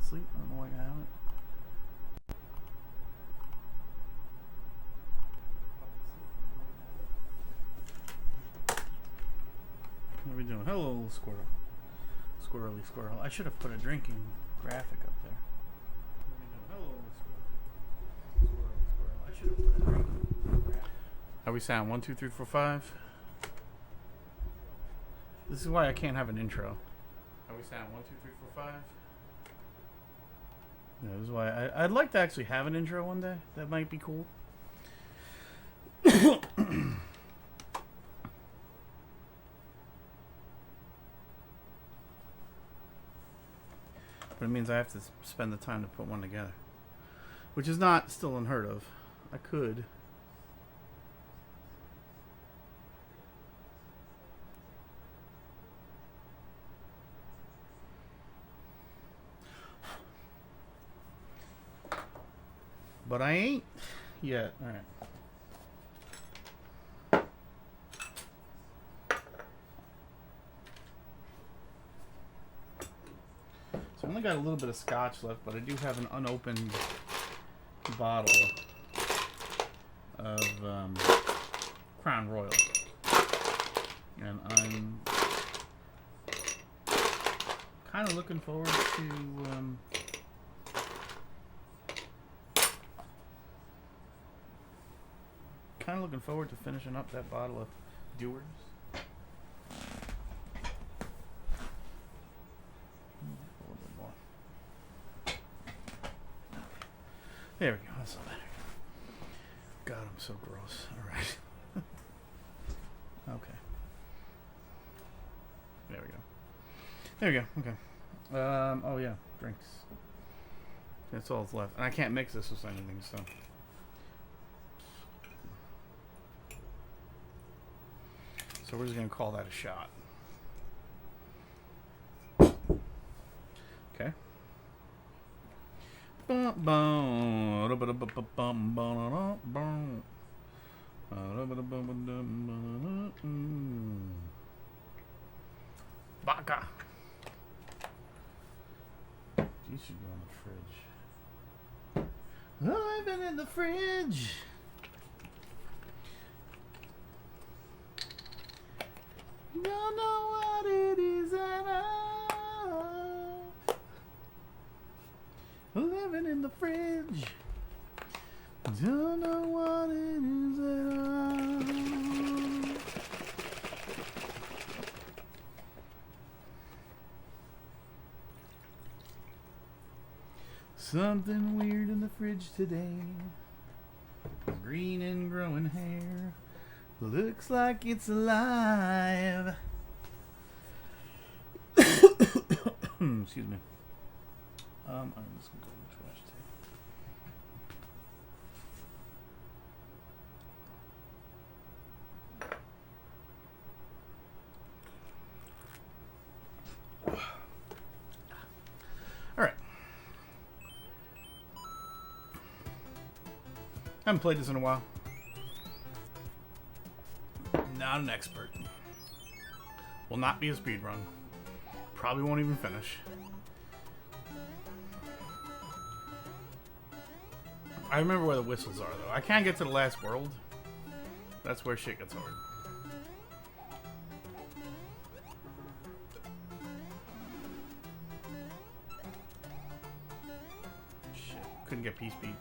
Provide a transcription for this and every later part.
asleep. I don't know why I haven't. What are we doing? Hello, little squirrel. Squirrely squirrel. I should have put a drinking graphic up there. What are we doing? Hello, little squirrel. Squirrely squirrel. I should have put a drinking graphic. How we sound? 1, 2, 3, 4, 5. This is why I can't have an intro. How we sound? 1, 2, 3, 4, 5. Yeah, this is why I'd like to actually have an intro one day. That might be cool. But it means I have to spend the time to put one together. Which is not still unheard of. I could. But I ain't yet. Alright. So I only got a little bit of scotch left, but I do have an unopened bottle of Crown Royal. And I'm kind of looking forward to finishing up that bottle of Dewar's. There we go. That's all better. God, I'm so gross. All right. Okay. There we go. There we go. Okay. Oh yeah, drinks. That's all that's left, and I can't mix this with anything, so. So we're just gonna call that a shot. Okay. Vodka. These should go in the fridge. I've been in the fridge. Don't know what it is at all. Living in the fridge. Don't know what it is at all. Something weird in the fridge today. Green and growing hair. Looks like it's alive. Excuse me. I'm just gonna go in the trash too. All right. I haven't played this in a while. Not an expert. Will not be a speed run. Probably won't even finish. I remember where the whistles are, though. I can't get to the last world. That's where shit gets hard. Shit. Couldn't get Peace Beat.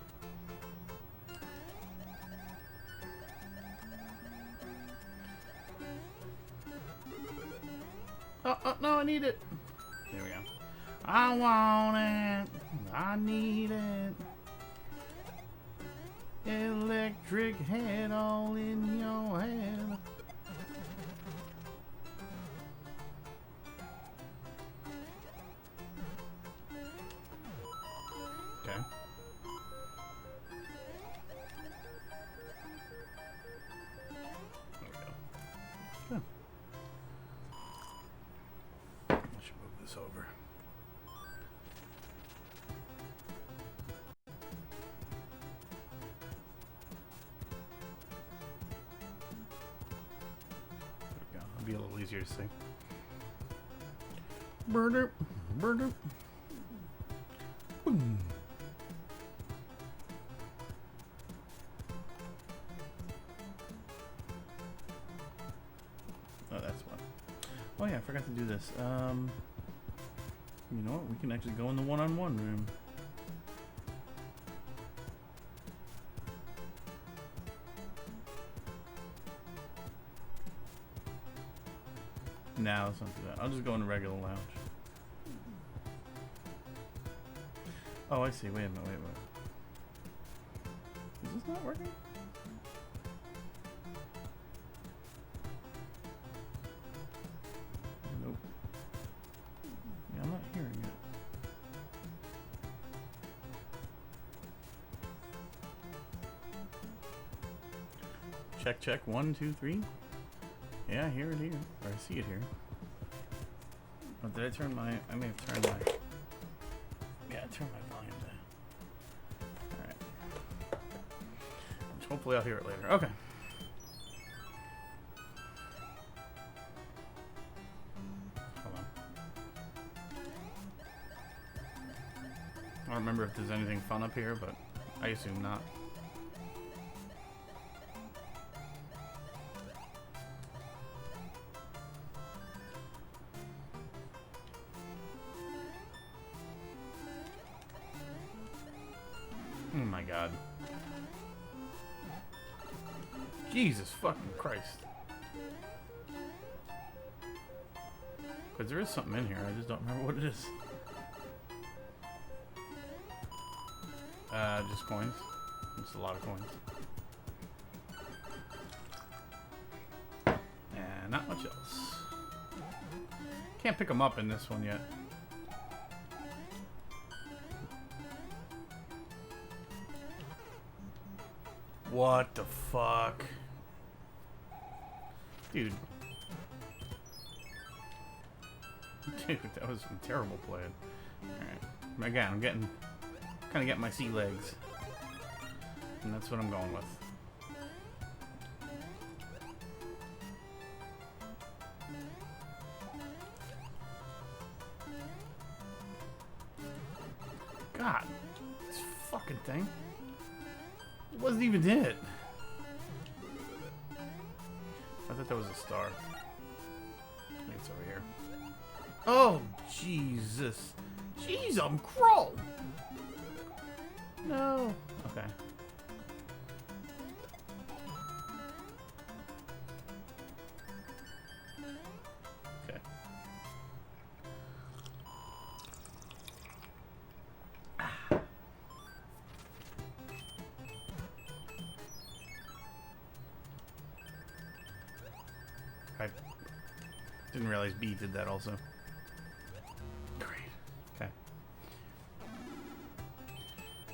Oh, no, I need it. There we go. I want it. I need it. Electric head all in your head. Okay. There we go. Good. I should move this over. Be a little easier to see. Burder, burder. Boom. Oh, that's one. Oh yeah, I forgot to do this. You know what? We can actually go in the one-on-one room. Nah, let's not do that. I'll just go in the regular lounge. Oh, I see. Wait a minute. Wait. Is this not working? Nope. Yeah, I'm not hearing it. Check, check. 1, 2, 3. Yeah, I hear it here. Or I see it here. Oh, did I turn my... I may have turned my... Yeah, I turned my volume down. Alright. Hopefully I'll hear it later. Okay. Hold on. I don't remember if there's anything fun up here, but I assume not. Oh my god. Jesus fucking Christ. Because there is something in here, I just don't remember what it is. Just coins. Just a lot of coins. And not much else. Can't pick them up in this one yet. What the fuck? Dude. Dude, that was some terrible playing. Alright. Again, I'm kind of getting my sea legs. And that's what I'm going with. God. This fucking thing. It wasn't even it. I thought that was a star. I think it's over here. Oh, Jesus. Jeez, I'm crow. No. Okay. Okay. I didn't realize B did that also. Great. Okay.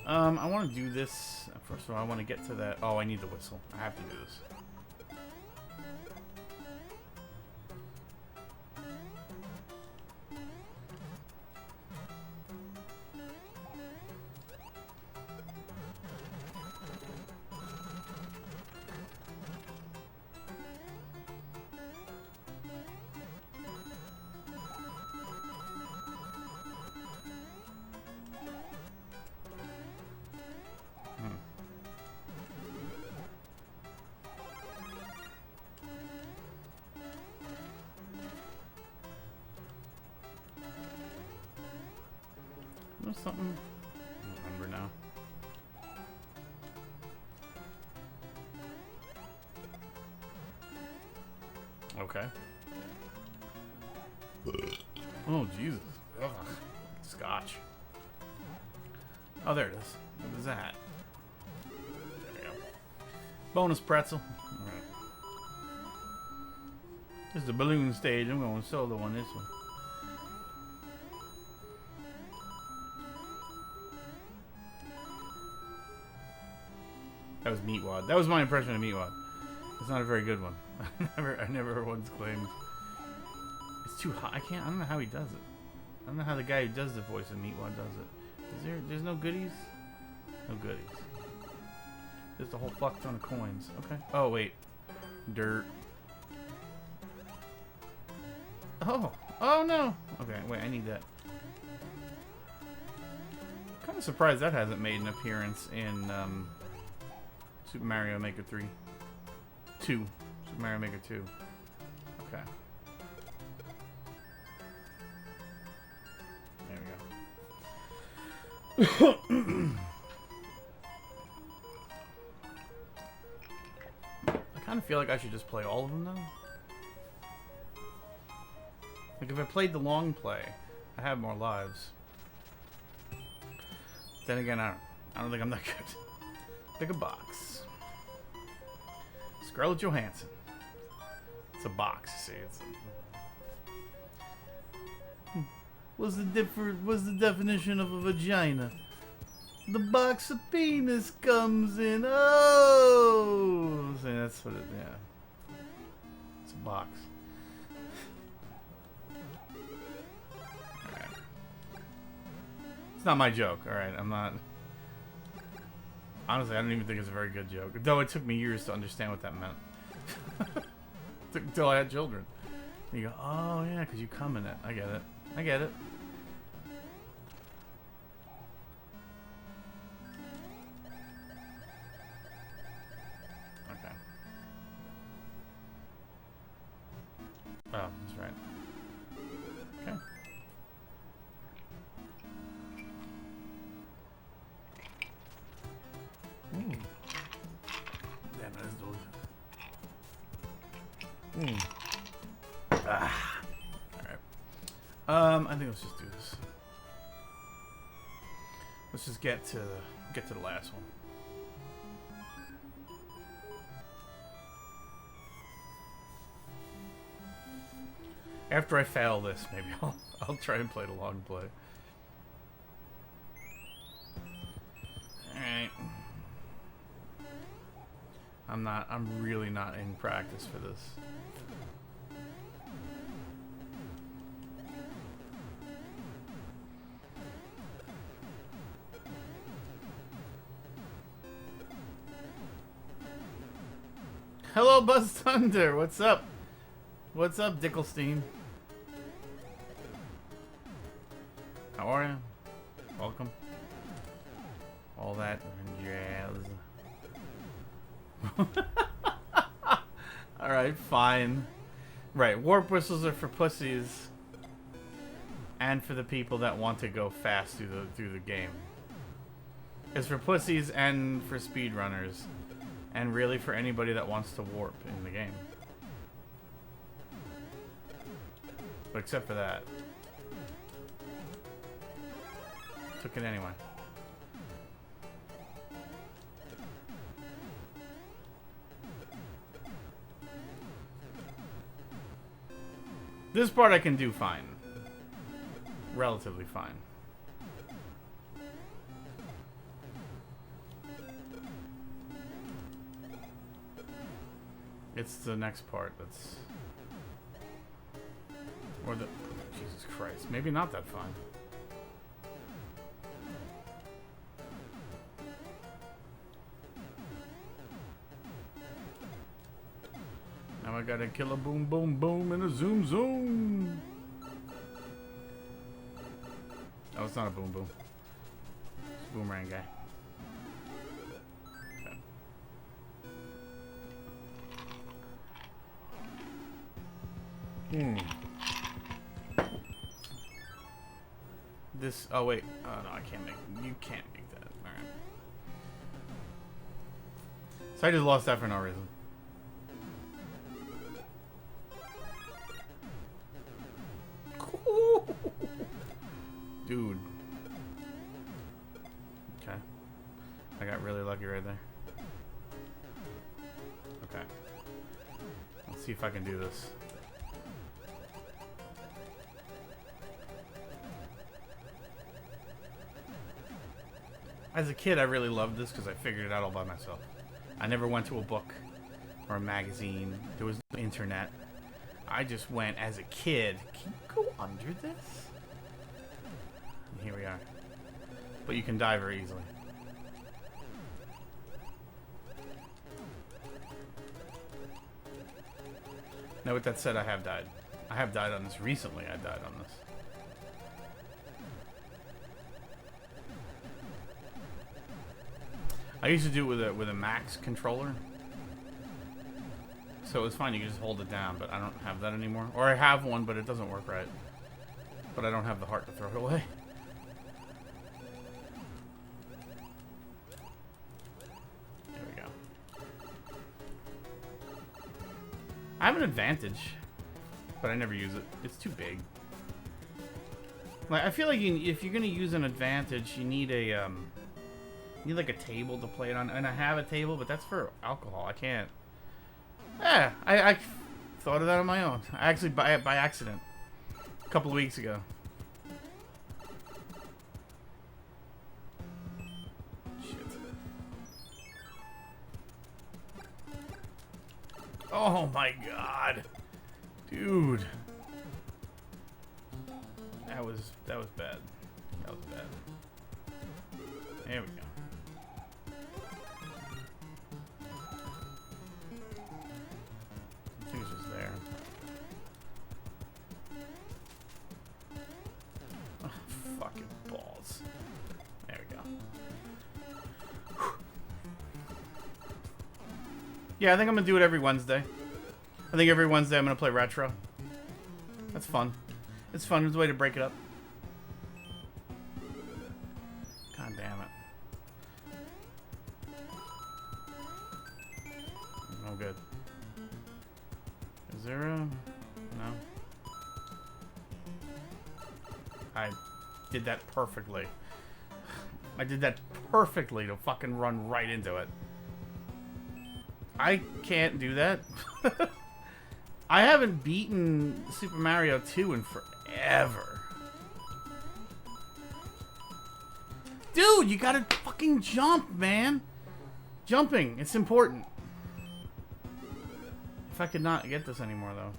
I want to do this. First of all, I want to get to that. Oh, I need the whistle. I have to do this. There's something. I don't remember now. Okay. Oh, Jesus. Ugh. Scotch. Oh, there it is. What was that? There we go. Bonus pretzel. Alright. This is the balloon stage. I'm going solo on this one. That was Meatwad. That was my impression of Meatwad. It's not a very good one. I never once claimed. It's too hot. I don't know how he does it. I don't know how the guy who does the voice of Meatwad does it. There's no goodies? No goodies. Just a whole fuck ton of coins. Okay. Oh, wait. Dirt. Oh. Oh, no. Okay, wait. I need that. surprised that hasn't made an appearance in Super Mario Maker 3. 2. Super Mario Maker 2. Okay. There we go. I kind of feel like I should just play all of them now. Like if I played the long play, I have more lives. Then again, I don't think I'm that good. Pick a box. Scarlett Johansson. It's a box, you see. It's what's the definition of a vagina? The box of penis comes in. Oh! See, that's what it, yeah. It's a box. Alright. It's not my joke, alright? I'm not... Honestly, I don't even think it's a very good joke. Though it took me years to understand what that meant. Until I had children. And you go, oh yeah, because you come in it. I get it. I get it. Okay. Oh, that's right. Okay. Damn, that is delicious. Ah. Alright. I think let's just do this. Let's just get to the last one. After I fail this, maybe I'll try and play the long play. Alright. I'm really not in practice for this. Hello, Buzz Thunder. What's up? What's up, Dickelstein? How are you? Welcome. All that jazz. Alright, fine. Right, warp whistles are for pussies. And for the people that want to go fast through the game. It's for pussies and for speedrunners. And really for anybody that wants to warp in the game. But except for that. Took it anyway. This part I can do fine. Relatively fine. It's the next part that's... Or the... Jesus Christ. Maybe not that fun. Now I gotta kill a boom boom boom and a zoom zoom. Oh, it's not a boom boom. It's a boomerang guy. This. Oh wait. Oh no, I can't make. You can't make that. All right. So I just lost that for no reason. Dude. Okay. I got really lucky right there. Okay. Let's see if I can do this. As a kid, I really loved this because I figured it out all by myself. I never went to a book or a magazine. There was no internet. I just went as a kid. Can you go under this? And here we are. But you can die very easily. Now, with that said, I have died. I have died on this recently. I died on this. I used to do it with a Max controller. So it was fine, you could just hold it down, but I don't have that anymore. Or I have one, but it doesn't work right. But I don't have the heart to throw it away. There we go. I have an Advantage, but I never use it. It's too big. Like, I feel like if you're gonna use an Advantage, you need a you need like a table to play it on. And I have a table, but that's for alcohol. I can't. Yeah, I thought of that on my own. I actually by accident a couple of weeks ago. Shit. Oh my god, dude. That was bad. That was bad. There we go. I think it's just there. Oh, fucking balls. There we go. Whew. Yeah, I think I'm gonna do it every Wednesday. I think every Wednesday I'm gonna play retro. That's fun. It's fun. It's a way to break it up. God damn it. No good. Is there a... No. I did that perfectly. I did that perfectly to fucking run right into it. I can't do that. I haven't beaten Super Mario 2 in forever. Dude, you gotta fucking jump, man. Jumping, it's important. If I could not get this anymore, though.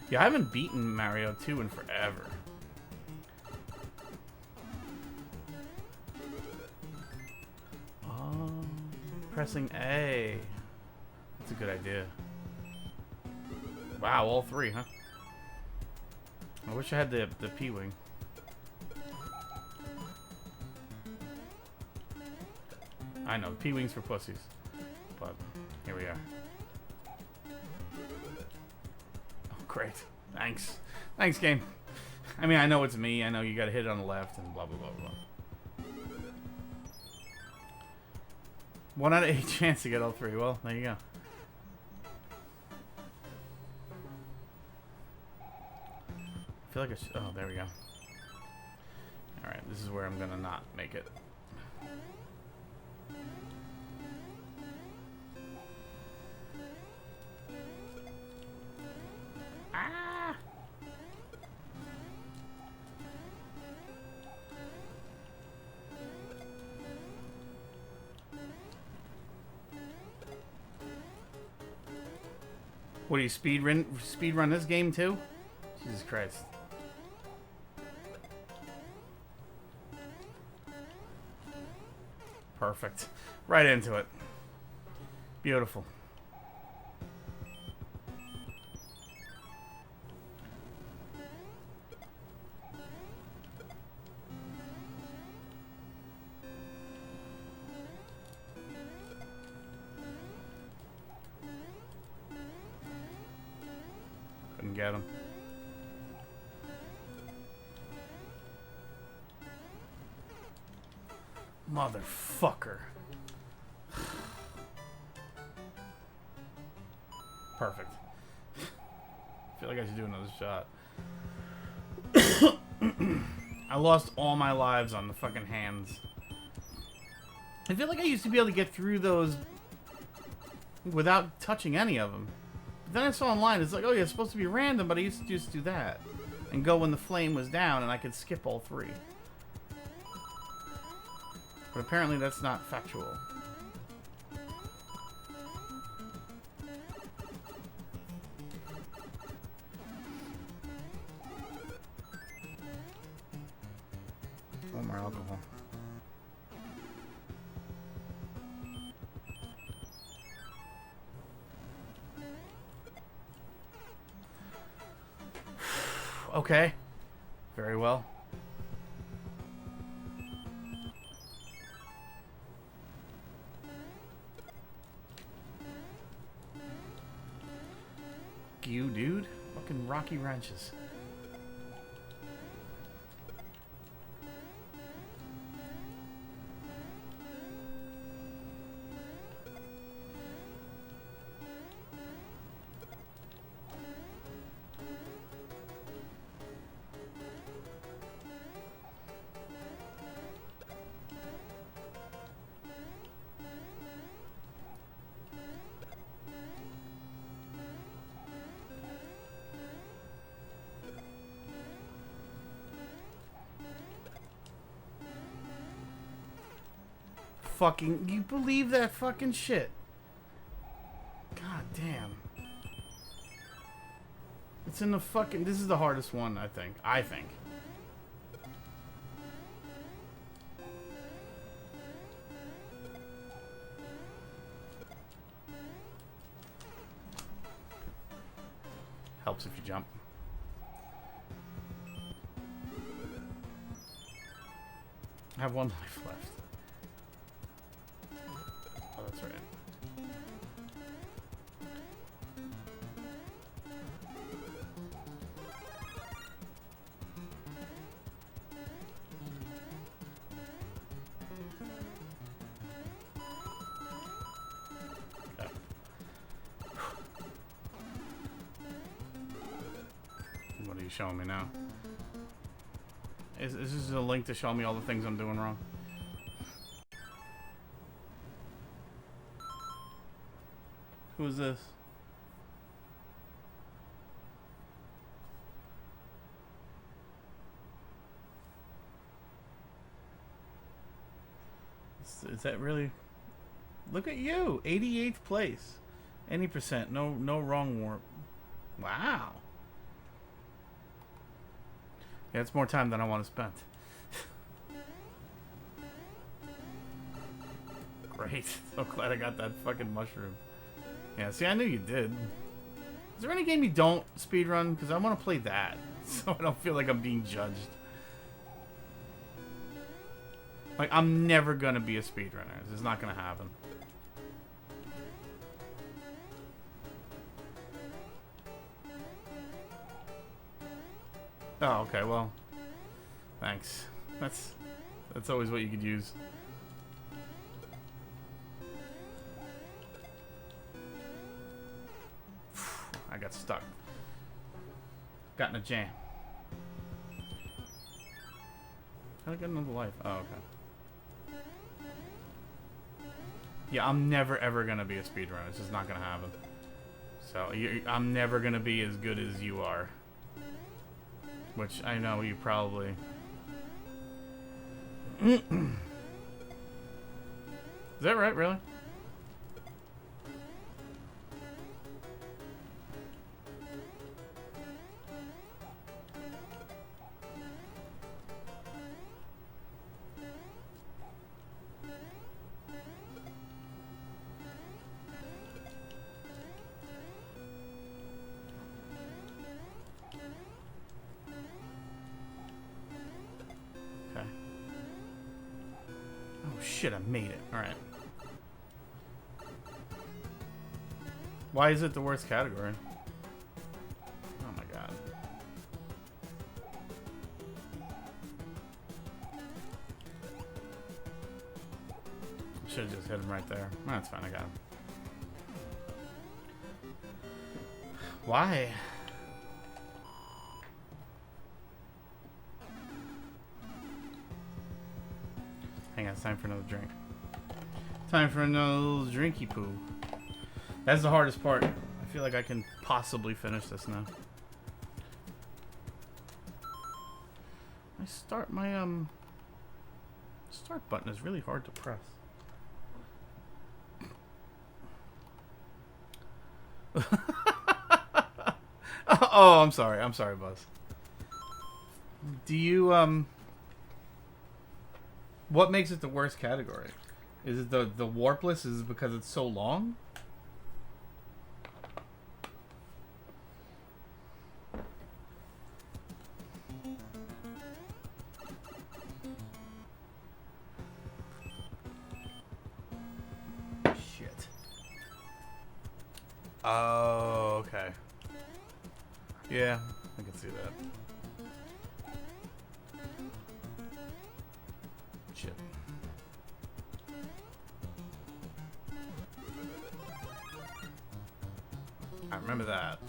Yeah, I haven't beaten Mario 2 in forever. Oh, pressing A. That's a good idea. Wow, all three, huh? I wish I had the P-Wing. I know, P-Wings for pussies. But, here we are. Oh, great. Thanks. Thanks, game. I mean, I know it's me. I know you gotta hit it on the left and blah, blah, blah, blah. 1 out of 8 chance to get all three. Well, there you go. I feel like I should... Oh, there we go. Alright, this is where I'm gonna not make it. Ah! What do you speed run this game too? Jesus Christ. Perfect. Right into it. Beautiful. Couldn't get him. Motherfucker. Perfect. I feel like I should do another shot. I lost all my lives on the fucking hands. I feel like I used to be able to get through those without touching any of them. But then I saw online, it's like, oh yeah, it's supposed to be random, but I used to just do that. And go when the flame was down, and I could skip all three. But apparently that's not factual. One more alcohol. Okay. well. You, dude. Fucking rocky wrenches. Fucking, you believe that fucking shit? God damn. It's in the fucking, this is the hardest one, I think. Helps if you jump. I have one life left. Oh, that's right. Okay. What are you showing me now? Is this a link to show me all the things I'm doing wrong? Who is this? Is that really? Look at you, 88th place. Any percent, no wrong warp. Wow. Yeah, it's more time than I want to spend. Great. So glad I got that fucking mushroom. Yeah, see, I knew you did. Is there any game you don't speedrun? Because I want to play that. So I don't feel like I'm being judged. Like, I'm never going to be a speedrunner. This is not going to happen. Oh, okay, well. Thanks. That's always what you could use. I got stuck. Got in a jam. How did I get another life? Oh, okay. Yeah, I'm never ever gonna be a speedrunner. It's just not gonna happen. So, I'm never gonna be as good as you are. Which I know you probably... Is that right, really? Shit, I made it. Alright. Why is it the worst category? Oh my god. Should've just hit him right there. That's fine, I got him. Why? Hang on, it's time for another drink. Time for another drinky poo. That's the hardest part. I feel like I can possibly finish this now. My start button is really hard to press. Oh, I'm sorry. I'm sorry, Buzz. Do you what makes it the worst category? Is it the warpless? Is it because it's so long? Oh, okay. Yeah, I can see that. Shit. I remember that.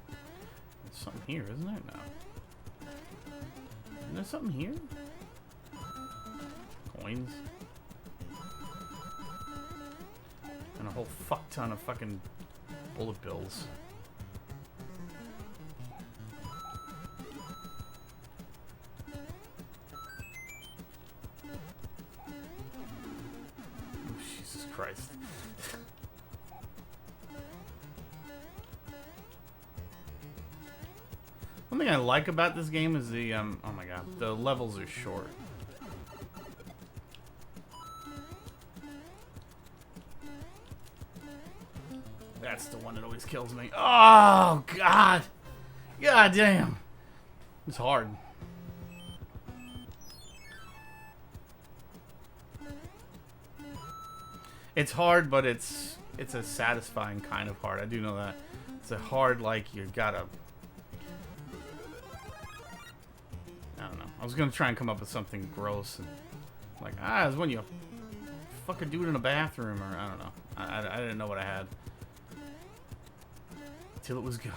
There's something here, isn't there? No. Isn't there something here? Coins. And a whole fuck ton of fucking bullet bills. Oh, Jesus Christ. One thing I like about this game is the, oh my god, the levels are short. That's the one that always kills me. Oh, God. God damn. It's hard. It's hard, but it's a satisfying kind of hard. I do know that. It's a hard, like, you gotta... I don't know. I was gonna try and come up with something gross. And like, it's when you fucking do it in a bathroom, or I don't know. I didn't know what I had. Till it was gone.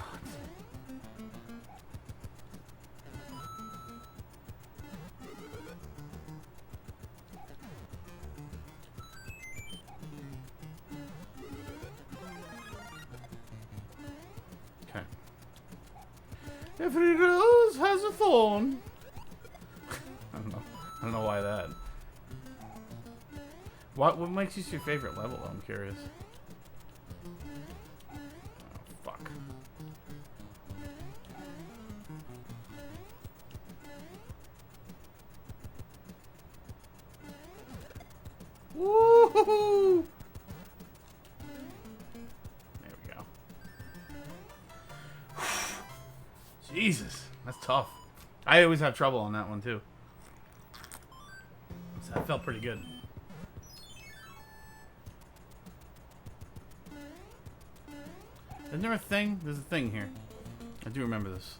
Okay. Every rose has a thorn. I don't know. I don't know why that. What makes this your favorite level? I'm curious. Fuck. Woohoo! There we go. Jesus, that's tough. I always have trouble on that one too. So that felt pretty good. Isn't there a thing? There's a thing here. I do remember this.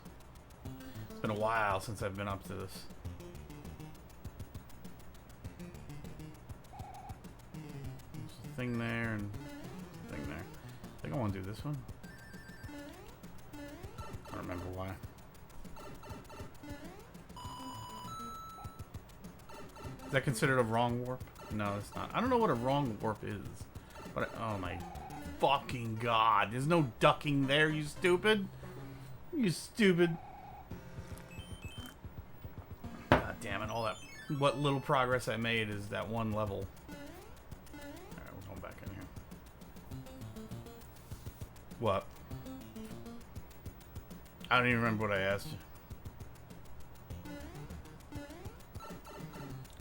It's been a while since I've been up to this. There's a thing there and a thing there. I think I want to do this one. I don't remember why. Is that considered a wrong warp? No, it's not. I don't know what a wrong warp is. But oh my fucking god. There's no ducking there, you stupid. You stupid. God damn it. All that. What little progress I made is that one level. Alright, we're going back in here. What? I don't even remember what I asked you.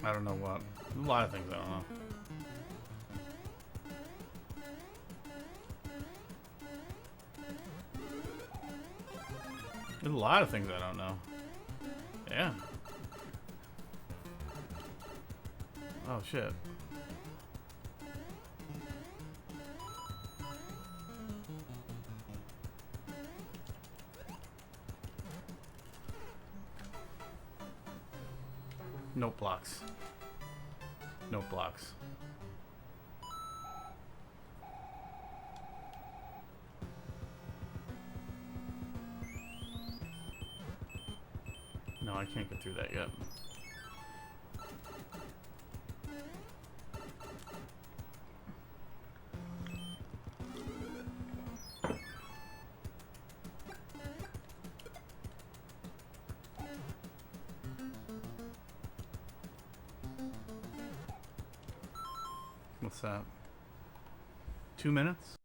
I don't know what. There's a lot of things I don't know. There's a lot of things I don't know. Yeah. Oh shit. Note blocks. Note blocks. No, I can't get through that yet. What's that? 2 minutes?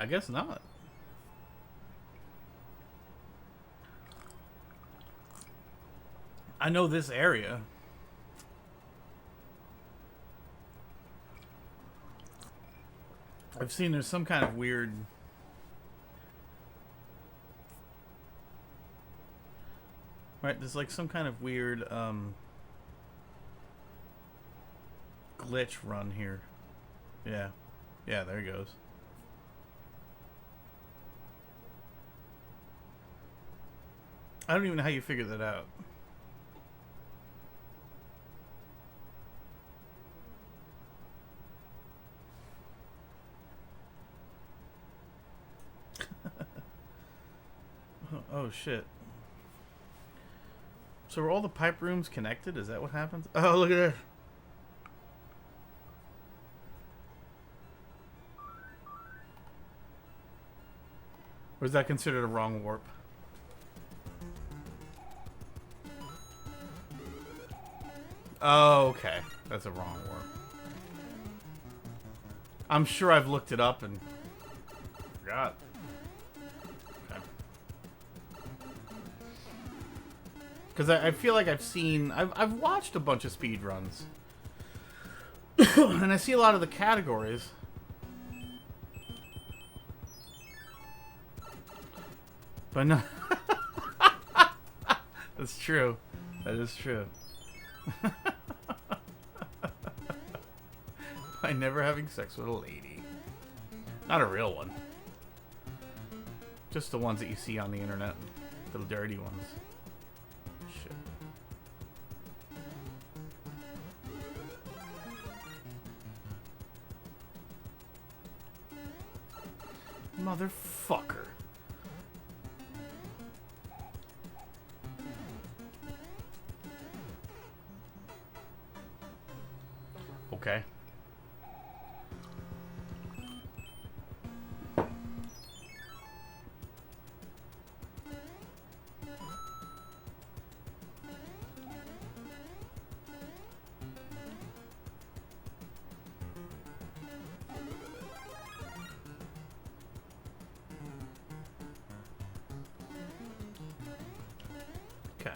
I guess not. I know this area. I've seen there's some kind of weird... Right, there's like some kind of weird glitch run here. Yeah. Yeah, there he goes. I don't even know how you figure that out. Oh shit. So are all the pipe rooms connected? Is that what happens? Oh, look at that. Or is that considered a wrong warp? Oh, okay. That's a wrong warp. I'm sure I've looked it up and forgot. Okay. Because I feel like I've watched a bunch of speed runs. And I see a lot of the categories. But no. That's true. That is true. By never having sex with a lady. Not a real one. Just the ones that you see on the internet. The dirty ones. Shit. Motherfucker. Okay. Okay.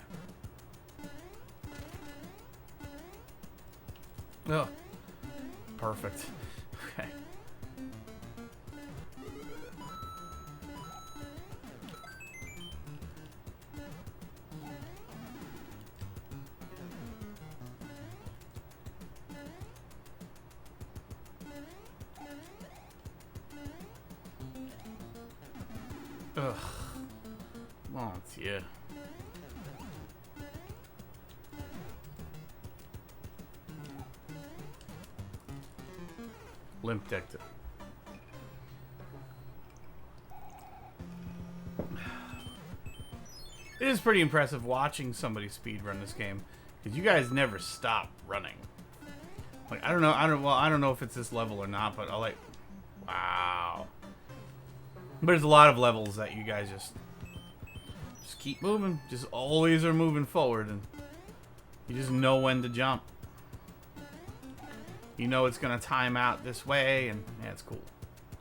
Oh. Perfect. Okay. Ugh. Oh, yeah. Limp decked it. It is pretty impressive watching somebody speedrun this game, because you guys never stop running. Like, I don't know if it's this level or not, but wow. But there's a lot of levels that you guys just keep moving, just always are moving forward, and you just know when to jump. You know it's gonna time out this way, and yeah, it's cool.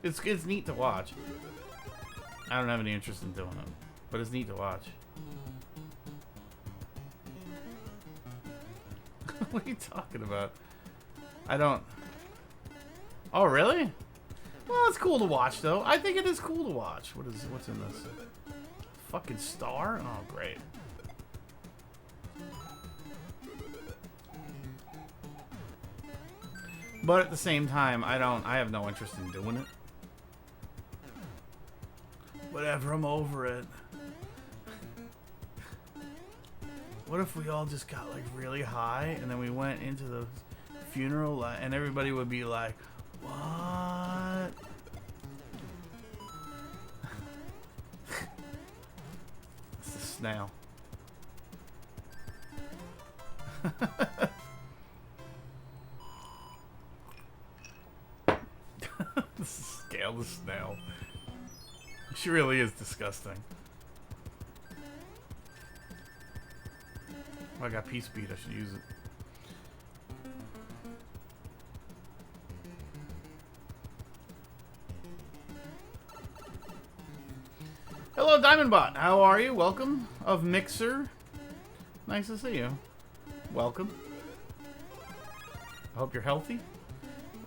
It's neat to watch. I don't have any interest in doing it, but it's neat to watch. What are you talking about? I don't... Oh, really? Well, it's cool to watch, though. I think it is cool to watch. What's in this? Fucking star? Oh, great. But at the same time, I have no interest in doing it. Whatever, I'm over it. What if we all just got like really high and then we went into the funeral and everybody would be like, what? It's a snail. Scale the snail. She really is disgusting. Oh, I got pea speed. I should use it. Hello, Diamondbot. How are you? Welcome. Of Mixer. Nice to see you. Welcome. I hope you're healthy.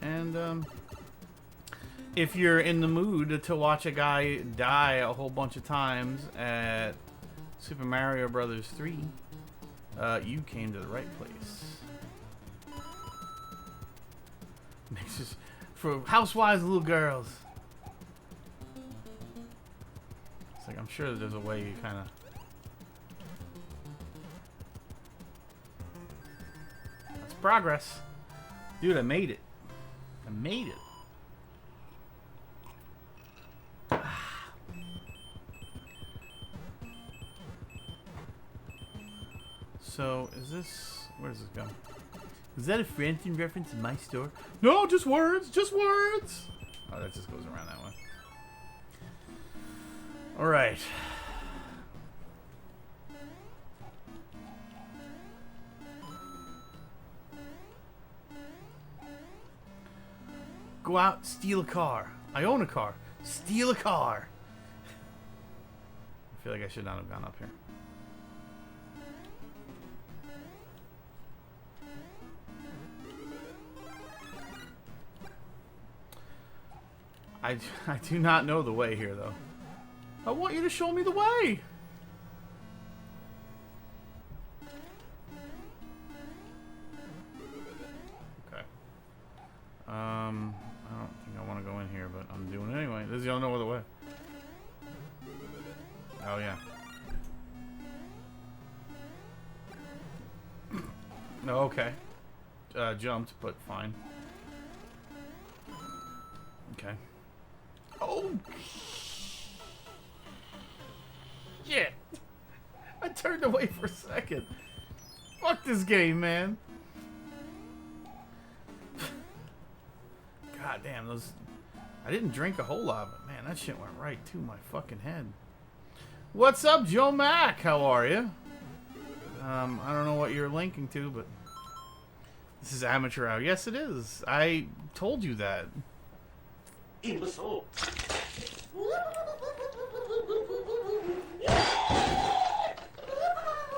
And, if you're in the mood to watch a guy die a whole bunch of times at Super Mario Brothers 3, you came to the right place. Mixes for housewives and little girls. It's like, I'm sure that there's a way you kind of... That's progress. Dude, I made it. I made it. So, is this... Where does this go? Is that a Frampton reference in my store? No, just words! Just words! Oh, that just goes around that way. Alright. Go out, steal a car. I own a car. Steal a car. I feel like I should not have gone up here. I do not know the way here, though. I want you to show me the way. Okay. I don't think I want to go in here, but I'm doing it anyway. There's no other way. Oh, yeah. No, okay. Jumped, but fine. Okay. Oh! Shit! I turned away for a second. Fuck this game, man. God damn, those... I didn't drink a whole lot, but man, that shit went right to my fucking head. What's up, Joe Mack? How are you? I don't know what you're linking to, but... This is amateur hour. Yes, it is. I told you that. Imbecile.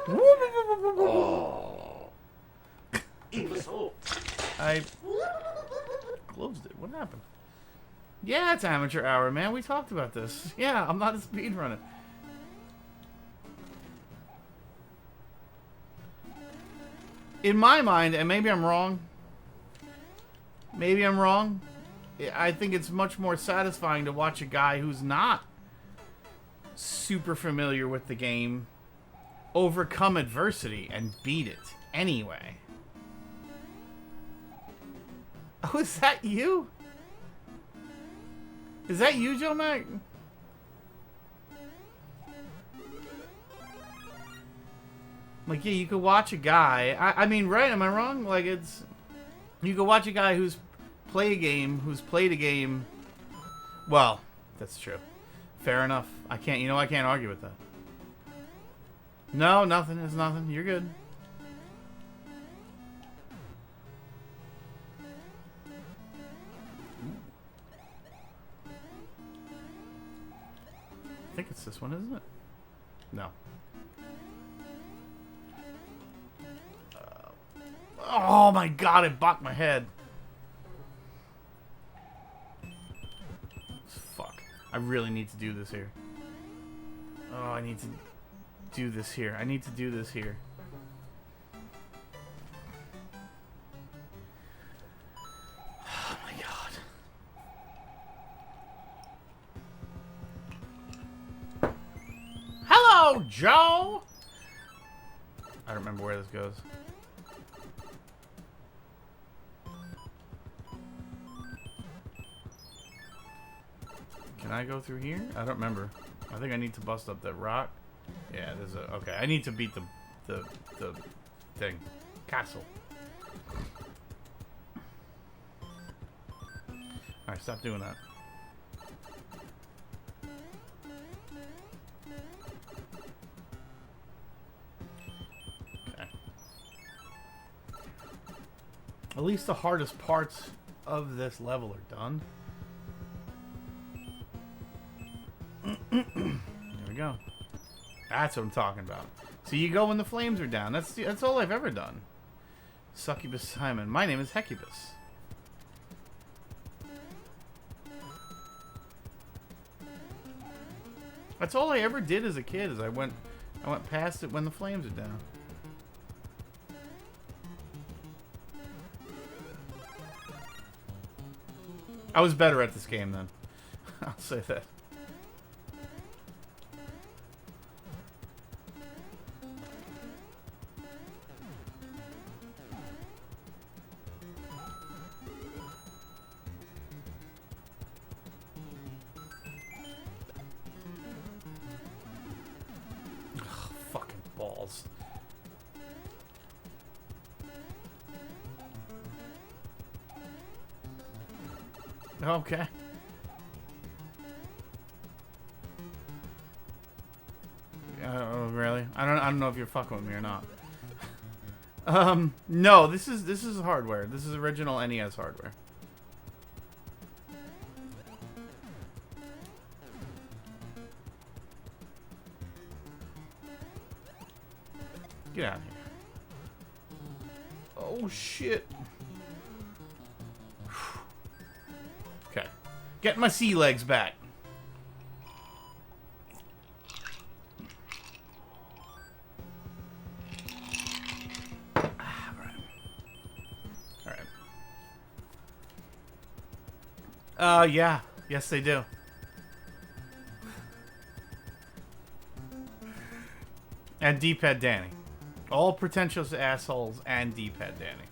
Oh. Imbecile. I closed it. What happened? Yeah, it's amateur hour, man. We talked about this. Yeah, I'm not a speedrunner. In my mind, and maybe I'm wrong. Maybe I'm wrong. I think it's much more satisfying to watch a guy who's not super familiar with the game overcome adversity and beat it anyway. Oh, is that you? Is that you, Joe Mac? Like, yeah, you could watch a guy. I mean, right? Am I wrong? Like, it's... You could watch a guy who's played a game... Well, that's true. Fair enough. I can't argue with that. No, nothing. It's nothing. You're good. I think it's this one, isn't it? No. Oh my god, it bopped my head. Fuck. I really need to do this here. Oh, I need to do this here. I need to do this here. Oh my god. Hello, Joe! I don't remember where this goes. Can I go through here? I don't remember. I think I need to bust up that rock. Yeah, there's a... Okay, I need to beat the thing. Castle. Alright, stop doing that. Okay. At least the hardest parts of this level are done. There we go. That's what I'm talking about. So you go when the flames are down. That's all I've ever done. Succubus Simon. My name is Hecubus. That's all I ever did as a kid. Is I went past it when the flames are down. I was better at this game then. I'll say that. Ugh, fucking balls. Okay. Oh, really? I don't know if you're fucking with me or not. No, this is hardware. This is original NES hardware. Get out of here. Oh shit. Okay. Get my sea legs back. Yeah. Yes, they do. And D-pad Danny. All pretentious assholes and D-pad Danny.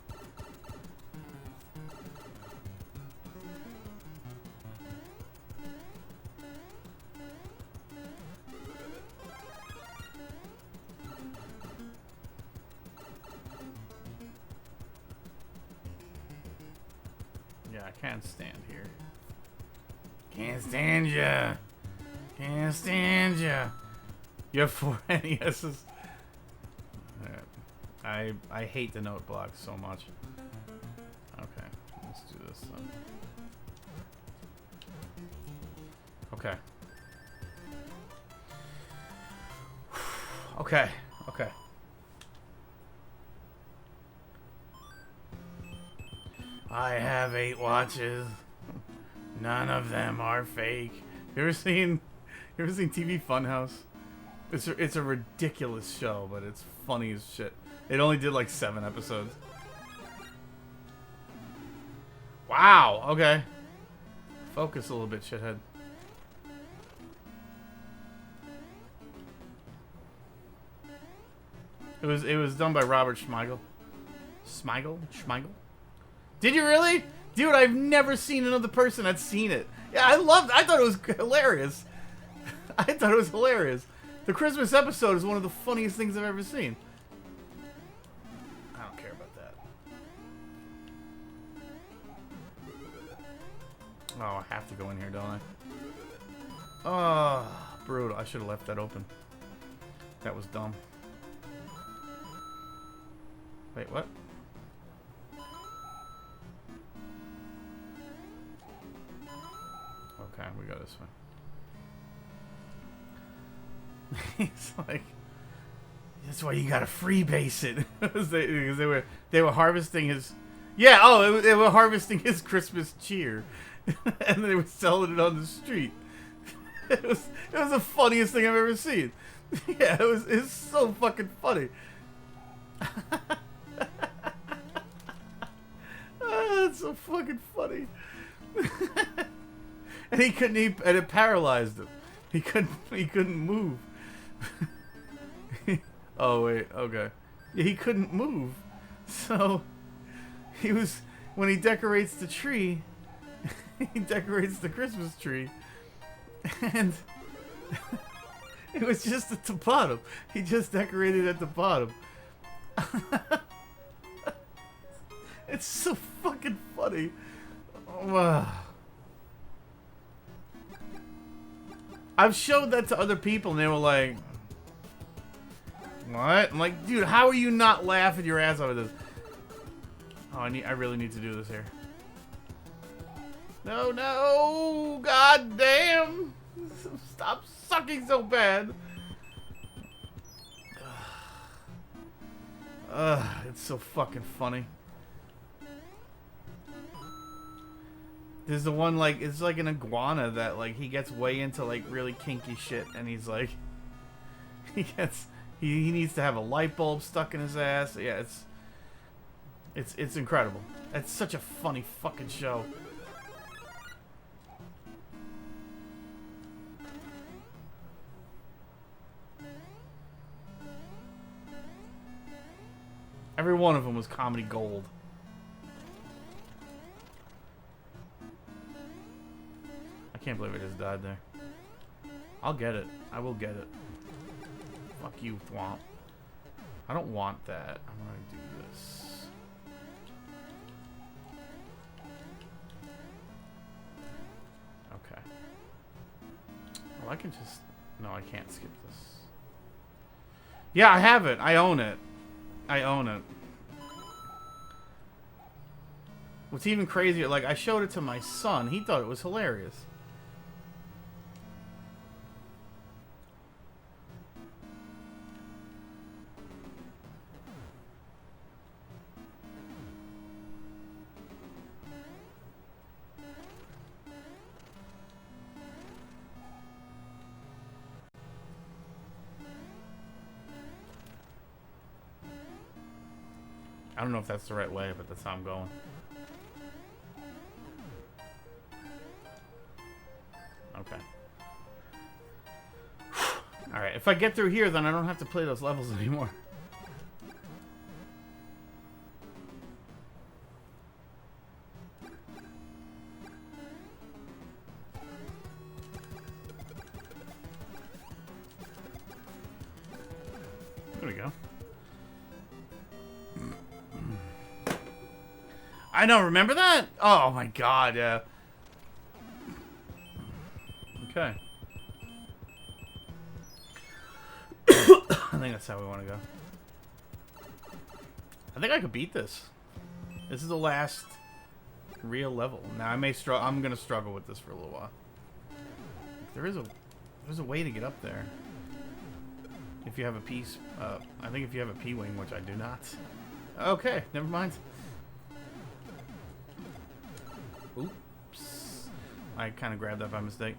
Yeah, I can't stand here. Can't stand ya. Can't stand ya. You have 4 NESs. I hate the note blocks so much. Okay, let's do this then. Okay. Okay. Okay. I have 8 watches. None of them are fake. You ever seen TV Funhouse? It's a ridiculous show, but it's funny as shit. It only did like 7 episodes. Wow. Okay. Focus a little bit, shithead. It was done by Robert Smigel. Smigel? Did you really? Dude, I've never seen another person that's seen it. Yeah, I thought it was hilarious. I thought it was hilarious. The Christmas episode is one of the funniest things I've ever seen. I don't care about that. Oh, I have to go in here, don't I? Oh, brutal. I should have left that open. That was dumb. Wait, what? Okay, we go this way. He's like, that's why you gotta freebase it. Because they were harvesting his, yeah. Oh, they were harvesting his Christmas cheer, and they were selling it on the street. It was the funniest thing I've ever seen. Yeah, it's so fucking funny. That's so fucking funny. And and it paralyzed him. He couldn't move. Oh wait, okay. Yeah, he couldn't move. So when he decorates the tree, he decorates the Christmas tree, and it was just at the bottom. He just decorated at the bottom. It's so fucking funny. I've showed that to other people and they were like, what? I'm like, dude, how are you not laughing your ass off at this? Oh, I really need to do this here. No, god damn. Stop sucking so bad. It's so fucking funny. There's the one, like, it's like an iguana that, like, he gets way into, like, really kinky shit, and he's like, he needs to have a light bulb stuck in his ass. Yeah, it's incredible. It's such a funny fucking show. Every one of them was comedy gold. I can't believe I just died there. I'll get it. I will get it. Fuck you, Thwomp. I don't want that. I'm gonna do this. Okay. Oh, I can just... No, I can't skip this. Yeah, I have it. I own it. I own it. What's even crazier, like, I showed it to my son. He thought it was hilarious. I don't know if that's the right way, but that's how I'm going. Okay. Alright, if I get through here, then I don't have to play those levels anymore. There we go. I know, remember that? Oh my god, yeah. Okay. I think that's how we want to go. I think I could beat this. This is the last real level. Now I may struggle. I'm gonna struggle with this for a little while. There's a way to get up there. If you have a piece, I think if you have a P-wing, which I do not. Okay, never mind. Oops. I kind of grabbed that by mistake.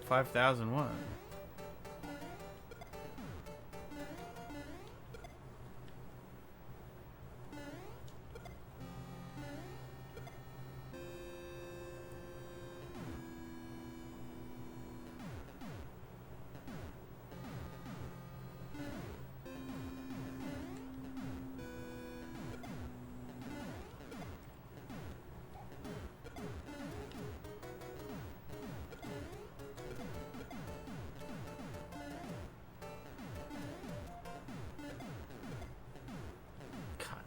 $5,001.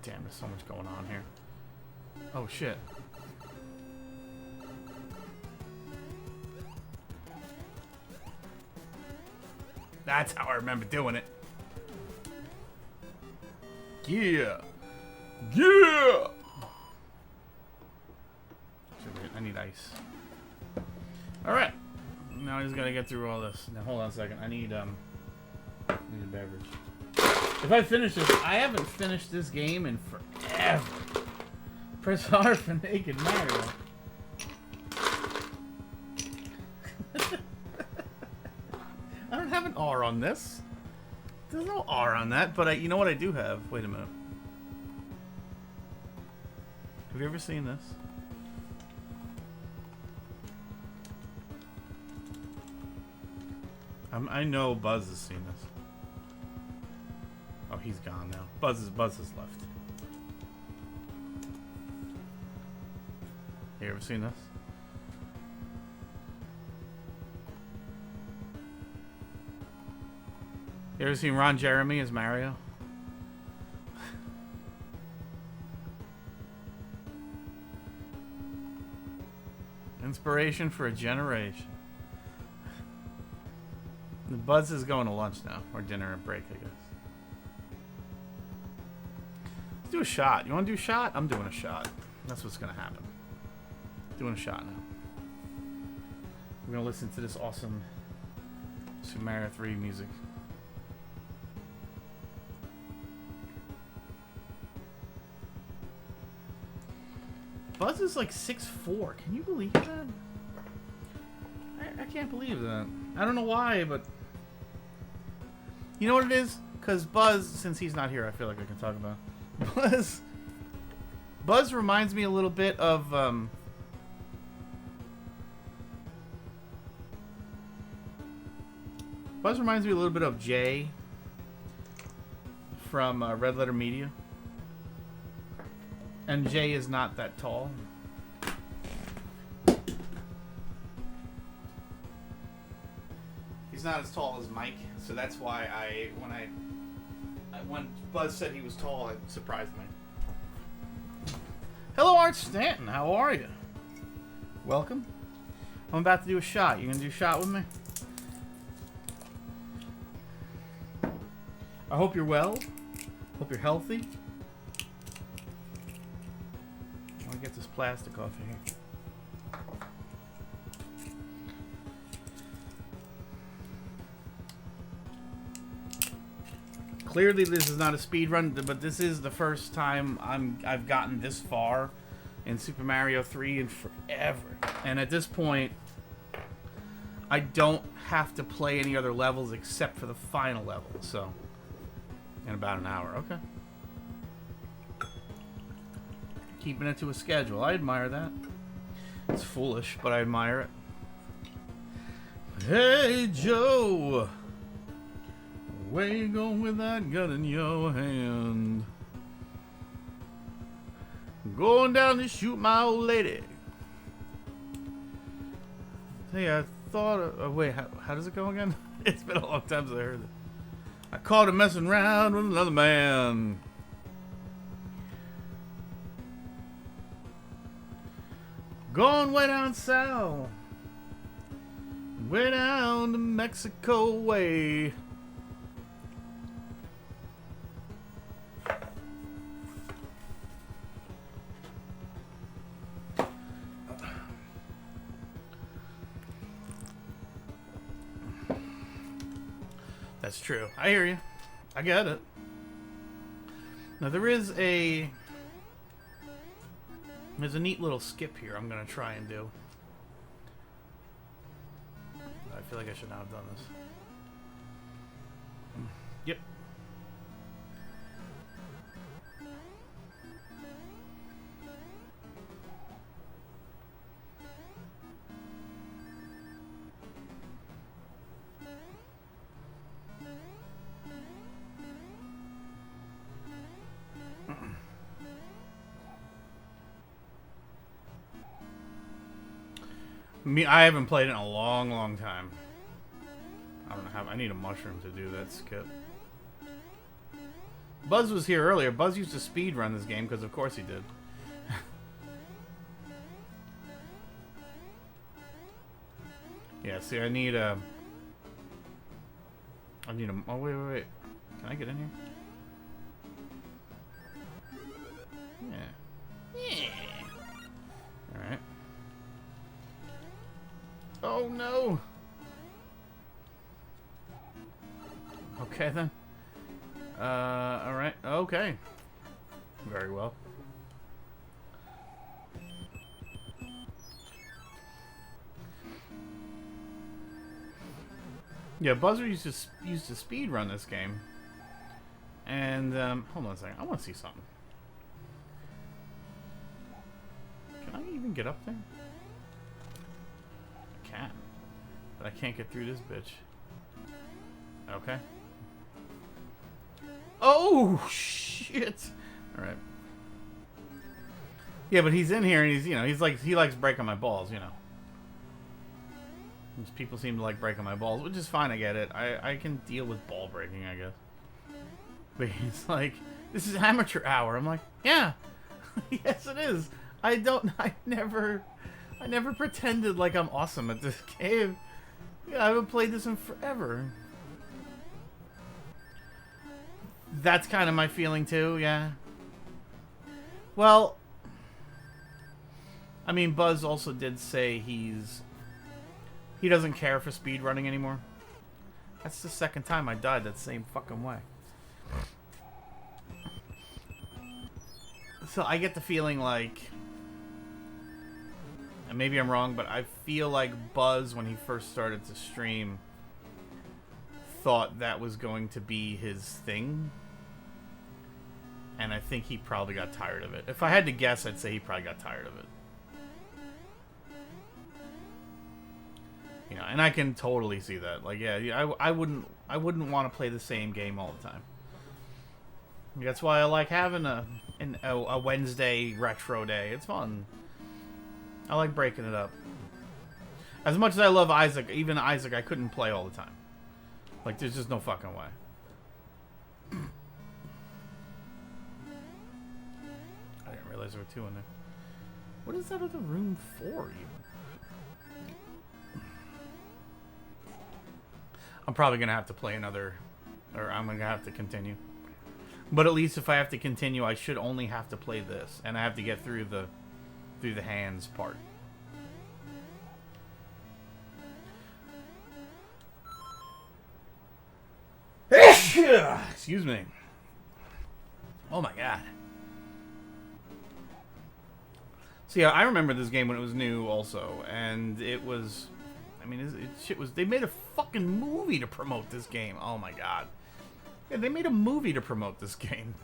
Damn, there's so much going on here. Oh, shit. That's how I remember doing it. Yeah. Yeah! I need ice. Alright. Now I just gotta get through all this. Now, hold on a second. I need a beverage. If I finish this, I haven't finished this game in forever. Press R for Naked Mario. I don't have an R on this. There's no R on that, but you know what I do have? Wait a minute. Have you ever seen this? I know Buzz has seen this. Oh, he's gone now. Buzz is left. You ever seen this? You ever seen Ron Jeremy as Mario? Inspiration for a generation. The Buzz is going to lunch now, or dinner and break, I guess. Let's do a shot. You want to do a shot? I'm doing a shot. That's what's going to happen. Doing a shot now. We're going to listen to this awesome Super Mario 3 music. Buzz is like 6'4". Can you believe that? I can't believe that. I don't know why, but... You know what it is? Because Buzz, since he's not here, I feel like I can talk about Buzz. Buzz reminds me a little bit of... Buzz reminds me a little bit of Jay from Red Letter Media. And Jay is not that tall. He's not as tall as Mike, so that's why when Buzz said he was tall, it surprised me. Hello, Art Stanton. How are you? Welcome. I'm about to do a shot. You gonna do a shot with me? I hope you're well. Hope you're healthy. I want to get this plastic off of here. Clearly, this is not a speed run, but this is the first time I've gotten this far in Super Mario 3 in forever. And at this point, I don't have to play any other levels except for the final level. So, in about an hour, okay. Keeping it to a schedule. I admire that. It's foolish, but I admire it. Hey, Joe! Where you going with that gun in your hand? Going down to shoot my old lady. Hey, I thought... wait, how does it go again? It's been a long time since I heard it. I caught him messing around with another man. Going way down south. Way down to Mexico way. That's true. I hear you. I get it. Now there's a neat little skip here I'm gonna try and do. I feel like I should not have done this. Yep. I haven't played it in a long, long time. I don't know how. I need a mushroom to do that skip. Buzz was here earlier. Buzz used to speed run this game because, of course, he did. Yeah. See, I need a. Oh wait. Can I get in here? Yeah. All right. Oh no! Okay then. Alright. Okay. Very well. Yeah, Buzzer used to speed run this game. And hold on a second. I want to see something. Can I even get up there? But I can't get through this bitch. Okay. Oh shit! All right. Yeah, but he's in here and he likes breaking my balls, you know. These people seem to like breaking my balls, which is fine. I get it. I can deal with ball breaking, I guess. But he's like, this is amateur hour. I'm like, yeah, yes it is. I never pretended like I'm awesome at this game. Yeah, I haven't played this in forever. That's kind of my feeling too, yeah. Well, I mean, Buzz also did say he doesn't care for speedrunning anymore. That's the second time I died that same fucking way. So I get the feeling like, and maybe I'm wrong, but I feel like Buzz, when he first started to stream, thought that was going to be his thing. And I think he probably got tired of it. If I had to guess, I'd say he probably got tired of it. You know, and I can totally see that. Like, yeah, I wouldn't want to play the same game all the time. That's why I like having a Wednesday retro day. It's fun. I like breaking it up. As much as I love Isaac, even Isaac, I couldn't play all the time. Like, there's just no fucking way. I didn't realize there were two in there. What is that other room for, even? I'm probably going to have to play another, or I'm going to have to continue. But at least if I have to continue, I should only have to play this. And I have to get through the hands part. Excuse me. Oh my god. So yeah, I remember this game when it was new also. And it was... I mean, shit was... They made a fucking movie to promote this game. Oh my god. Yeah, they made a movie to promote this game.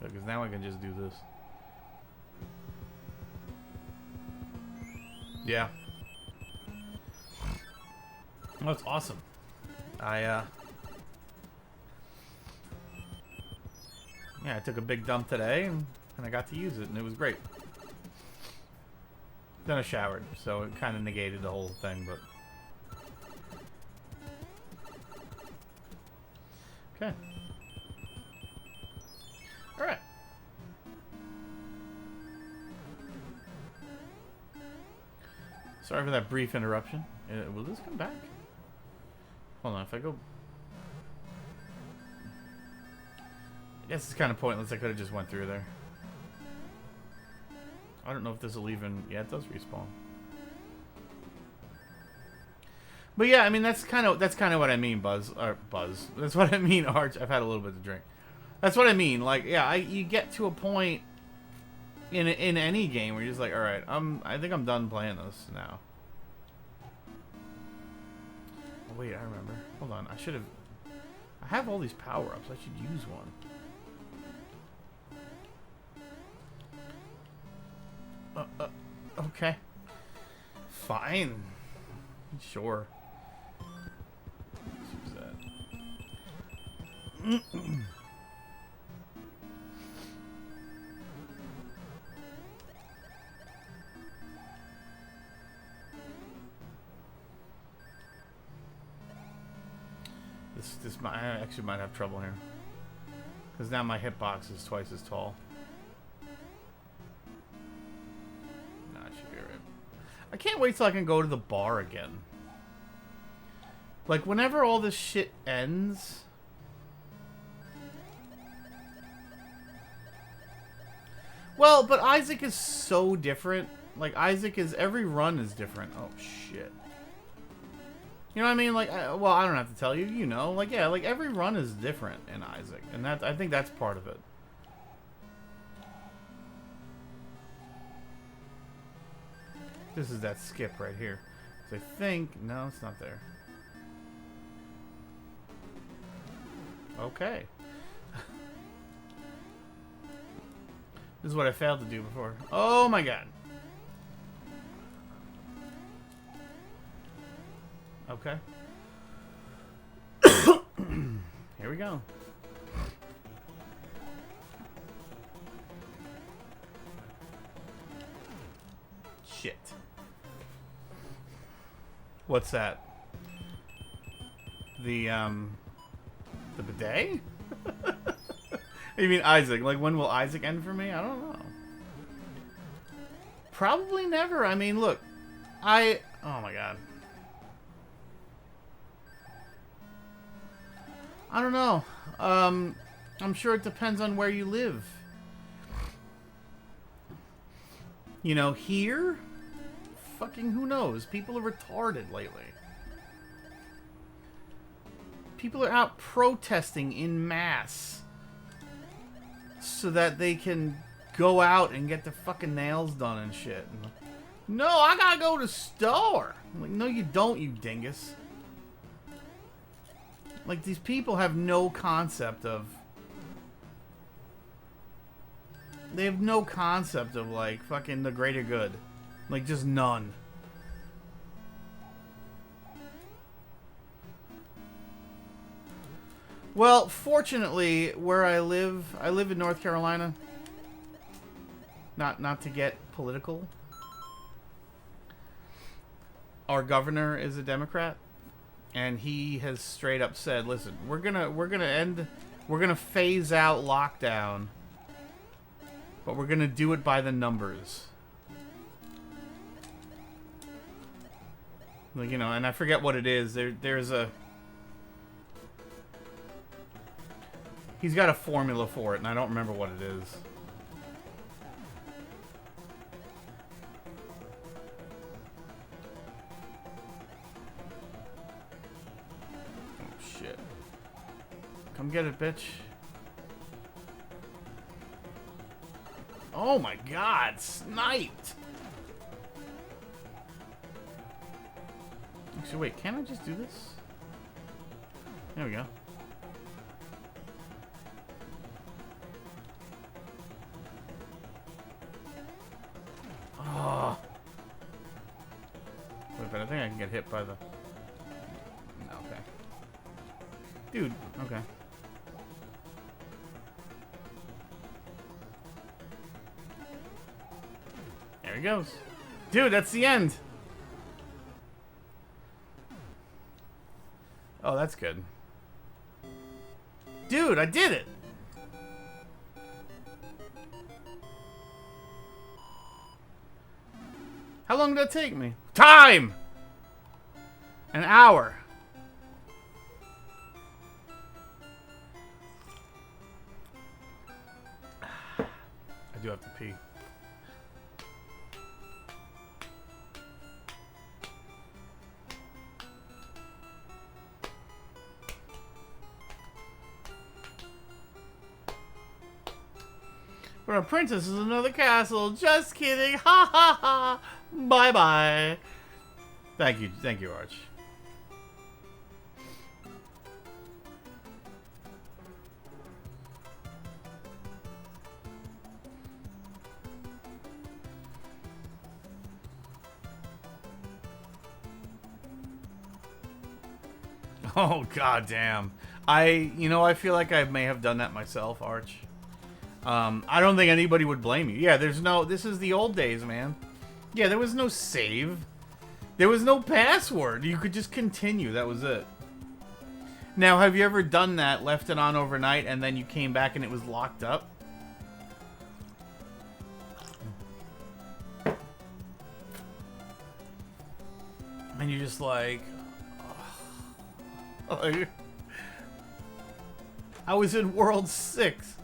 Because now I can just do this. Yeah. Oh, it's awesome. Yeah, I took a big dump today, and I got to use it, and it was great. Then I showered, so it kind of negated the whole thing, but... Okay. Alright. Sorry for that brief interruption. Will this come back? Hold on, if I go... I guess it's kind of pointless. I could have just went through there. I don't know if this will even... Yeah, it does respawn. But yeah, I mean, that's kind of what I mean, Buzz. That's what I mean, Arch. I've had a little bit to drink. That's what I mean. Like, yeah, you get to a point in any game where you're just like, all right, I think I'm done playing this now. Oh, wait, I remember. Hold on, I have all these power-ups. I should use one. Okay. Fine. Sure. Let's use that. I actually might have trouble here. Because now my hitbox is twice as tall. Nah, I should be alright. I can't wait till I can go to the bar again. Like, whenever all this shit ends... Well, but Isaac is so different. Like, Isaac is... Every run is different. Oh, shit. You know what I mean? Like, well, I don't have to tell you. You know. Like, yeah, like, every run is different in Isaac. And that, I think that's part of it. This is that skip right here. So I think... No, it's not there. Okay. This is what I failed to do before. Oh my god. Okay. Here we go. Shit. What's that? The bidet? You mean Isaac? Like, when will Isaac end for me? I don't know. Probably never. I mean, look. Oh my god. I don't know. I'm sure it depends on where you live. You know, here? fucking, who knows? People are retarded lately. People are out protesting in mass so that they can go out and get their fucking nails done and shit. No, I gotta go to the store. I'm like, no, you don't, you dingus. Like, these people have no concept of... They have no concept of, like, fucking the greater good. Like, just none. Well, fortunately, where I live in North Carolina. Not to get political. Our governor is a Democrat, and he has straight up said, "Listen, we're gonna phase out lockdown, but we're gonna do it by the numbers." Like, you know, and I forget what it is. There's a... He's got a formula for it, and I don't remember what it is. Oh, shit. Come get it, bitch. Oh my god, sniped! Actually, wait, can't I just do this? There we go. Oh. Wait, but I think I can get hit by the... No, okay. Dude, okay. There he goes. Dude, that's the end! Oh, that's good. Dude, I did it! How long did that take me? Time! An hour. I do have to pee. But a princess is another castle. Just kidding. Ha ha ha. Bye bye. Thank you, Arch. Oh goddamn. I feel like I may have done that myself, Arch. I don't think anybody would blame you. Yeah, this is the old days, man. Yeah, there was no save. There was no password. You could just continue. That was it. Now, have you ever done that, left it on overnight, and then you came back and it was locked up? And you're just like... Oh. I was in World 6.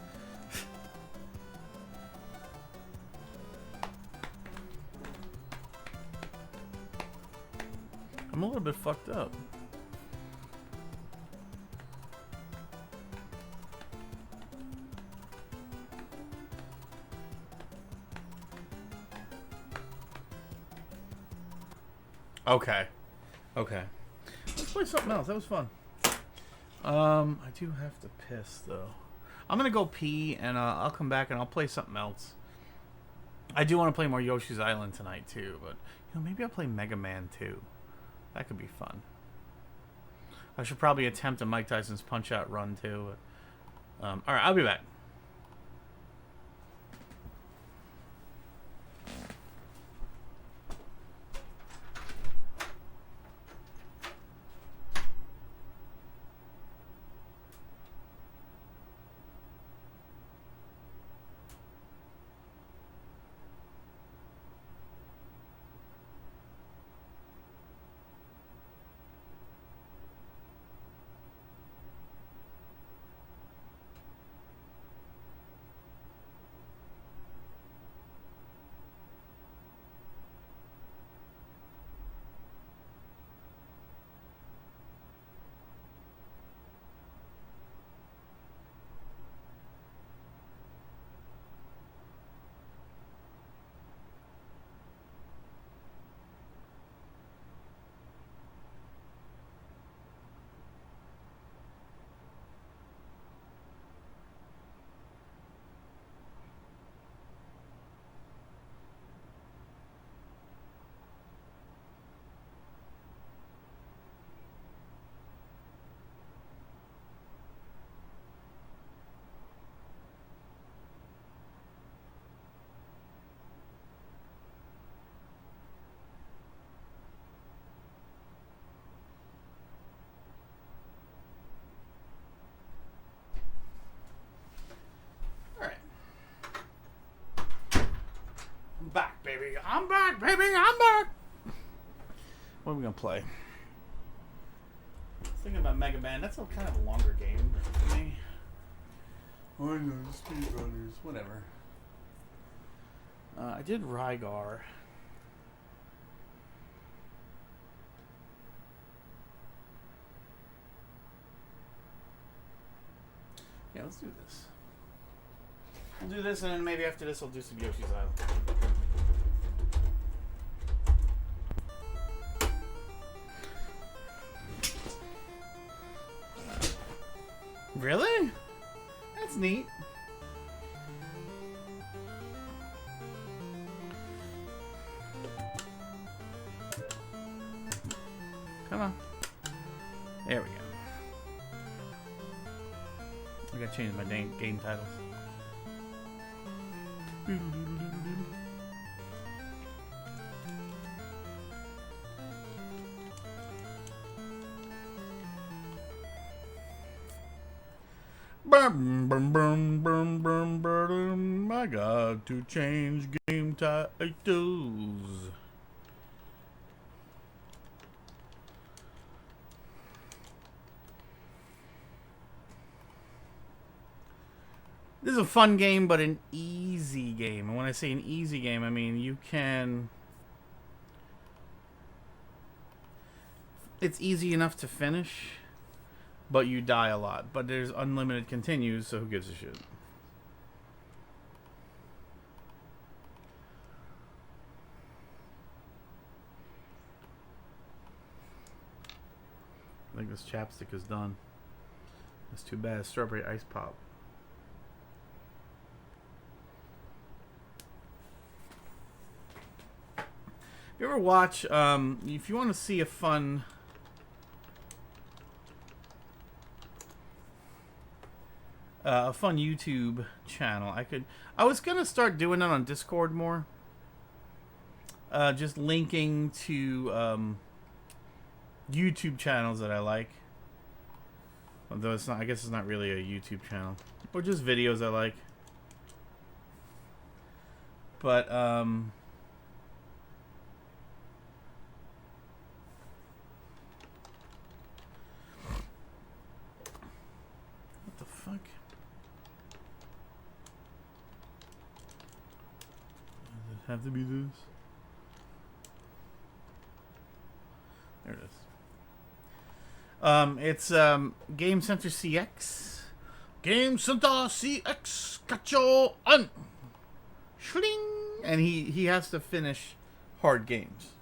I'm a little bit fucked up. Okay. Okay. Let's play something else. That was fun. I do have to piss, though. I'm gonna go pee, and I'll come back and I'll play something else. I do want to play more Yoshi's Island tonight, too, but, maybe I'll play Mega Man 2. That could be fun. I should probably attempt a Mike Tyson's Punch-Out run, too. But, alright, I'll be back. I'm back, baby. I'm back. What are we gonna play? I was thinking about Mega Man. That's kind of a longer game for me. Oh, I know, speedrunners. Whatever. I did Rygar. Yeah, let's do this. We'll do this, and then maybe after this, I'll do some Yoshi's Island. Really? That's neat. Come on. There we go. I gotta change my game titles. I got to change game titles. This is a fun game, but an easy game. And when I say an easy game, I mean you can... It's easy enough to finish, but you die a lot. But there's unlimited continues, so who gives a shit? I think this chapstick is done. That's too bad. Strawberry ice pop. If you ever watch, if you want to see a fun YouTube channel, I was gonna start doing that on Discord more. Just linking to YouTube channels that I like. Although it's not, I guess it's not really a YouTube channel, or just videos I like. But what the fuck? Does it have to be this? There it is. It's Game Center CX. Game Center CX. Cacho on. Shling. And he has to finish hard games.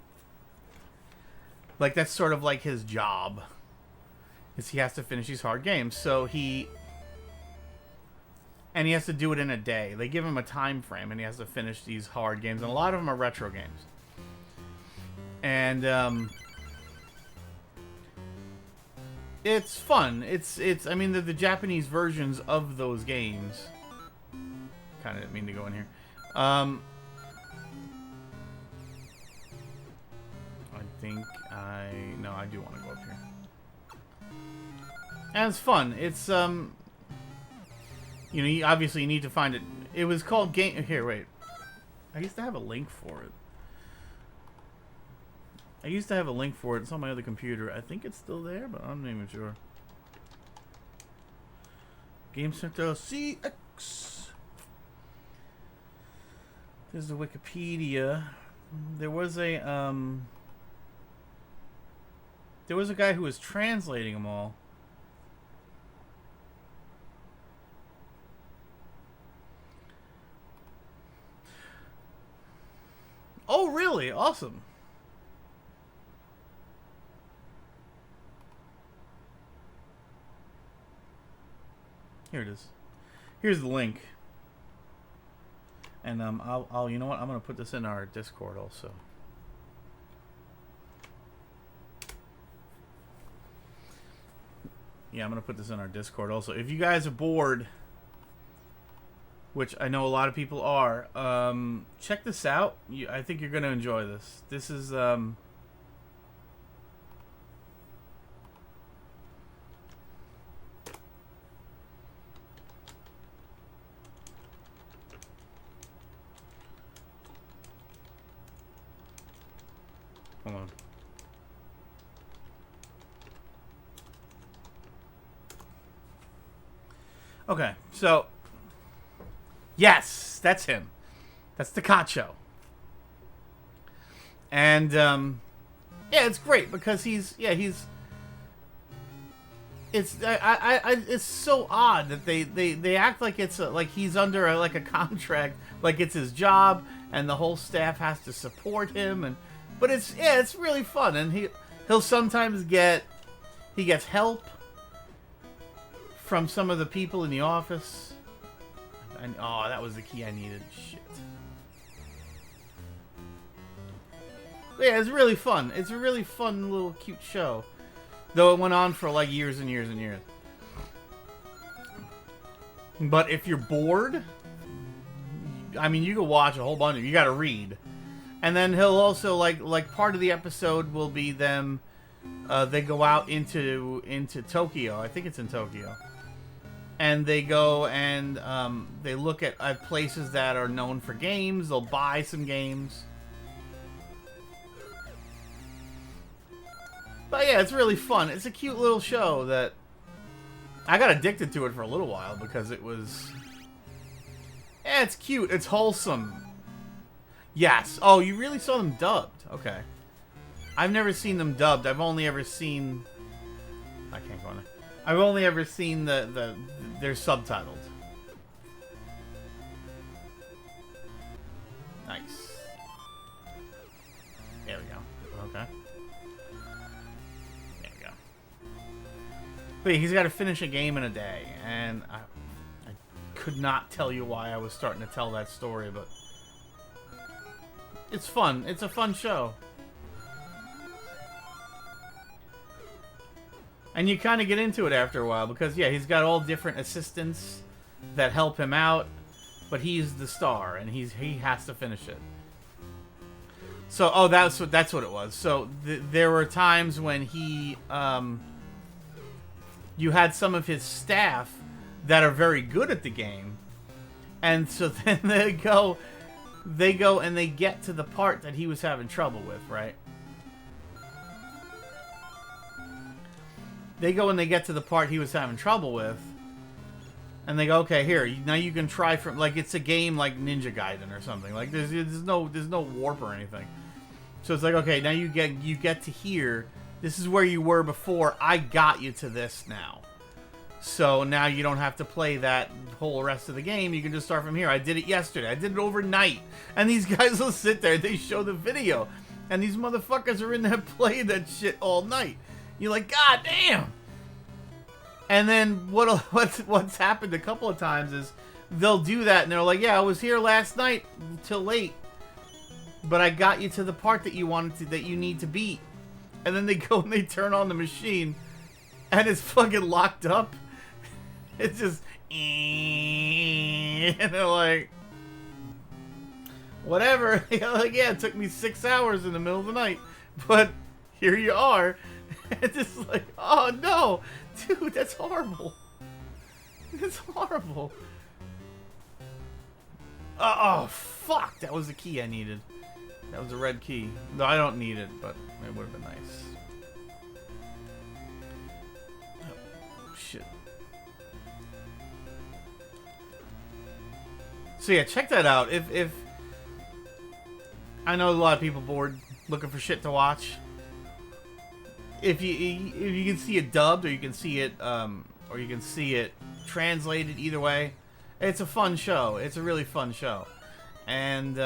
Like that's sort of like his job. Is he has to finish these hard games. So he has to do it in a day. They give him a time frame and he has to finish these hard games, and a lot of them are retro games. And it's fun. It's I mean the Japanese versions of those games. Kind of didn't mean to go in here. I think no, I do want to go up here. And it's fun. It's you know, obviously you need to find it. It was called Game. Here, wait. I used to have a link for it. It's on my other computer. I think it's still there, but I'm not even sure. Game Center CX. There's the Wikipedia. There was a guy who was translating them all. Oh, really? Awesome. Here it is. Here's the link. And I'll you know what? I'm gonna put this in our Discord also. Yeah, I'm gonna put this in our Discord also. If you guys are bored, which I know a lot of people are, check this out. I think you're gonna enjoy this. This is Okay, so yes, that's him. That's Takacho. And yeah, it's great because he's it's so odd that they act like it's like he's under like a contract, like it's his job, and the whole staff has to support him, but it's really fun, and he'll sometimes get help from some of the people in the office. And oh, that was the key I needed. Shit. But yeah, it's really fun. It's a really fun little cute show. Though it went on for like years and years and years. But if you're bored, I mean, you can watch a whole bunch of it. You gotta read. And then he'll also, like part of the episode will be them, they go out into Tokyo. I think it's in Tokyo. And they go and they look at places that are known for games. They'll buy some games. But yeah, it's really fun. It's a cute little show that I got addicted to it for a little while because it was... Yeah, it's cute. It's wholesome. Yes. Oh, you really saw them dubbed. Okay. I've never seen them dubbed. I've only ever seen... I can't go on there. I've only ever seen they're subtitled. Nice. There we go. Okay. But he's got to finish a game in a day, and I could not tell you why I was starting to tell that story, but it's fun. It's a fun show. And you kind of get into it after a while, because, yeah, he's got all different assistants that help him out, but he's the star, and he has to finish it. So, oh, that's what it was. So, there were times when he, you had some of his staff that are very good at the game, and so then they go and they get to the part that he was having trouble with, right? They go and they get to the part he was having trouble with, and they go, okay, here, now you can try from, like, it's a game like Ninja Gaiden or something. Like, there's no warp or anything. So it's like, okay, now you get to here. This is where you were before. I got you to this now. So now you don't have to play that whole rest of the game. You can just start from here. I did it yesterday. I did it overnight. And these guys will sit there. They show the video. And these motherfuckers are in there playing that shit all night. You're like, God damn. And then what's happened a couple of times is they'll do that. And they're like, yeah, I was here last night till late. But I got you to the part that you need to beat. And then they go and they turn on the machine, and it's fucking locked up. It's just, and they're like, whatever. Like, yeah, it took me 6 hours in the middle of the night, but here you are. It's just like, oh no, dude, that's horrible. It's horrible. Oh fuck, that was the key I needed. That was a red key. No, I don't need it, but it would have been nice. Oh, shit. So yeah, check that out. If I know a lot of people bored looking for shit to watch. If you can see it dubbed, or you can see it translated, either way, it's a fun show. It's a really fun show, and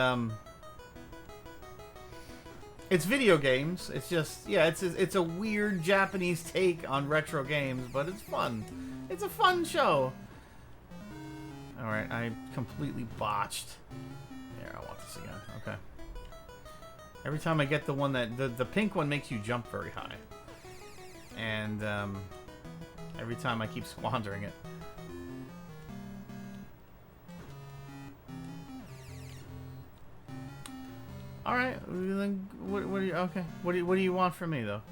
it's video games. It's just, yeah, it's a weird Japanese take on retro games, but it's fun. It's a fun show. All right, I completely botched. There, I want this again. Okay. Every time I get the one that the pink one makes you jump very high, and every time I keep squandering it. All right. What do you? Okay. What do you want from me though?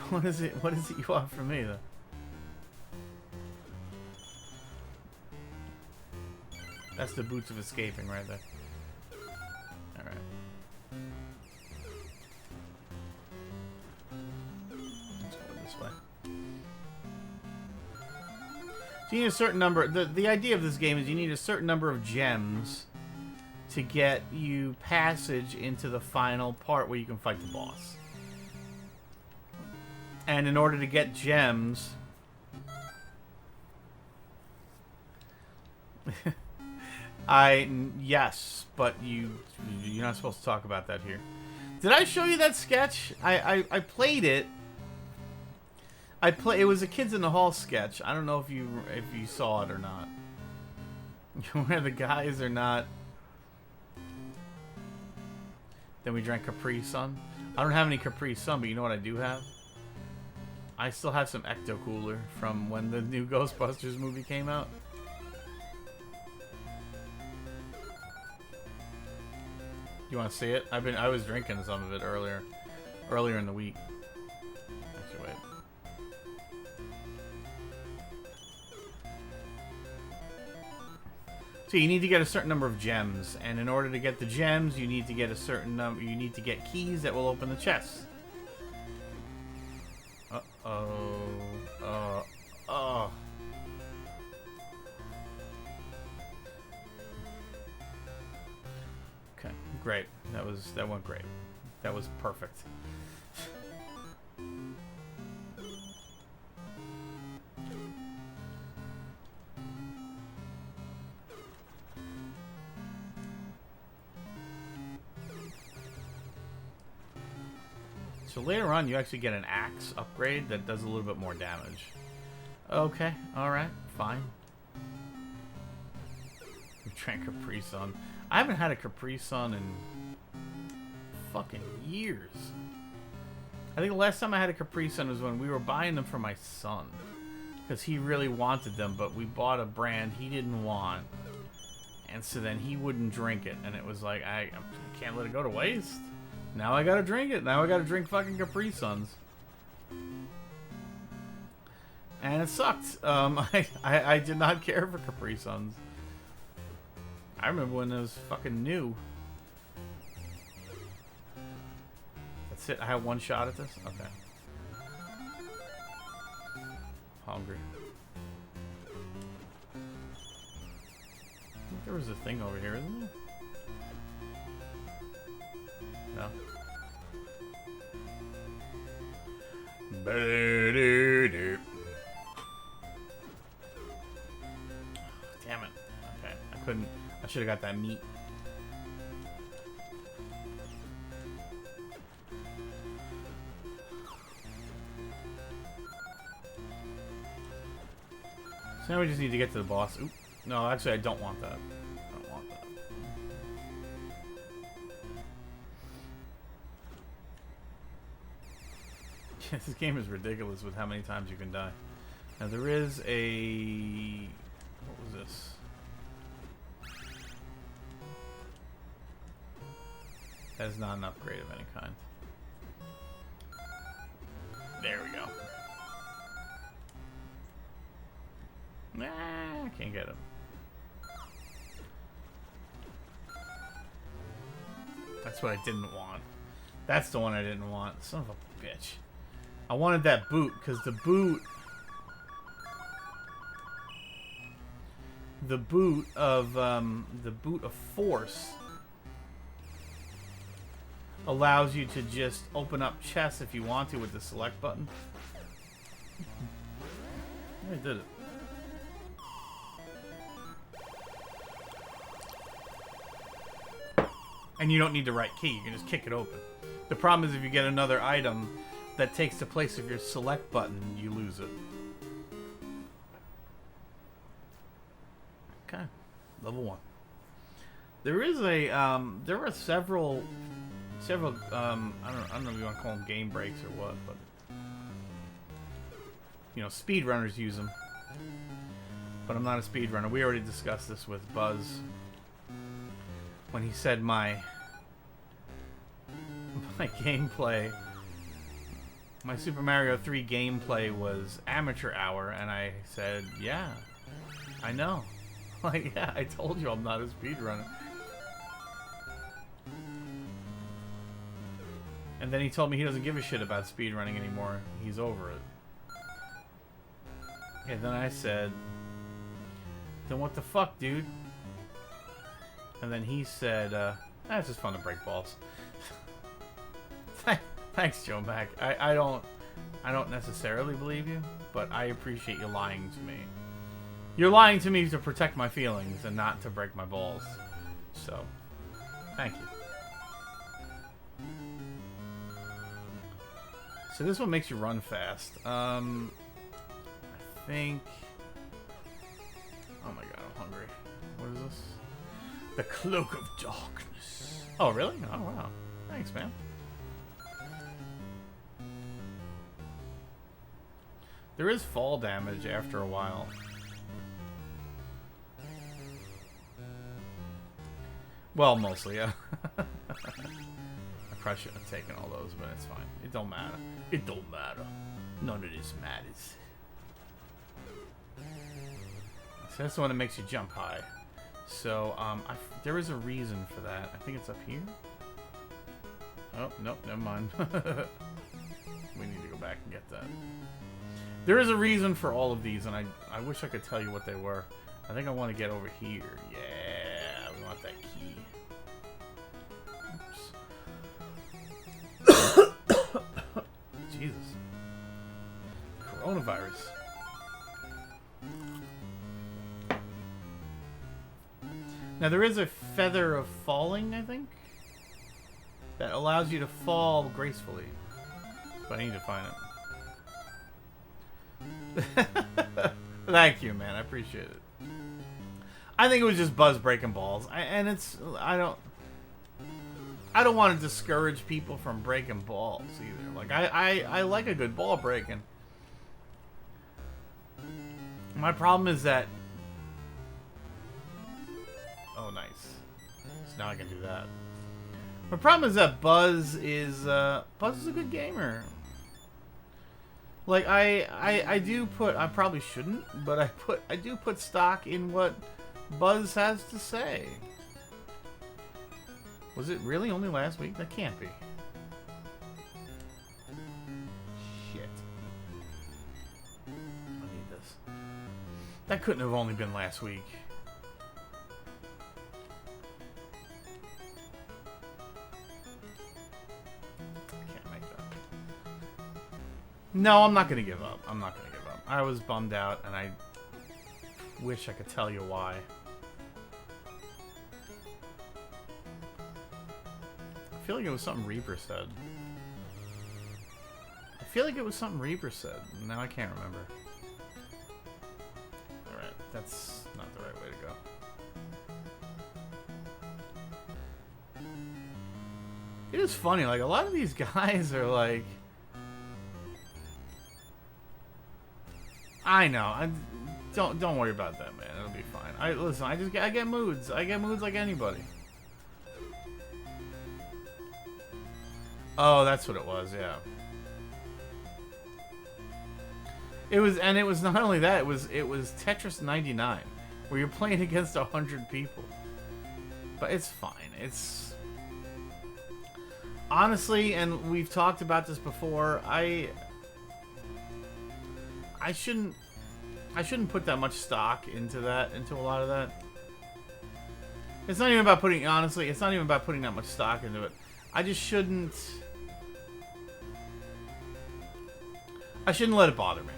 What is it you want from me though? That's the boots of escaping right there. All right. Let's go this way. So you need a certain number. The idea of this game is you need a certain number of gems to get you passage into the final part where you can fight the boss. And in order to get gems... Yes, but you're not supposed to talk about that here. Did I show you that sketch? I played it. It was a Kids in the Hall sketch. I don't know if you saw it or not. Where the guys are not. Then we drank Capri Sun. I don't have any Capri Sun, but you know what I do have? I still have some Ecto Cooler from when the new Ghostbusters movie came out. You want to see it? I was drinking some of it earlier in the week. Actually, wait. So you need to get a certain number of gems, and in order to get the gems, you need to get a certain number. You need to get keys that will open the chests. Oh. Okay, great. That went great. That was perfect. So later on, you actually get an axe upgrade that does a little bit more damage. Okay, alright, fine. We drank Capri Sun. I haven't had a Capri Sun in fucking years. I think the last time I had a Capri Sun was when we were buying them for my son. Because he really wanted them, but we bought a brand he didn't want. And so then he wouldn't drink it. And it was like, I can't let it go to waste. Now I gotta drink it. Now I gotta drink fucking Capri Suns. And it sucked. I did not care for Capri Suns. I remember when it was fucking new. That's it. I have one shot at this? Okay. Hungry. I think there was a thing over here, isn't there? No. Damn it. Okay. I couldn't. I should have got that meat. So now we just need to get to the boss. Oop. No, actually I don't want that. I don't want that. This game is ridiculous with how many times you can die. Now there is a... What was this? That is not an upgrade of any kind. There we go. Nah, I can't get him. That's what I didn't want. That's the one I didn't want. Son of a bitch. I wanted that boot, because the boot of force allows you to just open up chests if you want to with the select button. I did it. And you don't need the right key, you can just kick it open. The problem is if you get another item that takes the place of your select button, you lose it. Okay, level 1. There is a, there were several, I don't know if you want to call them game breaks or what, but, you know, speedrunners use them. But I'm not a speedrunner. We already discussed this with Buzz when he said my gameplay, my Super Mario 3 gameplay was amateur hour, and I said, yeah, I know. Like, yeah, I told you I'm not a speedrunner. And then he told me he doesn't give a shit about speedrunning anymore. He's over it. And then I said, Then what the fuck, dude? And then he said, it's just fun to break balls. Thanks, Joe Mac. I don't necessarily believe you, but I appreciate you lying to me. You're lying to me to protect my feelings and not to break my balls. So, thank you. So this one makes you run fast. I think... Oh my god, I'm hungry. What is this? The Cloak of Darkness. Oh, really? Oh, wow. Thanks, man. There is fall damage after a while. Well, mostly, yeah. I probably shouldn't have taken all those, but it's fine. It don't matter. It don't matter. None of this matters. So that's the one that makes you jump high. So, there is a reason for that. I think it's up here. Oh, nope, never mind. We need to go back and get that. There is a reason for all of these, and I wish I could tell you what they were. I think I want to get over here. Yeah, we want that key. Oops. Jesus. Coronavirus. Now there is a feather of falling, I think, that allows you to fall gracefully. But I need to find it. Thank you, man. I appreciate it. I think it was just Buzz breaking balls, I don't want to discourage people from breaking balls either. Like I like a good ball breaking. My problem is that. Oh, nice. So now I can do that. My problem is that Buzz is a good gamer. Like I do put, I probably shouldn't, but I do put stock in what Buzz has to say. Was it really only last week? That can't be. Shit. I need this. That couldn't have only been last week. No, I'm not going to give up. I'm not going to give up. I was bummed out, and I wish I could tell you why. I feel like it was something Reaper said. Now I can't remember. Alright, that's not the right way to go. It is funny, like, a lot of these guys are like... I know. Don't worry about that, man. It'll be fine. Listen. I get moods. I get moods like anybody. Oh, that's what it was. Yeah. It was not only that. It was Tetris 99, where you're playing against 100 people. But it's fine. It's honestly, and we've talked about this before. I shouldn't put that much stock into a lot of that. It's not even about putting, honestly, it's not even about putting that much stock into it. I shouldn't let it bother me.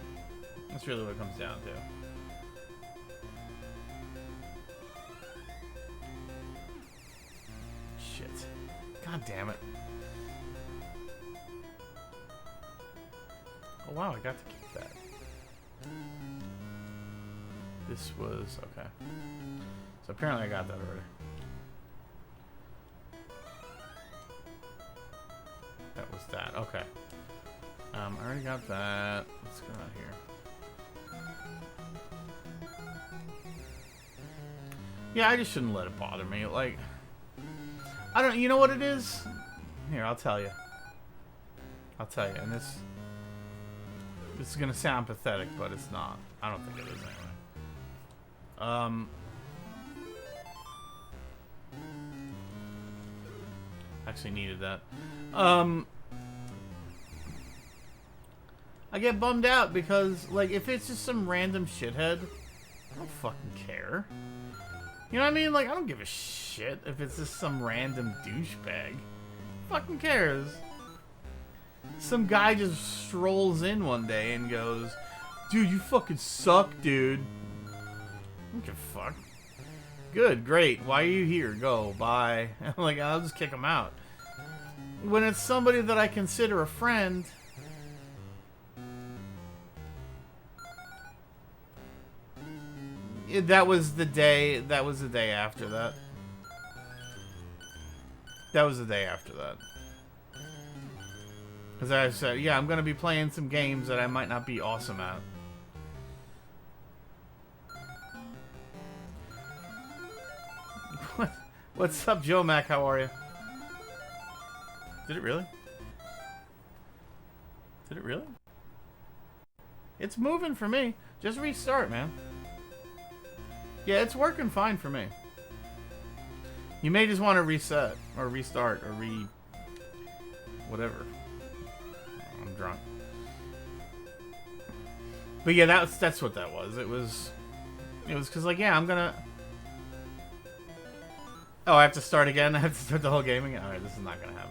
That's really what it comes down to. Shit. God damn it. Oh wow, I got to keep that. This was... okay. So apparently I got that already. That was that. Okay. I already got that. Let's go out here. Yeah, I just shouldn't let it bother me. Like... I don't... You know what it is? Here, I'll tell you. And this is gonna sound pathetic, but it's not. I don't think it is anyway. Actually needed that. I get bummed out because, like, if it's just some random shithead I don't fucking care. You know what I mean? Like, I don't give a shit if it's just some random douchebag. Fucking cares? Some guy just strolls in one day and goes, dude, you fucking suck, dude. I don't give a fuck. Good, great. Why are you here? Go, bye. Like, I'll just kick him out. When it's somebody that I consider a friend... That was the day after that. That was the day after that. Because I said, yeah, I'm going to be playing some games that I might not be awesome at. What's up, Joe Mac? How are you? Did it really? Did it really? It's moving for me. Just restart, man. Yeah, it's working fine for me. You may just want to reset, or restart, or whatever. I'm drunk. But yeah, that's what that was. It was because, like, yeah, I'm gonna... Oh, I have to start again? I have to start the whole game again? Alright, this is not gonna happen.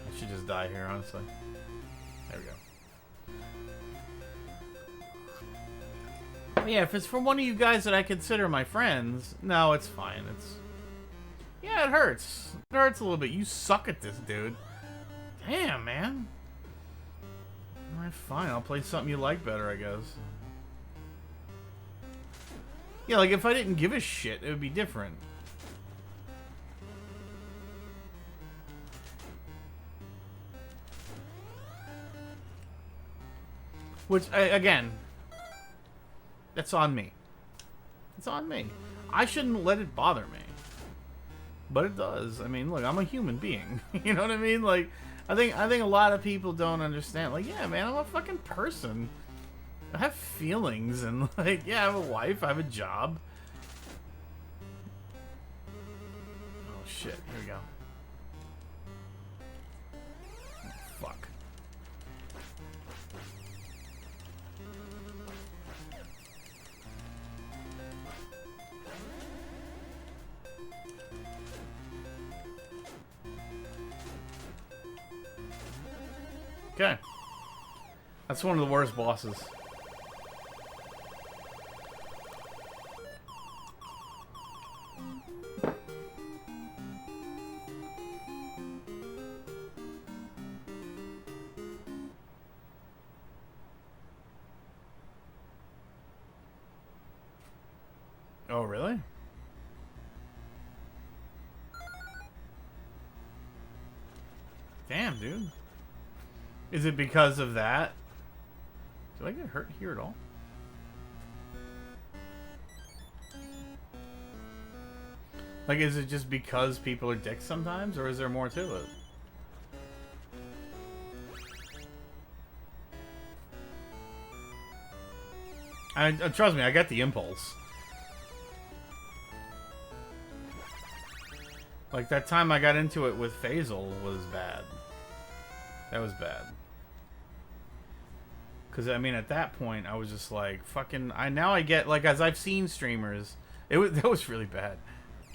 I should just die here, honestly. There we go. Yeah, if it's from one of you guys that I consider my friends, no, it's fine. Yeah, it hurts. It hurts a little bit. You suck at this, dude. Damn, man. Alright, fine. I'll play something you like better, I guess. Yeah, like, if I didn't give a shit, it would be different. Which, again... That's on me. It's on me. I shouldn't let it bother me. But it does. I mean, look, I'm a human being. You know what I mean? Like, I think a lot of people don't understand. Like, yeah, man, I'm a fucking person. I have feelings and, like, yeah, I have a wife, I have a job. Oh shit, here we go. Oh, fuck. Okay. That's one of the worst bosses. Oh, really? Damn, dude. Is it because of that? Do I get hurt here at all? Like, is it just because people are dicks sometimes, or is there more to it? Trust me, I get the impulse. Like, that time I got into it with Faisal was bad. That was bad. Because, I mean, at that point, I was just like, fucking... Now I get, like, as I've seen streamers, that was really bad.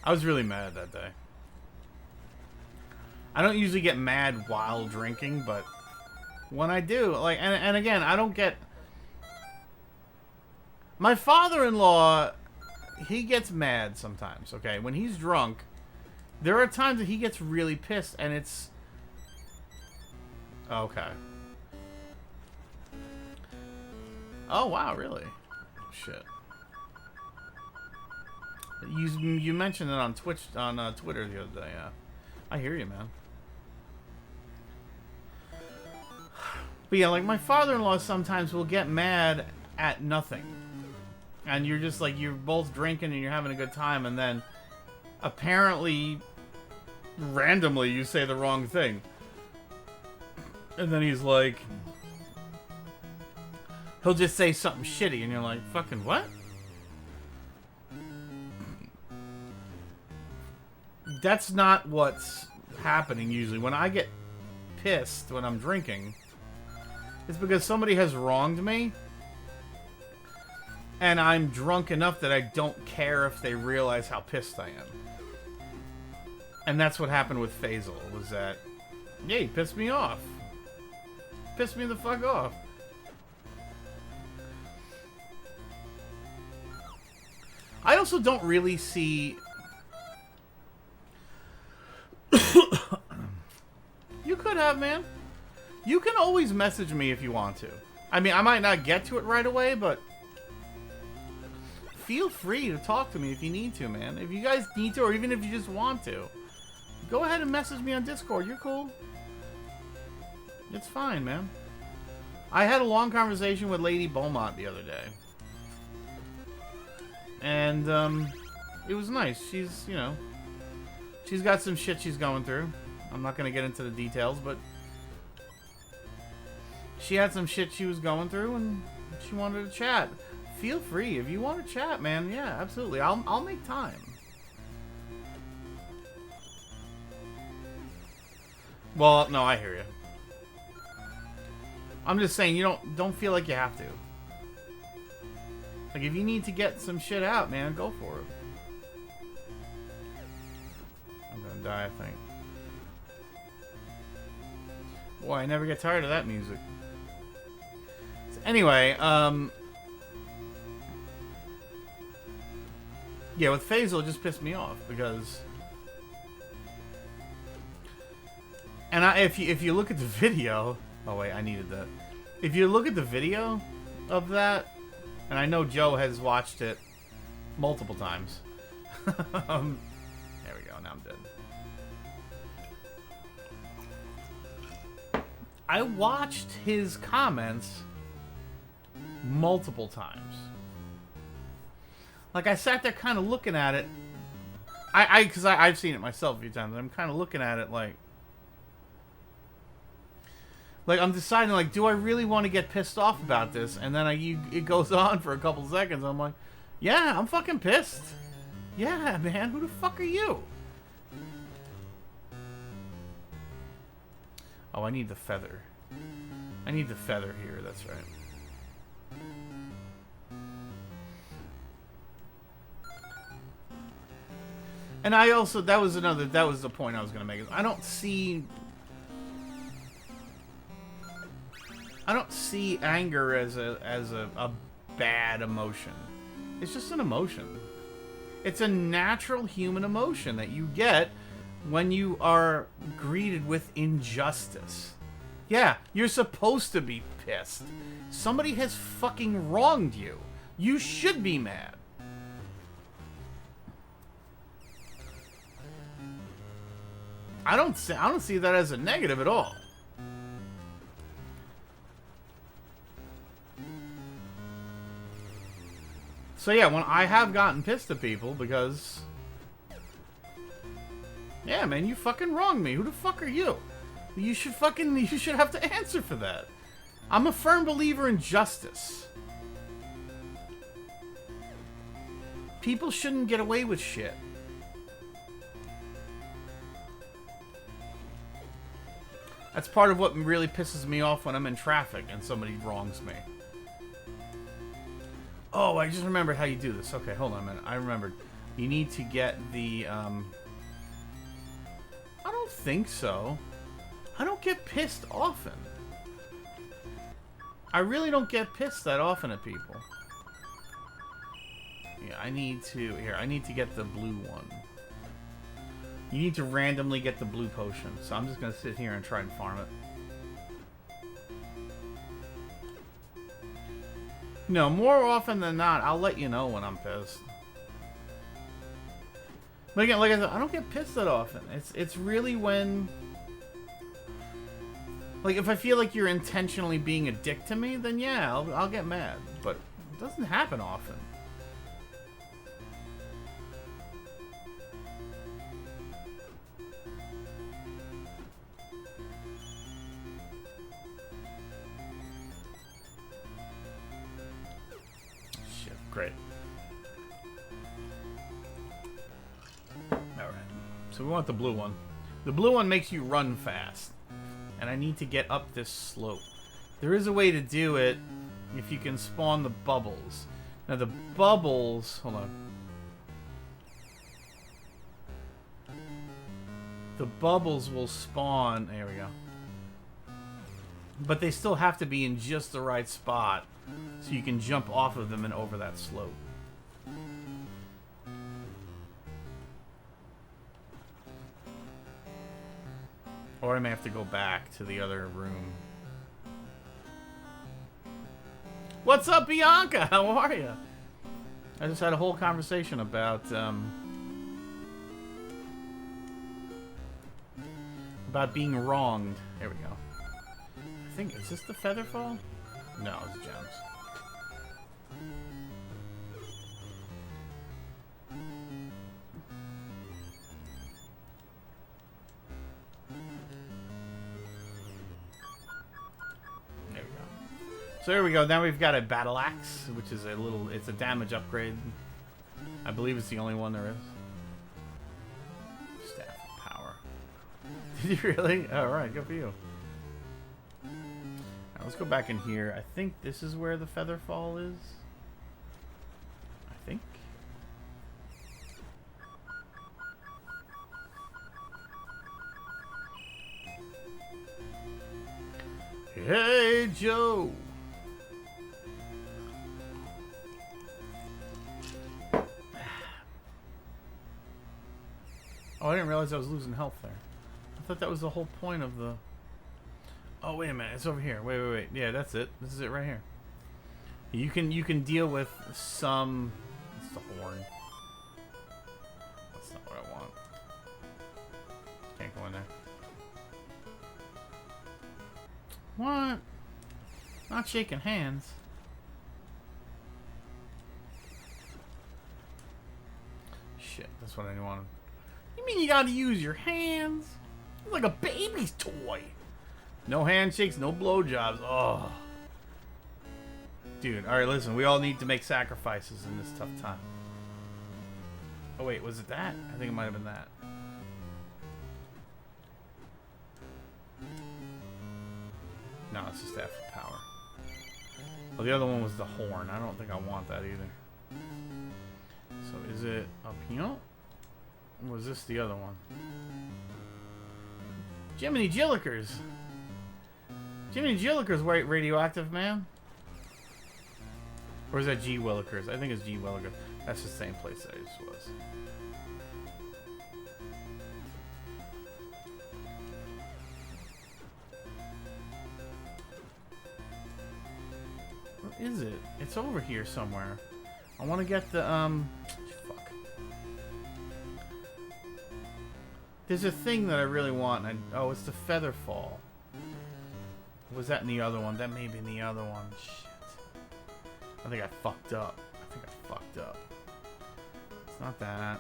I was really mad that day. I don't usually get mad while drinking, but when I do, like, and again, I don't get... My father-in-law, he gets mad sometimes, okay? When he's drunk, there are times that he gets really pissed, and it's... Okay. Oh, wow, really? Shit. You mentioned it on Twitch, on Twitter the other day, yeah. I hear you, man. But yeah, like, my father-in-law sometimes will get mad at nothing. And you're just like, you're both drinking and you're having a good time, and then apparently, randomly, you say the wrong thing. And then he's like... He'll just say something shitty, and you're like, fucking what? That's not what's happening usually. When I get pissed when I'm drinking, it's because somebody has wronged me. And I'm drunk enough that I don't care if they realize how pissed I am. And that's what happened with Faisal, was that, yeah, he pissed me off. Pissed me the fuck off. I also don't really see... You could have, man. You can always message me if you want to. I mean, I might not get to it right away, but... Feel free to talk to me if you need to, man. If you guys need to, or even if you just want to. Go ahead and message me on Discord. You're cool. It's fine, man. I had a long conversation with Lady Beaumont the other day. And, it was nice. She's, you know... She's got some shit she's going through. I'm not going to get into the details, but... She had some shit she was going through, and she wanted to chat. Feel free. If you want to chat, man, yeah, absolutely. I'll make time. Well, no, I hear you. I'm just saying, you don't feel like you have to. Like, if you need to get some shit out, man, go for it. I'm gonna die, I think. Boy, I never get tired of that music. So anyway, yeah, with Faisal, it just pissed me off, because... And if you look at the video... Oh, wait, I needed that. If you look at the video of that, and I know Joe has watched it multiple times. There we go, now I'm dead. I watched his comments multiple times. Like, I sat there kind of looking at it. Because I've seen it myself a few times, and I'm kind of looking at it like... Like, I'm deciding, like, do I really want to get pissed off about this? And then it goes on for a couple seconds. I'm like, yeah, I'm fucking pissed. Yeah, man, who the fuck are you? Oh, I need the feather. I need the feather here, that's right. And I also, that was the point I was going to make. I don't see anger as a bad emotion. It's just an emotion. It's a natural human emotion that you get when you are greeted with injustice. Yeah, you're supposed to be pissed. Somebody has fucking wronged you. You should be mad. I don't see that as a negative at all. So yeah, when I have gotten pissed at people because... Yeah, man, you fucking wronged me. Who the fuck are you? You should have to answer for that. I'm a firm believer in justice. People shouldn't get away with shit. That's part of what really pisses me off when I'm in traffic and somebody wrongs me. Oh, I just remembered how you do this. Okay, hold on a minute. I remembered. You need to get the, I don't think so. I don't get pissed often. I really don't get pissed that often at people. Yeah, I need to get the blue one. You need to randomly get the blue potion. So I'm just going to sit here and try and farm it. No, more often than not, I'll let you know when I'm pissed. But again, like I said, I don't get pissed that often. It's really when... Like, if I feel like you're intentionally being a dick to me, then yeah, I'll get mad. But it doesn't happen often. Great. Alright. So we want the blue one. The blue one makes you run fast. And I need to get up this slope. There is a way to do it if you can spawn the bubbles. Now the bubbles... Hold on. The bubbles will spawn... There we go. But they still have to be in just the right spot so you can jump off of them and over that slope. Or I may have to go back to the other room. What's up, Bianca? How are you? I just had a whole conversation about being wronged. There we go. I think, is this the Featherfall? No, it's gems. There we go. So there we go. Now we've got a battle axe, which is a little, it's a damage upgrade. I believe it's the only one there is. Staff of power. Did you really? Alright, good for you. Let's go back in here. I think this is where the Featherfall is. I think. Hey, Joe! Oh, I didn't realize I was losing health there. I thought that was the whole point of the... Oh, wait a minute. It's over here. Wait. Yeah, that's it. This is it right here. You can deal with some... It's the horn. That's not what I want. Can't go in there. What? Not shaking hands. Shit, that's what I wanted. You mean you gotta use your hands? It's like a baby's toy. No handshakes, no blowjobs. Oh. Dude, alright, listen. We all need to make sacrifices in this tough time. Oh, wait. Was it that? I think it might have been that. No, it's just that for power. Well, the other one was the horn. I don't think I want that either. So, is it up here? Or was this the other one? Jiminy Jillikers! Jiminy Jillikers radioactive, man. Or is that G Willikers? I think it's G Willikers. That's the same place that I just was. What is it? It's over here somewhere. I want to get the fuck. There's a thing that I really want. Oh, it's the Featherfall. Was that in the other one? That may be in the other one. Shit. I think I fucked up. It's not that.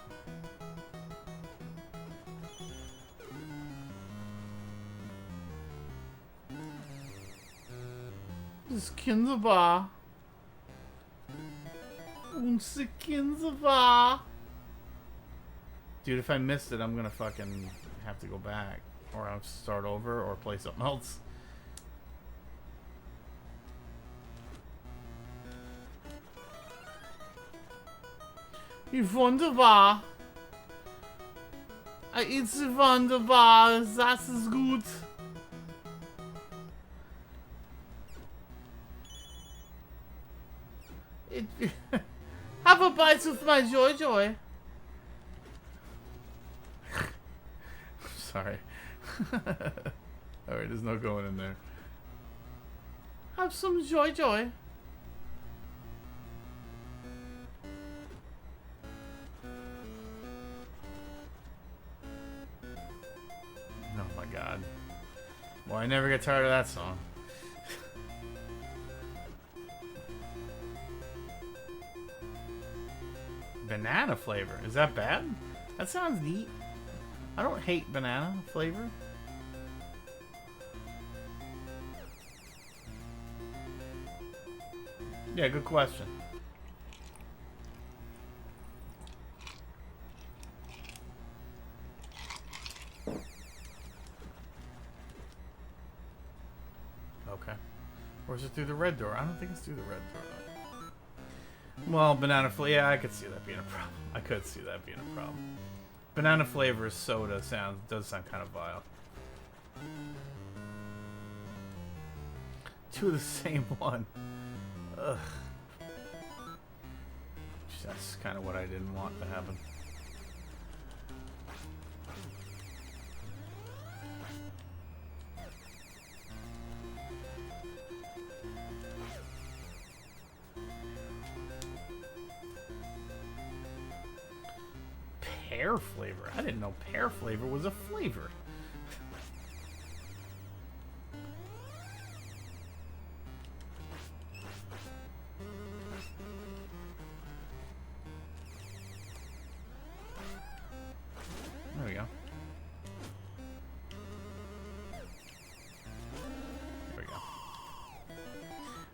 Skinzaba. Skinzaba. Dude, if I missed it, I'm gonna fucking have to go back. Or I'll start over or play something else. Wunderbar. It's wunderbar. Das ist gut. Have a bite of my joy. Sorry. Alright, there's no going in there. Have some joy. Oh my god. Well, I never get tired of that song. Banana flavor. Is that bad? That sounds neat. I don't hate banana flavor. Yeah, good question. Okay. Or is it through the red door? I don't think it's through the red door. Well, banana flavor. Yeah, I could see that being a problem. I could see that being a problem. Banana flavor soda does sound kind of vile. Two of the same one. Ugh. That's kind of what I didn't want to happen. Pear flavor? I didn't know pear flavor was a flavor. There we go. There we go.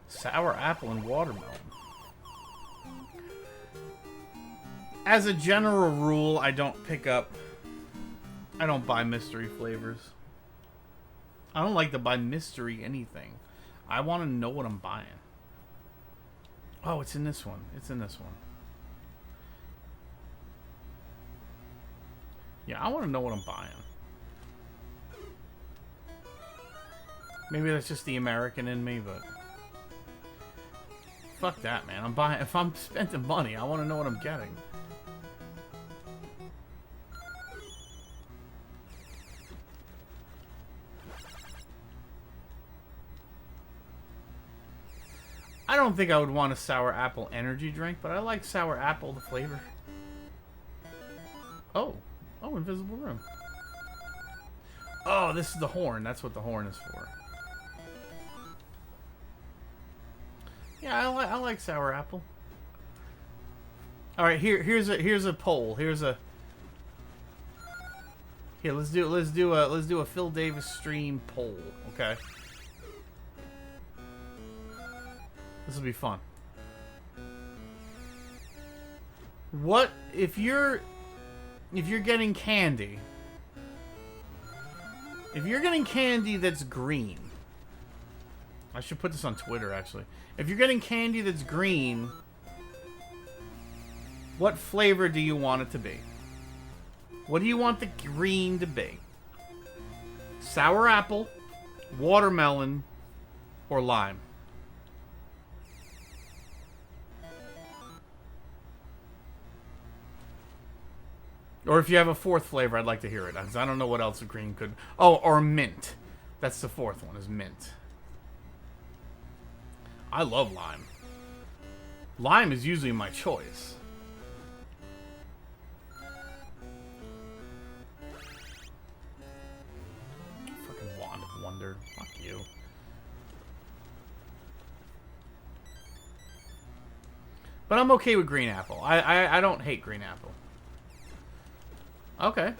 Sour apple and watermelon. As a general rule, I don't buy mystery flavors. I don't like to buy mystery anything. I want to know what I'm buying. Oh, it's in this one. It's in this one. Yeah, I want to know what I'm buying. Maybe that's just the American in me, but fuck that, man. I'm buying. If I'm spending money, I want to know what I'm getting. I don't think I would want a sour apple energy drink, but I like sour apple, the flavor. Oh. Oh, invisible room. Oh, this is the horn. That's what the horn is for. Yeah, I like sour apple. All right, here's a poll. Here, let's do a Phil Davis stream poll, okay? This will be fun. What if you're getting candy? If you're getting candy that's green, I should put this on Twitter actually. If you're getting candy that's green, what flavor do you want it to be? What do you want the green to be? Sour apple, watermelon, or lime? Or if you have a fourth flavor, I'd like to hear it. I don't know what else a green could... Oh, or mint. That's the fourth one, is mint. I love lime. Lime is usually my choice. Fucking Wand of Wonder. Fuck you. But I'm okay with green apple. I don't hate green apple. Okay.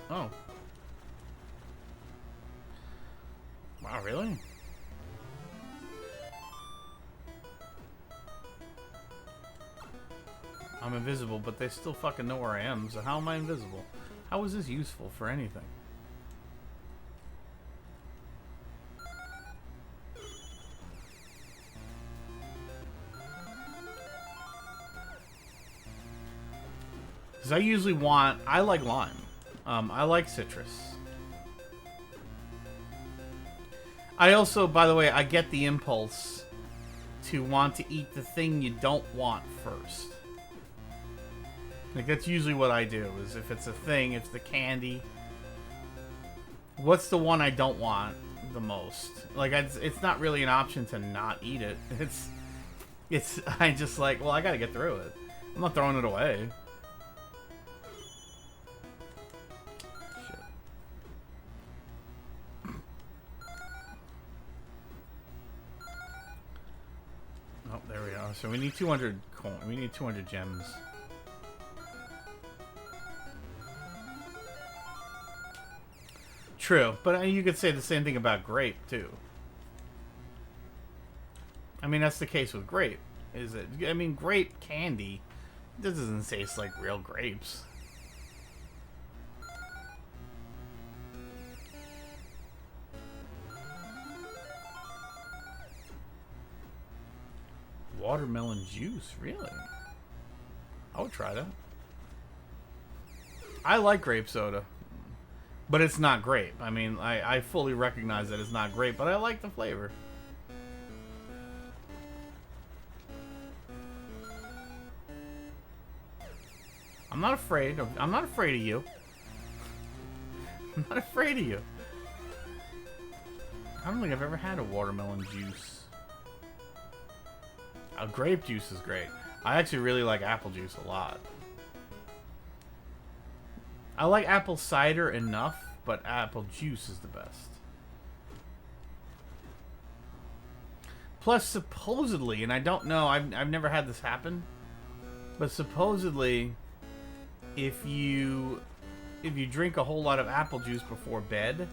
Oh. Wow, really? I'm invisible, but they still fucking know where I am, so how am I invisible? How is this useful for anything? Because I usually I like lime. I like citrus. I also, by the way, I get the impulse to want to eat the thing you don't want first. Like, that's usually what I do, is if it's a thing, it's the candy. What's the one I don't want the most? Like, it's not really an option to not eat it. I just like, well, I gotta get through it. I'm not throwing it away. Oh, there we are. So we need 200 coin. We need 200 gems. True, but you could say the same thing about grape too. I mean, that's the case with grape. Is it? I mean, grape candy. This doesn't taste like real grapes. Watermelon juice, really? I would try that. I like grape soda, but it's not grape. I mean, I fully recognize that it's not grape, but I like the flavor. I'm not afraid of you. I'm not afraid of you. I don't think I've ever had a watermelon juice. A grape juice is great. I actually really like apple juice a lot. I like apple cider enough, but apple juice is the best. Plus, supposedly, and I don't know, I've never had this happen, but supposedly, if you drink a whole lot of apple juice before bed,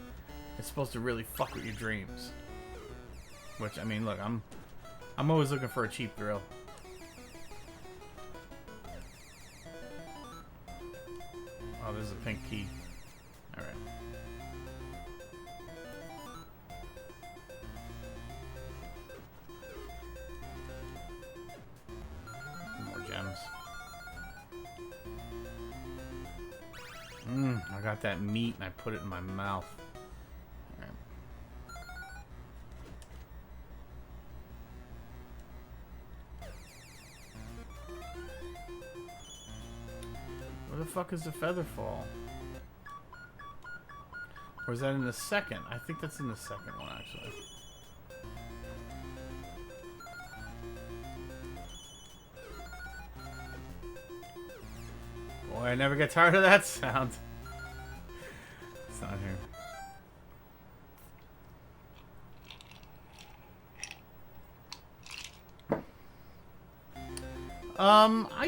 it's supposed to really fuck with your dreams. Which, I mean, look, I'm always looking for a cheap thrill. Oh, this is a pink key. Alright. More gems. I got that meat and I put it in my mouth. Alright. Where the fuck is the feather fall? Or is that in the second? I think that's in the second one, actually. Boy, I never get tired of that sound. It's not here.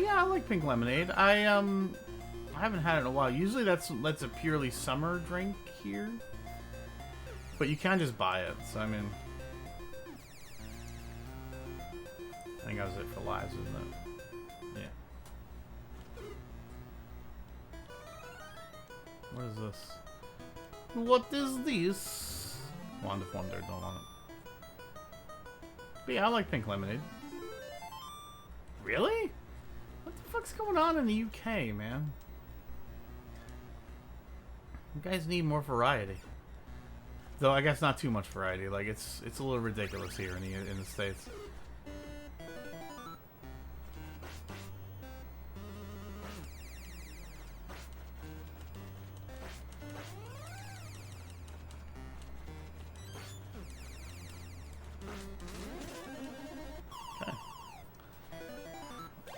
Yeah, I like pink lemonade. I haven't had it in a while. Usually that's a purely summer drink here. But you can just buy it, so I mean, I think that was it for lives, isn't it? Yeah. What is this? What is this? Wand of Wonder, don't want it. But yeah, I like pink lemonade. Really? What the fuck's going on in the UK, man? You guys need more variety. Though I guess not too much variety. Like it's a little ridiculous here in the States. Okay.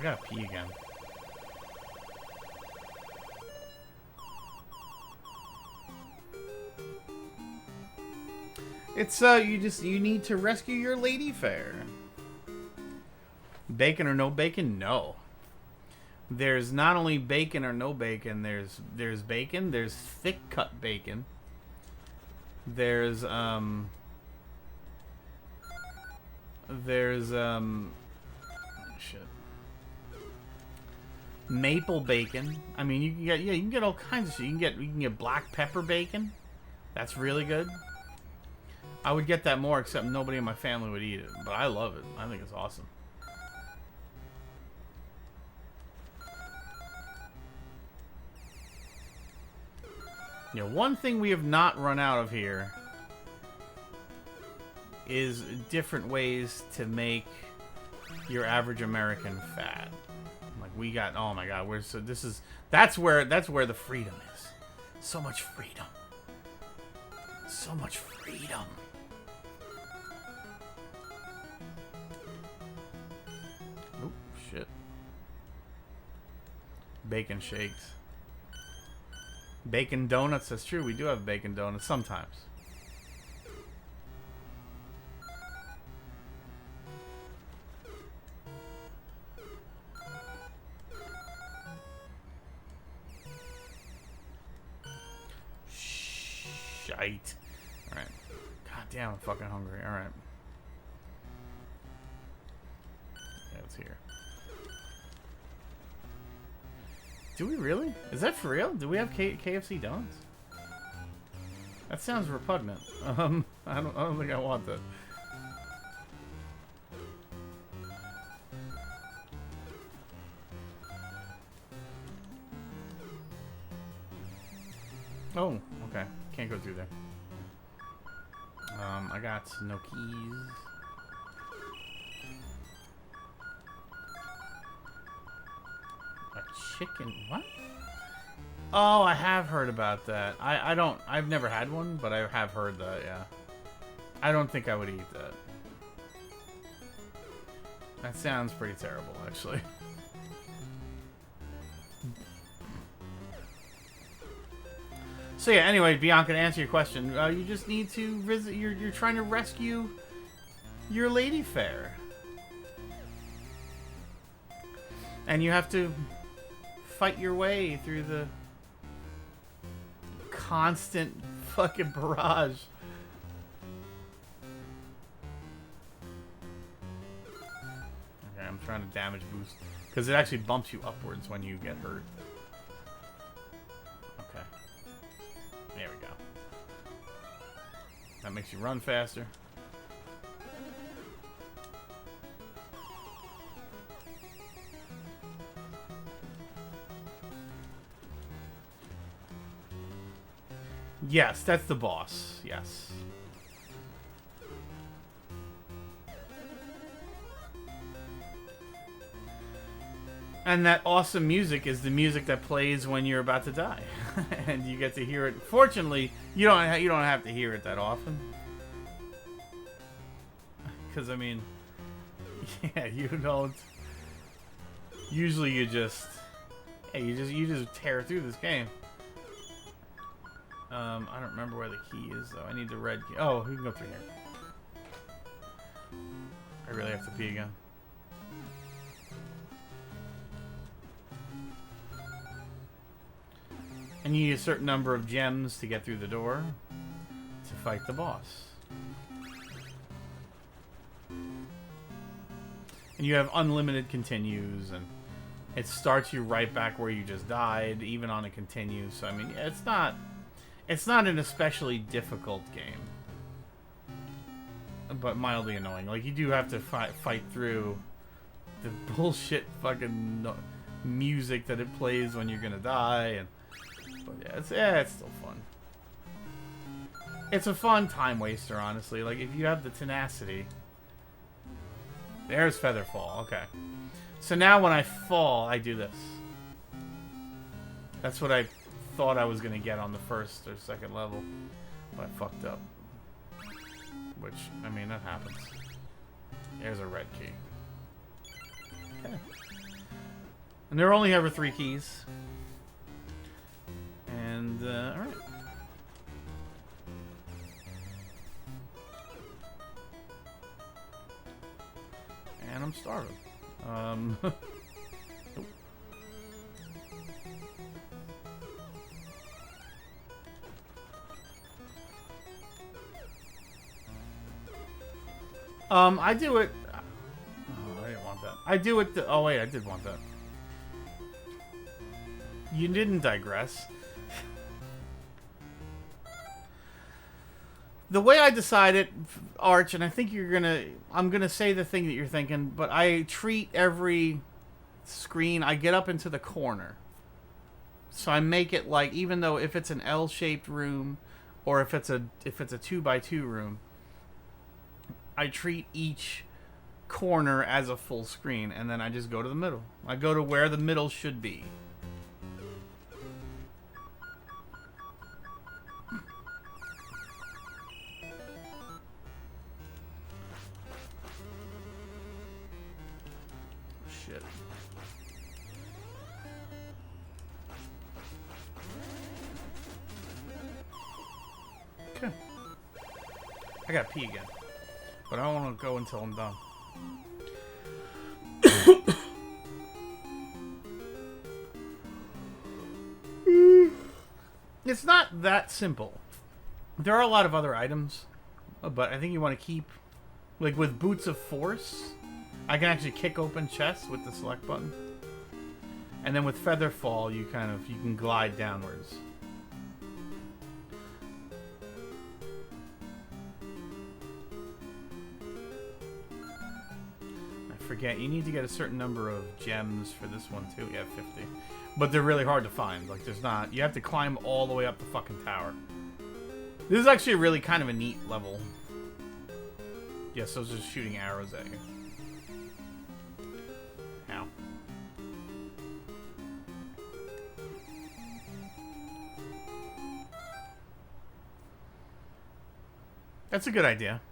I gotta pee again. It's you need to rescue your lady fair. Bacon or no bacon? No. There's not only bacon or no bacon, there's bacon, there's thick cut bacon. There's shit. Maple bacon. I mean, you can get all kinds of shit. You can get black pepper bacon. That's really good. I would get that more, except nobody in my family would eat it. But I love it. I think it's awesome. Yeah, one thing we have not run out of here is different ways to make your average American fat. Like we got, oh my god, that's where the freedom is. So much freedom. So much freedom. Oh, shit. Bacon shakes. Bacon donuts, that's true. We do have bacon donuts sometimes. Shite. Alright. God damn, I'm fucking hungry. Alright. Yeah, it's here. Do we really? Is that for real? Do we have KFC donuts? That sounds repugnant. I don't think I want that. Oh, okay. Can't go through there. I got no keys. A chicken? What? Oh, I have heard about that. I've never had one, but I have heard that, yeah. I don't think I would eat that. That sounds pretty terrible, actually. So yeah, anyway, Bianca, to answer your question, you just need to visit. You're trying to rescue your lady fair, and you have to fight your way through the constant fucking barrage. Okay, I'm trying to damage boost because it actually bumps you upwards when you get hurt. Okay. There we go. That makes you run faster. Yes, that's the boss. Yes. And that awesome music is the music that plays when you're about to die, and you get to hear it. Fortunately, you don't have to hear it that often, because I mean, yeah, you don't. Usually, you just tear through this game. I don't remember where the key is though. I need the red key. Oh, we can go through here. I really have to pee again. And you need a certain number of gems to get through the door to fight the boss. And you have unlimited continues, and it starts you right back where you just died, even on a continue. So I mean, it's not an especially difficult game, but mildly annoying. Like, you do have to fight through the bullshit fucking music that it plays when you're gonna die, and but yeah, it's still fun. It's a fun time waster, honestly. Like, if you have the tenacity. There's Featherfall. Okay. So now when I fall, I do this. That's what I thought I was going to get on the first or second level. But I fucked up. Which, I mean, that happens. There's a red key. Okay. And there are only ever 3 keys. And, alright. And I'm starving. Nope. I do it. Oh, I didn't want that. I do it. Oh wait, I did want that. You didn't digress. The way I decided, Arch, and I think I'm gonna say the thing that you're thinking, but I treat every screen, I get up into the corner. So I make it like, even though if it's an L-shaped room, or if it's a 2x2 room, I treat each corner as a full screen, and then I just go to the middle. I go to where the middle should be. Shit. Okay. I gotta pee again. But I don't want to go until I'm done. It's not that simple. There are a lot of other items, but I think you want to keep, like with Boots of Force, I can actually kick open chests with the select button. And then with Featherfall, you can glide downwards. forget. You need to get a certain number of gems for this one too. Yeah, 50. But they're really hard to find. Like, there's not... You have to climb all the way up the fucking tower. This is actually really kind of a neat level. Yes, those are just shooting arrows at you. Ow. That's a good idea.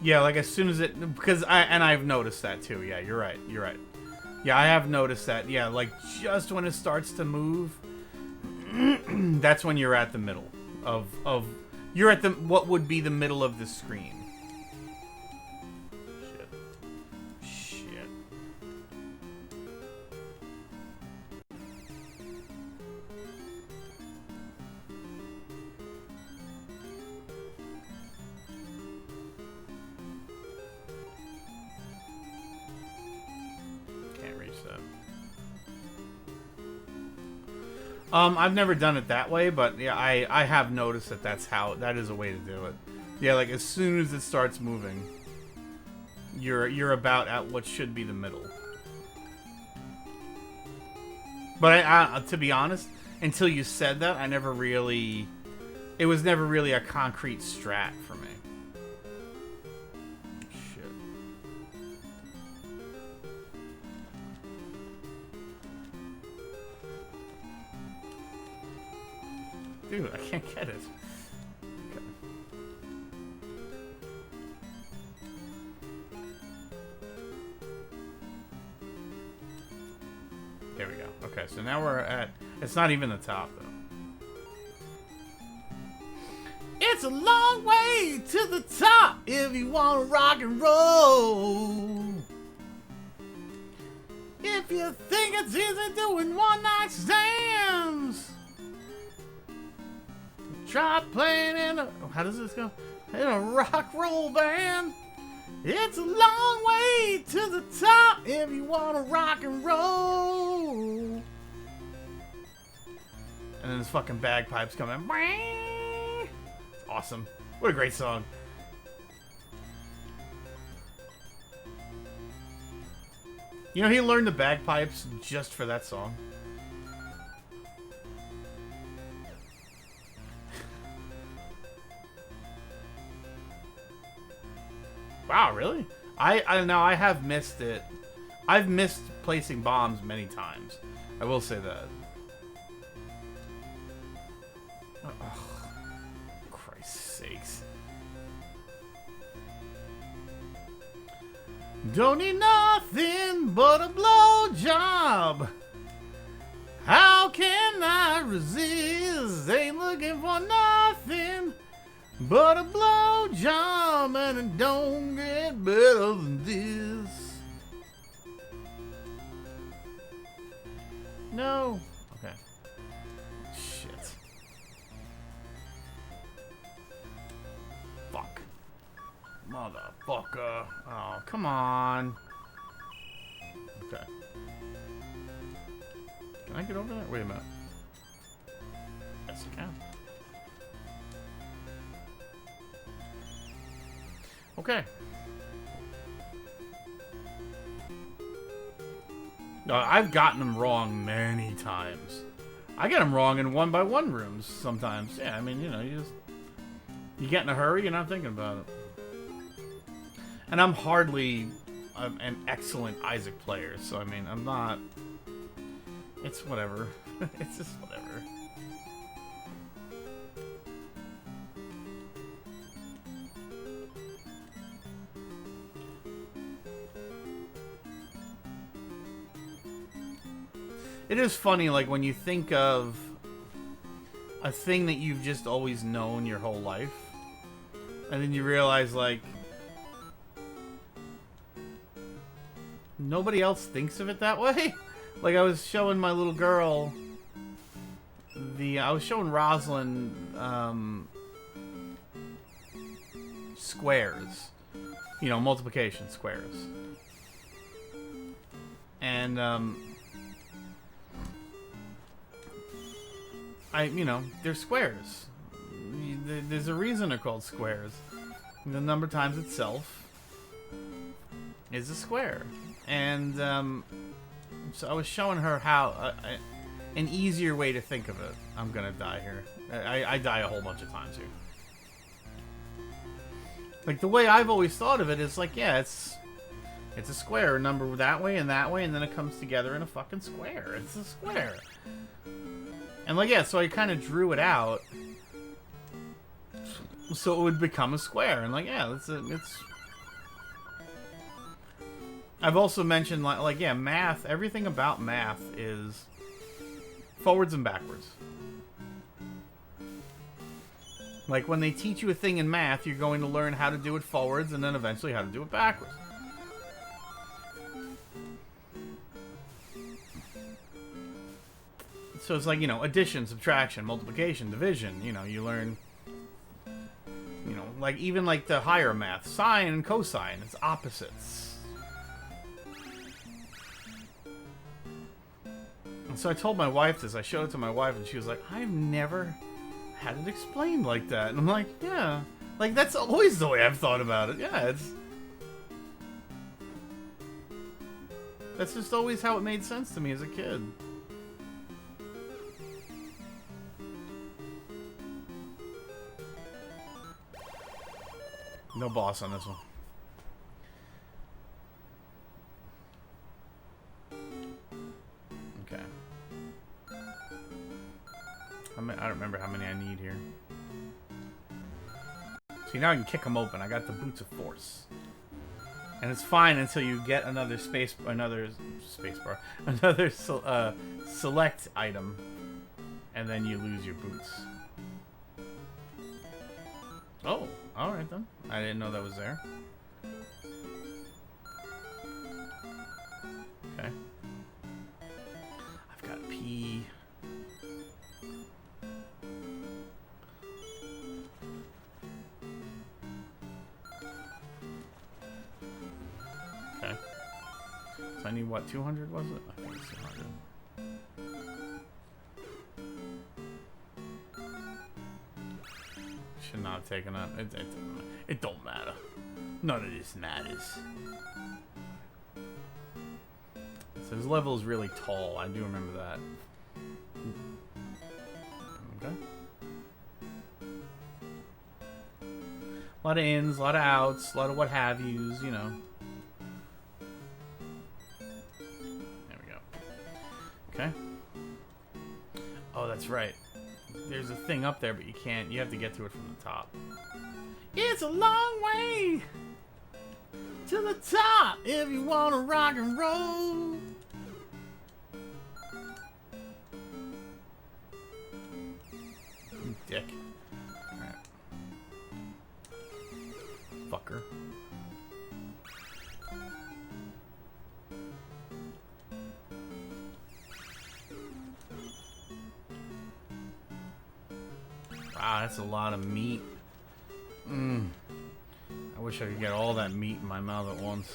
Yeah, like as soon as it... Because I've noticed that too. Yeah, you're right. You're right. Yeah, I have noticed that. Yeah, like just when it starts to move, that's when you're at the middle of you're at the what would be the middle of the screen. Shit. Can't reach that. I've never done it that way, but yeah, I have noticed that that is a way to do it. Yeah, like as soon as it starts moving, you're about at what should be the middle. But to be honest, until you said that, it was never really a concrete strat for me. Shit. Dude, I can't get it. Okay. There we go. Okay, so now we're at... It's not even the top, though. It's a long way to the top if you want to rock and roll. If you think it's easy doing one-night stands, try playing in a... How does this go? In a rock roll band. It's a long way to the top if you want to rock and roll. And then this fucking bagpipes come in. It's awesome. What a great song. You know, he learned the bagpipes just for that song. Wow, really? I have missed it. I've missed placing bombs many times. I will say that. Oh, Christ's sakes. Don't need nothing but a blowjob. How can I resist? Ain't looking for nothing but a blowjob, and it don't get better than this. No. Okay. Shit. Fuck. Motherfucker. Oh, come on. Okay. Can I get over there? Wait a minute. Yes, I can. Okay. I've gotten them wrong many times. I get them wrong in 1x1 rooms sometimes. Yeah, I mean, you know, you get in a hurry, you're not thinking about it. And I'm hardly an excellent Isaac player, so I mean, I'm not... It's whatever. It's just whatever. It is funny, like, when you think of a thing that you've just always known your whole life, and then you realize, like, nobody else thinks of it that way. Like, I was showing my little girl I was showing Rosalind, squares. You know, multiplication squares. And, you know, they're squares. There's a reason they're called squares. the number times itself is a square. And so I was showing her how an easier way to think of it. I'm gonna die here. I die a whole bunch of times here. Like, the way I've always thought of it is like, yeah, it's a square, a number that way, and then it comes together in a fucking square. It's a square. And like, yeah, so I kind of drew it out so it would become a square. And like, yeah, it's I've also mentioned, like, yeah, math, everything about math is forwards and backwards. Like, when they teach you a thing in math, you're going to learn how to do it forwards and then eventually how to do it backwards. So it's like, you know, addition, subtraction, multiplication, division. You know, you learn, you know, like, even like the higher math, sine and cosine, it's opposites. And so I told my wife this. I showed it to my wife, and she was like, I've never had it explained like that. And I'm like, yeah. Like, that's always the way I've thought about it. Yeah, that's just always how it made sense to me as a kid. No boss on this one. Okay. I don't remember how many I need here. See, now I can kick them open. I got the Boots of Force. And it's fine until you get another another select item. And then you lose your boots. Oh, alright then. I didn't know that was there. Okay. I've got P. Okay. So I need what, 200 was it? I think it's 200. Should not have taken that. It don't matter. None of this matters. So his level is really tall. I do remember that. Okay. A lot of ins, a lot of outs, a lot of what have yous, you know. There we go. Okay. Oh, that's right. There's a thing up there, but you can't. You have to get to it from the top. It's a long way to the top if you want to rock and roll. You dick. Alright. Fucker. Wow, that's a lot of meat. I wish I could get all that meat in my mouth at once.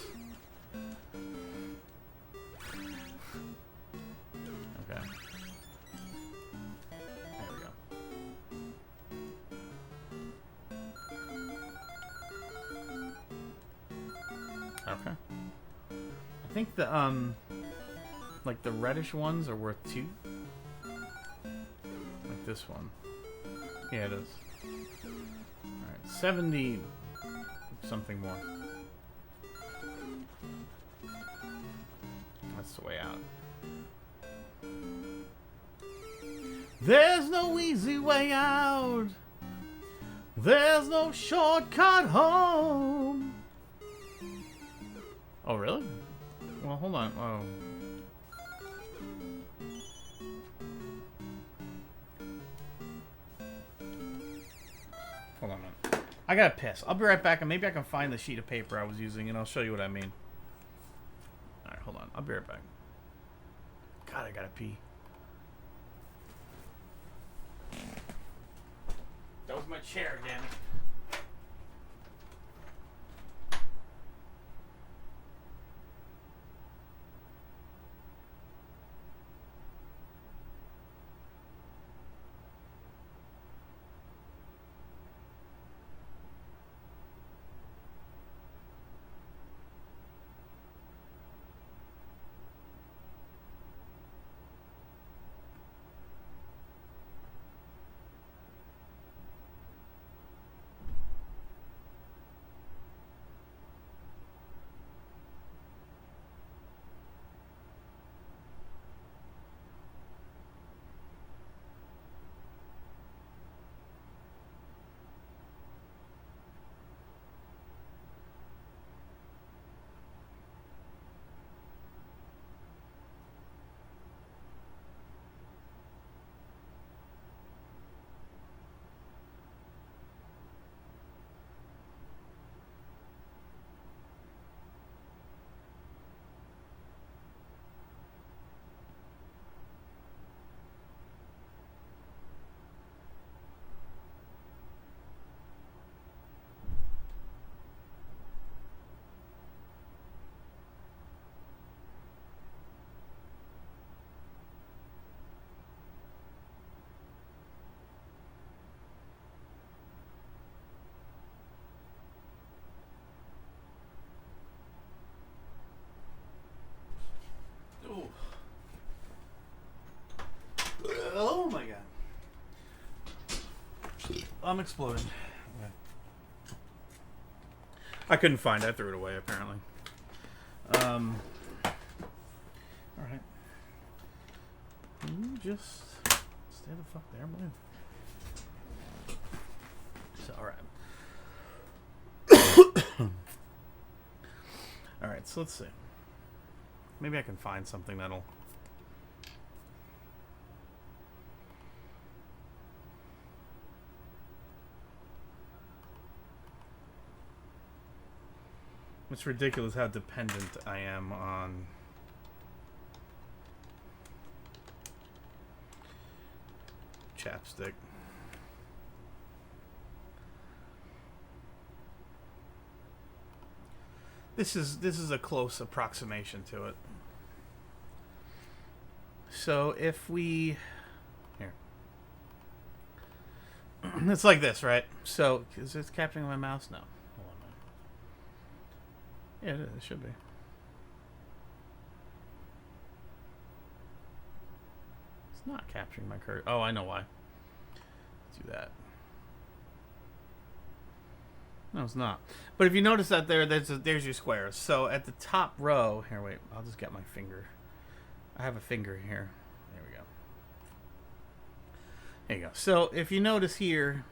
Okay. There we go. Okay. I think the, like the reddish ones are worth 2. Like this one. Yeah, it is. Alright, 70 something more. That's the way out. There's no easy way out. There's no shortcut home. Oh, really? Well, hold on. Oh. Hold on a minute. I gotta piss. I'll be right back, and maybe I can find the sheet of paper I was using, and I'll show you what I mean. Alright, hold on. I'll be right back. God, I gotta pee. That was my chair, damn it. I'm exploding. Okay. I couldn't find it. I threw it away, apparently. Alright. You just stay the fuck there, man. So, alright. Alright, so let's see. Maybe I can find something that'll... It's ridiculous how dependent I am on chapstick. This is a close approximation to it. So if we here, it's like this, right? So is this capturing my mouse? No. Hold on a minute. Yeah, it should be. It's not capturing my cursor. Oh, I know why. Let's do that. No, it's not. But if you notice that there's your squares. So at the top row, here, wait, I'll just get my finger. I have a finger here. There we go. There you go. So if you notice here,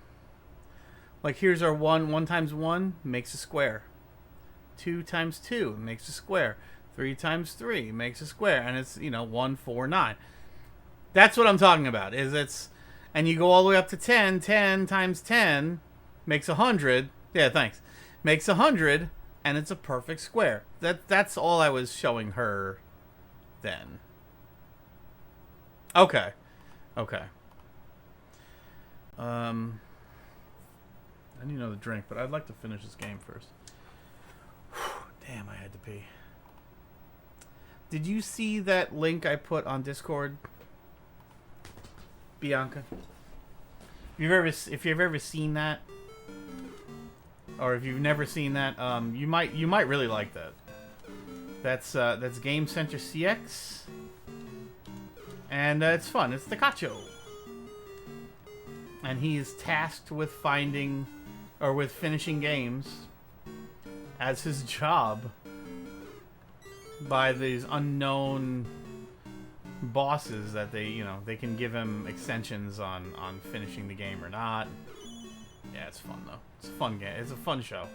like here's our 1 times 1 makes a square. 2 times 2 makes a square. 3 times 3 makes a square. And it's, 1, 4, 9. That's what I'm talking about. And you go all the way up to 10. 10 times 10 makes 100. Yeah, thanks. Makes 100, and it's a perfect square. That's all I was showing her then. Okay. Okay. I need another drink, but I'd like to finish this game first. Damn, I had to pee. Did you see that link I put on Discord, Bianca? If you've ever seen that, or if you've never seen that, you might really like that. That's Game Center CX, and it's fun. It's Takacho, and he's tasked with finishing games as his job by these unknown bosses that they can give him extensions on finishing the game or not. Yeah, it's fun though. It's a fun game. It's a fun show.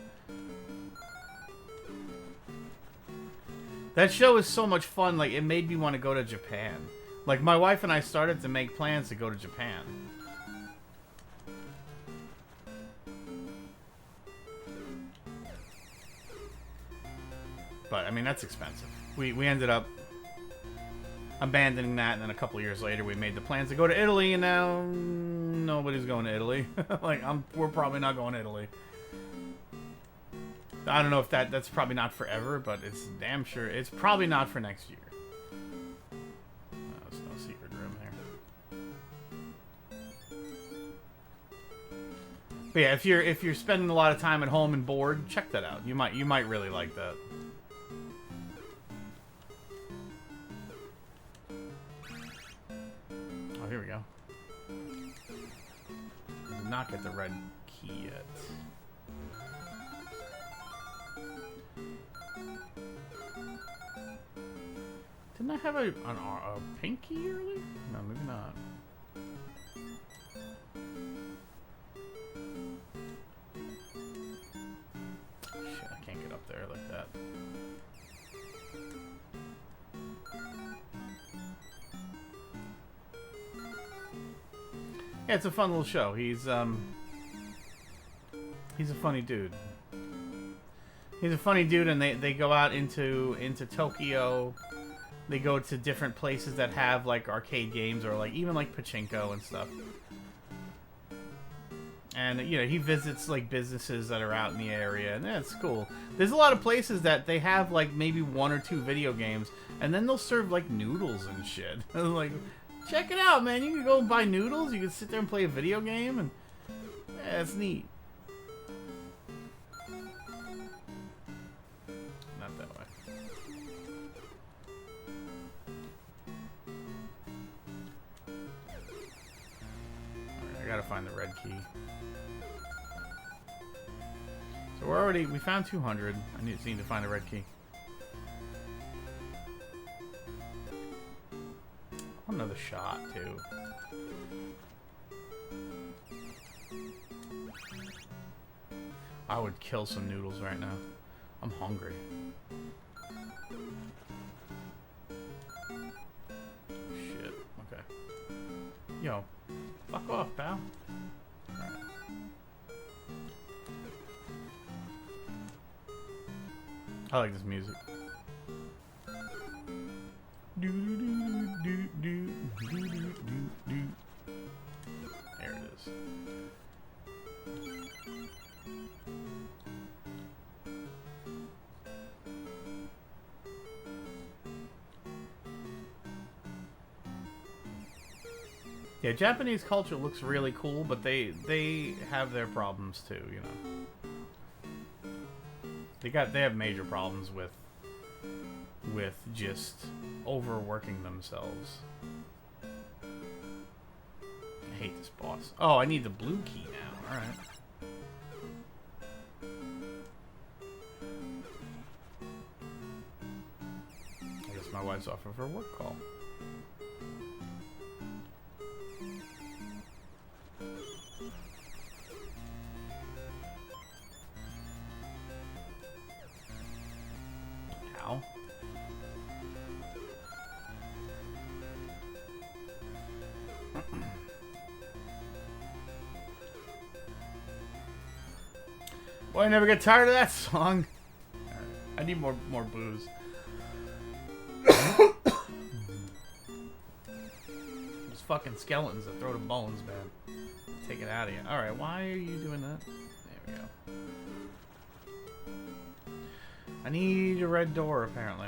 That show is so much fun. Like, it made me want to go to Japan. Like, my wife and I started to make plans to go to Japan. But I mean, that's expensive. We ended up abandoning that, and then a couple years later we made the plans to go to Italy, and now nobody's going to Italy. Like, we're probably not going to Italy. I don't know if that's probably not forever, but it's damn sure it's probably not for next year. There's no secret room here. But yeah, if you're spending a lot of time at home and bored, check that out. You might really like that. Oh, here we go. I did not get the red key yet. Didn't I have a pink key earlier? No, maybe not. Shit, I can't get up there like that. Yeah, it's a fun little show. He's a funny dude. He's a funny dude, and they go out into Tokyo. They go to different places that have like arcade games, or like even like pachinko and stuff. And he visits like businesses that are out in the area, and that's cool. There's a lot of places that they have like maybe 1 or 2 video games, and then they'll serve like noodles and shit. Like, check it out, man! You can go and buy noodles. You can sit there and play a video game, and yeah, it's neat. Not that way. I gotta find the red key. So we found 200. I need to find the red key. Another shot too. I would kill some noodles right now. I'm hungry. Shit. Okay. Yo, fuck off, pal. I like this music. Do do do do do do do. There it is. Yeah, Japanese culture looks really cool, but they have their problems too, you know. They have major problems with just overworking themselves. I hate this boss. Oh, I need the blue key now. All right. I guess my wife's off of her work call. Ow. Boy, I never get tired of that song. Right. I need more booze. Those fucking skeletons that throw the bones, man. Take it out of you. Alright, why are you doing that? There we go. I need a red door, apparently.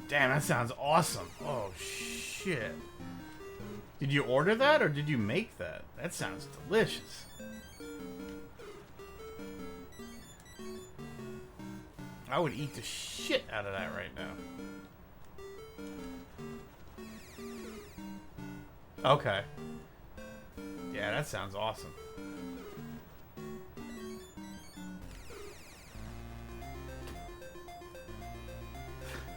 Damn, that sounds awesome. Oh, shit. Did you order that, or did you make that? That sounds delicious. I would eat the shit out of that right now. Okay. Yeah, that sounds awesome.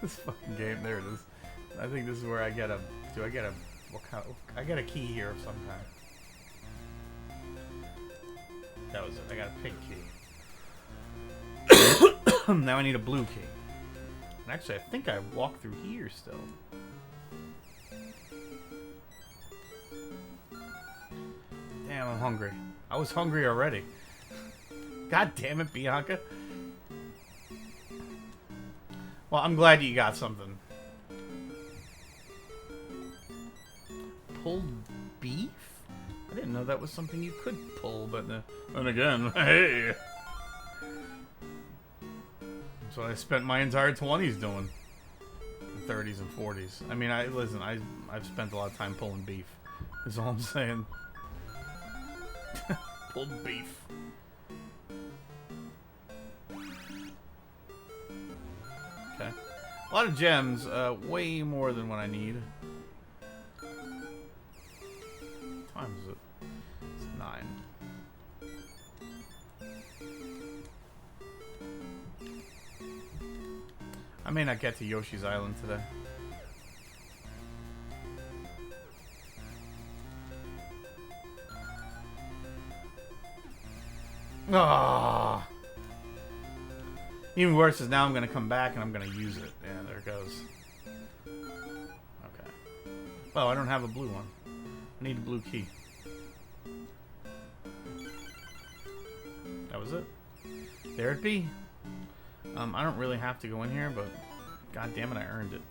This fucking game, there it is. I think this is where I get a... Do I get a... What kind of, I got a key here of some kind. That was it. I got a pink key. Now I need a blue key. And actually, I think I walked through here still. Damn, I'm hungry. I was hungry already. God damn it, Bianca. Well, I'm glad you got something. Pulled beef? I didn't know that was something you could pull, but then again, hey. That's what I spent my entire 20s doing. 30s and 40s. I mean, I've spent a lot of time pulling beef. Is all I'm saying. Pulled beef. Okay. A lot of gems, way more than what I need. What time is it? It's 9. I may not get to Yoshi's Island today. Ah. Even worse is now I'm going to come back and I'm going to use it. Yeah, there it goes. Okay. Well, I don't have a blue one. I need a blue key. That was it. There it be. I don't really have to go in here, but god damn it, I earned it.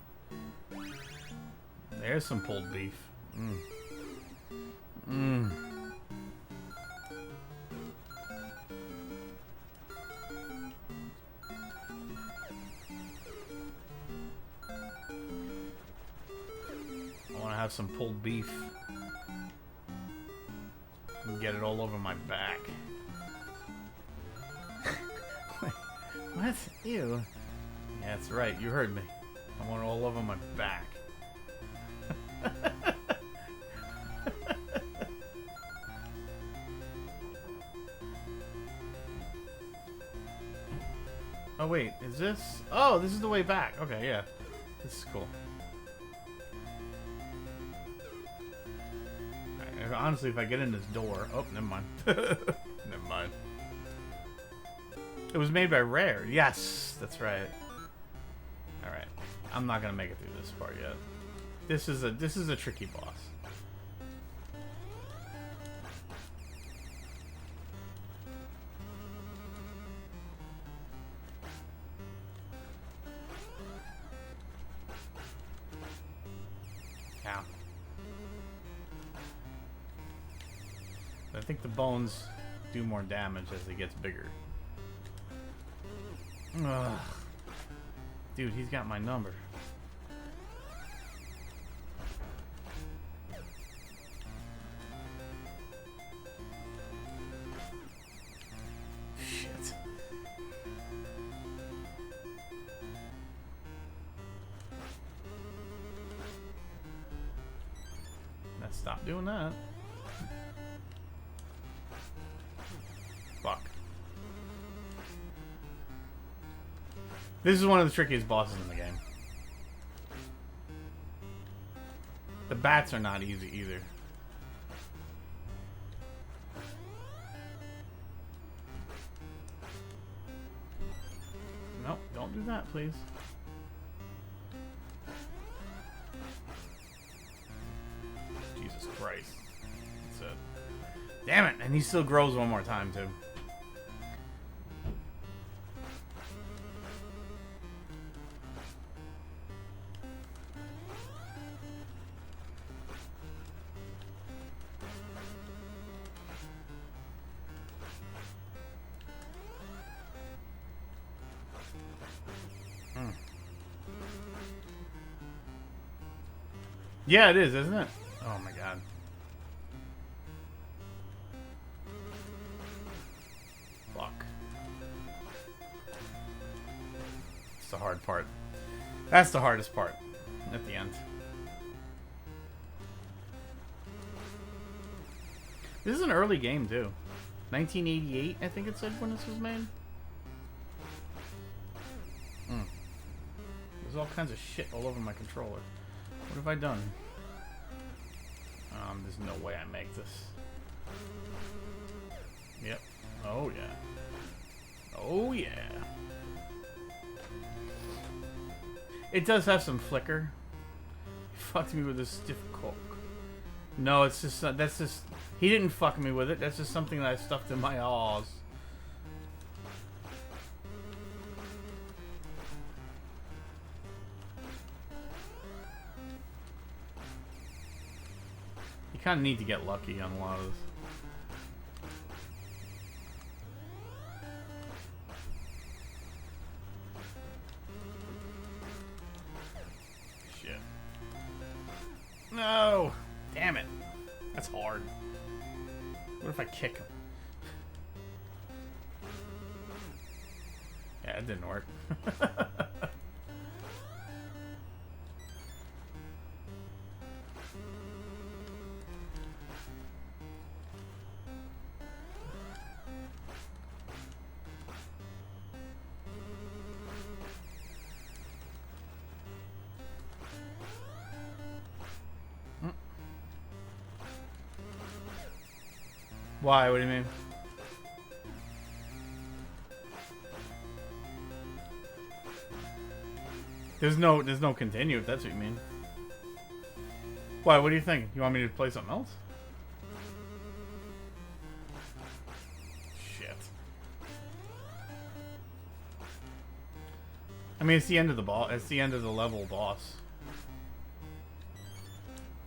There's some pulled beef. Mmm. I want to have some pulled beef. And get it all over my back. Wait, what? Ew. Yeah, that's right. You heard me. I want all over my back. Oh wait, is this? Oh, this is the way back. Okay, yeah. This is cool. Right, honestly, if I get in this door... Oh, never mind. Never mind. It was made by Rare. Yes, that's right. Alright. I'm not gonna make it through this part yet. This is a tricky boss. Ow. I think the bones do more damage as it gets bigger. Ugh. Dude, he's got my number. Shit. Let's stop doing that. Fuck. This is one of the trickiest bosses in the game. The bats are not easy either. Nope, don't do that, please. Jesus Christ. That's it. Damn it, and he still grows one more time, too. Yeah, it is, isn't it? Oh my god. Fuck. It's the hard part. That's the hardest part at the end. This is an early game, too. 1988, I think it said when this was made. There's all kinds of shit all over my controller. What have I done? There's no way I make this. Yep. Oh, yeah. Oh, yeah. It does have some flicker. He fucked me with this stiff coke. No, it's just... that's just... He didn't fuck me with it. That's just something that I stuffed in my aws. You kind of need to get lucky on a lot of this. Shit. No! Damn it. That's hard. What if I kick him? Yeah, it didn't work. Why? What do you mean? There's no continue, if that's what you mean. Why? What do you think? You want me to play something else? Shit. I mean, it's the end of the boss. It's the end of the level boss.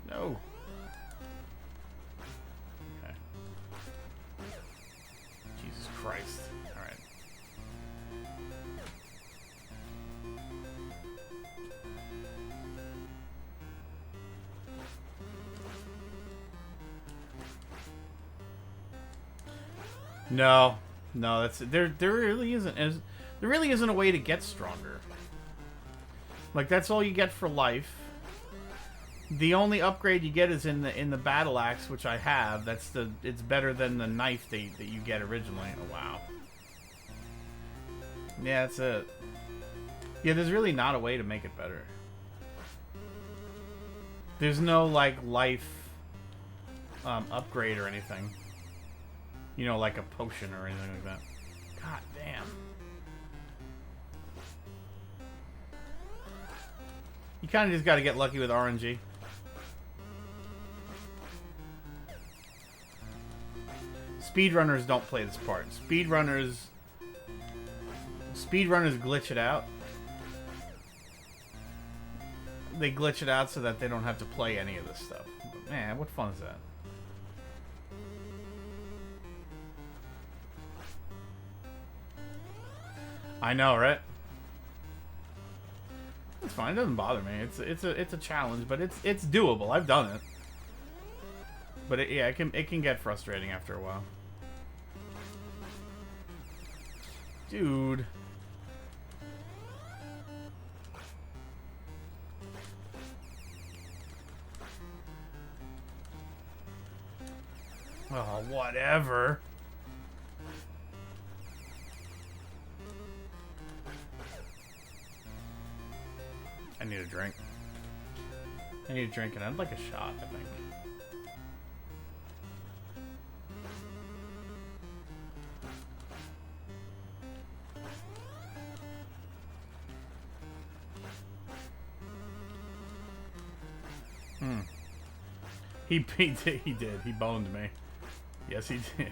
No. Christ. Alright. No. No, that's there really isn't a way to get stronger. Like, that's all you get for life. The only upgrade you get is in the battle axe, which I have. It's better than the knife that you get originally. Oh, wow. Yeah, that's it. Yeah, there's really not a way to make it better. There's no, like, life upgrade or anything. You know, like a potion or anything like that. God damn. You kind of just got to get lucky with RNG. Speedrunners don't play this part. Speedrunners glitch it out. They glitch it out so that they don't have to play any of this stuff. But man, what fun is that? I know, right? It's fine. It doesn't bother me. It's a challenge, but it's doable. I've done it. But it can get frustrating after a while. Dude. Oh, whatever. I need a drink. I need a drink, and I'd like a shot, I think. He did. He boned me. Yes, he did.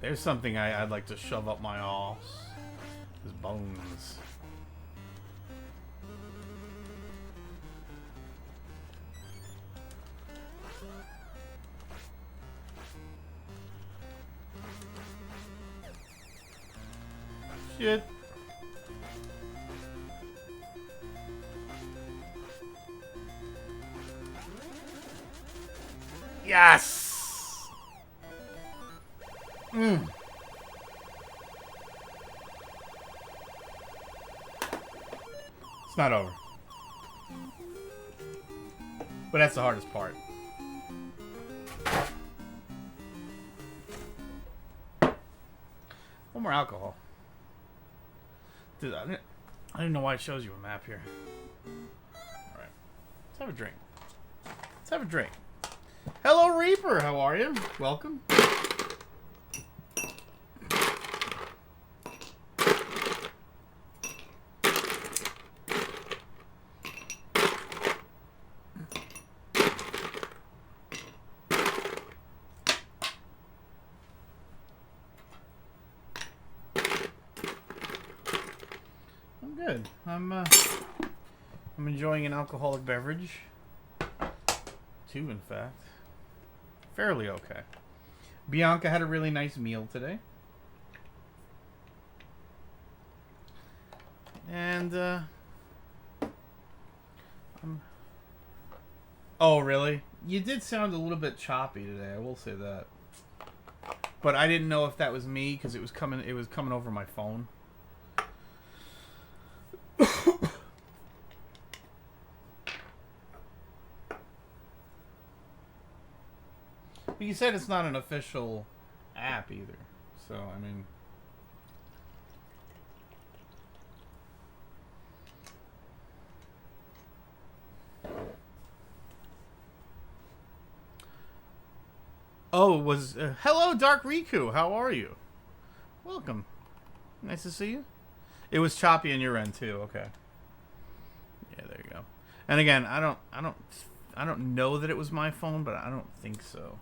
There's something I'd like to shove up my arse. His bones. Shit. Yes! It's not over. But that's the hardest part. One more alcohol. Dude, I didn't know why it shows you a map here. Alright. Let's have a drink. Let's have a drink. Hello, Reaper. How are you? Welcome. I'm good. I'm enjoying an alcoholic beverage. Two, in fact. Fairly okay. Bianca had a really nice meal today. And, oh, really? You did sound a little bit choppy today, I will say that. But I didn't know if that was me, because it was coming over my phone. But you said it's not an official app either. So, I mean... Oh, it was... hello, Dark Riku. How are you? Welcome. Nice to see you. It was choppy on your end, too. Okay. Yeah, there you go. And again, I don't know that it was my phone, but I don't think so.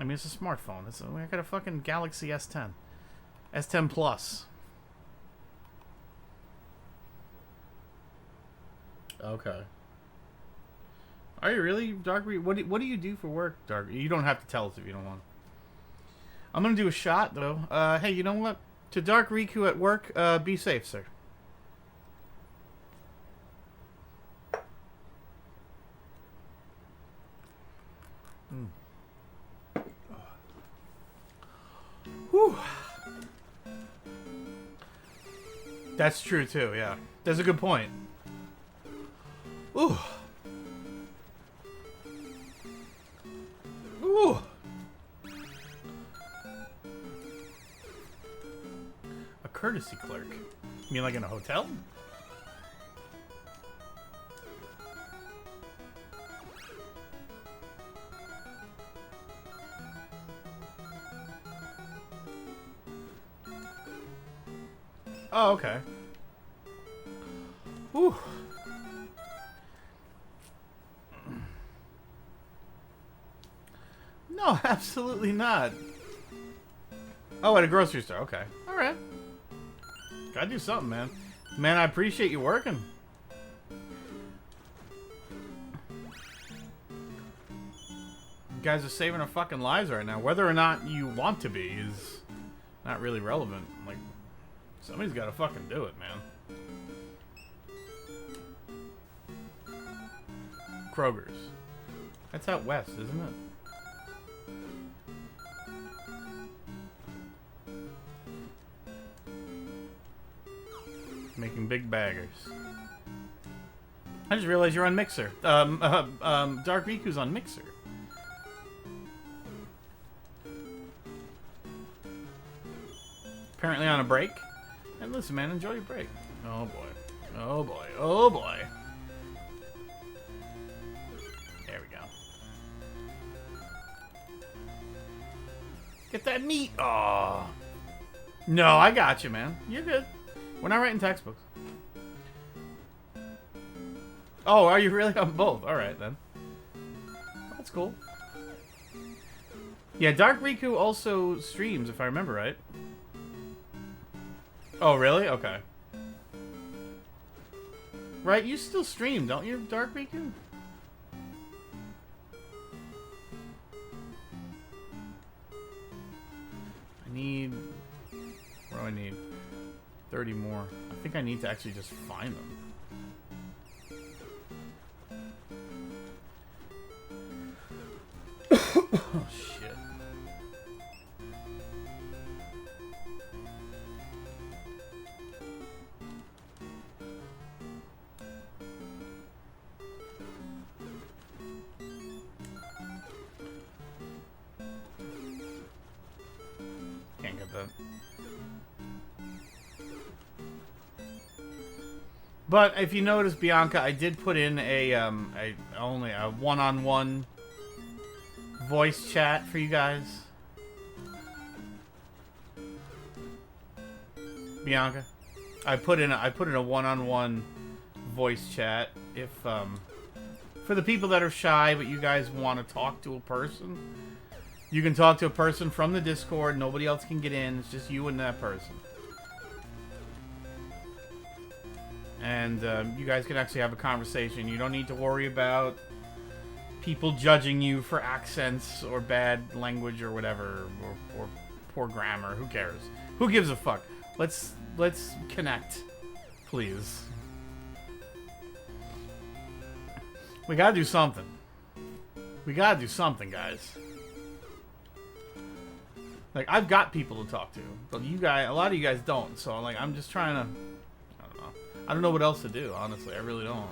I mean, it's a smartphone. I got a fucking Galaxy S10. S10 Plus. Okay. Are you really, Dark? What do you do for work, Dark? You don't have to tell us if you don't want. I'm gonna do a shot though. Hey, you know what? To Dark Riku at work, be safe, sir. Whew. That's true too, yeah. That's a good point. Ooh. Ooh. A courtesy clerk. You mean like in a hotel? Oh, okay. Whew. No, absolutely not. Oh, at a grocery store. Okay. All right. Gotta do something, man. Man, I appreciate you working. You guys are saving our fucking lives right now. Whether or not you want to be is not really relevant. Like, somebody's gotta fucking do it, man. Kroger's. That's out west, isn't it? Making big baggers. I just realized you're on Mixer. Dark Riku's on Mixer. Apparently on a break. And listen, man, enjoy your break. Oh boy. Oh boy. Oh boy. There we go. Get that meat. Oh. No, I got you, man. You're good. We're not writing textbooks. Oh, are you really on both? Alright, then. That's cool. Yeah, Dark Riku also streams, if I remember right. Oh, really? Okay. Right, you still stream, don't you, Dark Riku? I need... What do I need? 30 more. I think I need to actually just find them. Oh, shit. Can't get that. But if you notice, Bianca, I did put in only a one-on-one voice chat for you guys. Bianca, I put in a one-on-one voice chat if for the people that are shy but you guys want to talk to a person. You can talk to a person from the Discord. Nobody else can get in. It's just you and that person. And you guys can actually have a conversation. You don't need to worry about people judging you for accents or bad language or whatever, or poor grammar. Who cares? Who gives a fuck? Let's connect, please. We gotta do something. We gotta do something, guys. Like, I've got people to talk to, but you guys, a lot of you guys don't. So like, I'm just trying to. I don't know what else to do, honestly. I really don't.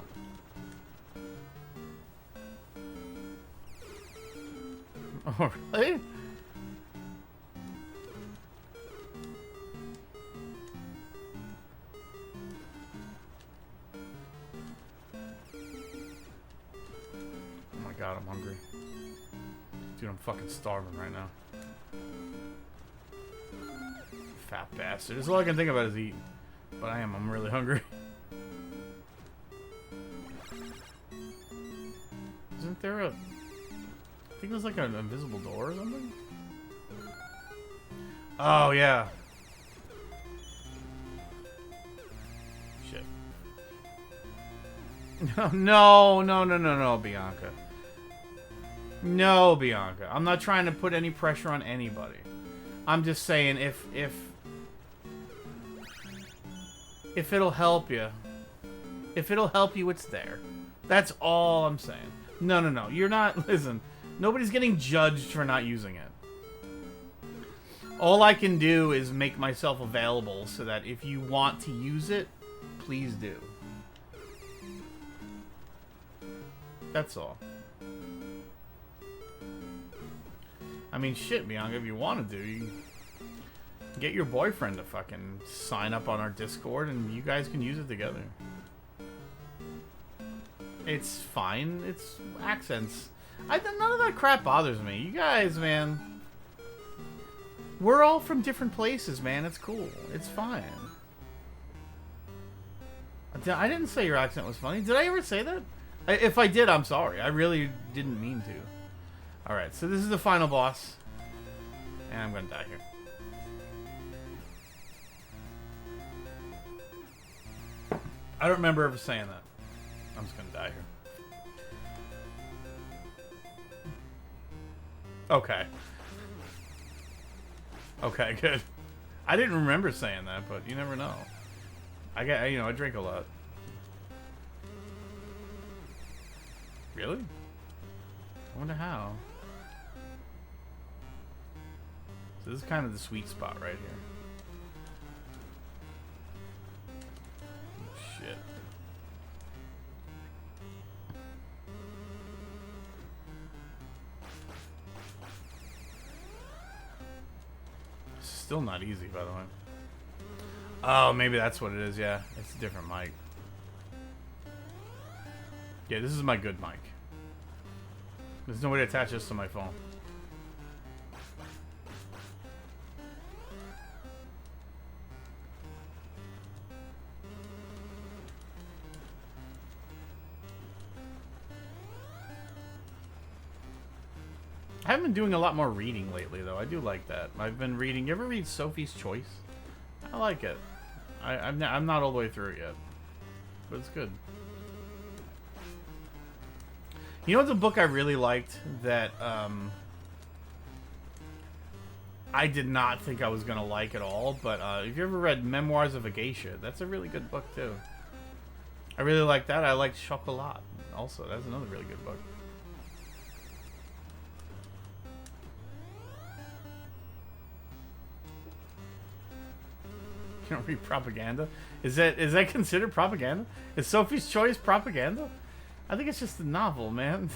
Oh, really? Oh my god, I'm hungry. Dude, I'm fucking starving right now. Fat bastard. That's all I can think about is eat. But I'm really hungry. Isn't there a... I think there's like an invisible door or something? Oh, yeah. Shit. No, Bianca. No, Bianca. I'm not trying to put any pressure on anybody. I'm just saying if it'll help you. If it'll help you, it's there. That's all I'm saying. No. You're not... Listen. Nobody's getting judged for not using it. All I can do is make myself available so that if you want to use it, please do. That's all. I mean, shit, Bianca, if you want to do, you get your boyfriend to fucking sign up on our Discord and you guys can use it together. It's fine. It's accents. None of that crap bothers me. You guys, man. We're all from different places, man. It's cool. It's fine. I didn't say your accent was funny. Did I ever say that? If I did, I'm sorry. I really didn't mean to. Alright, so this is the final boss. And I'm gonna die here. I don't remember ever saying that. I'm just gonna die here. Okay. Okay, good. I didn't remember saying that, but you never know. I drink a lot. Really? I wonder how. So this is kind of the sweet spot right here. Shit. Still not easy, by the way. Oh, maybe that's what it is, yeah. It's a different mic. Yeah, this is my good mic. There's no way to attach this to my phone. I haven't been doing a lot more reading lately, though. I do like that. I've been reading. You ever read Sophie's Choice? I like it. I'm not all the way through it yet, but it's good. You know what's a book I really liked that I did not think I was gonna like at all? But if you ever read Memoirs of a Geisha, that's a really good book too. I really like that. I liked Chocolat also. That's another really good book. You don't read propaganda? Is that considered propaganda? Is Sophie's Choice propaganda? I think it's just a novel, man.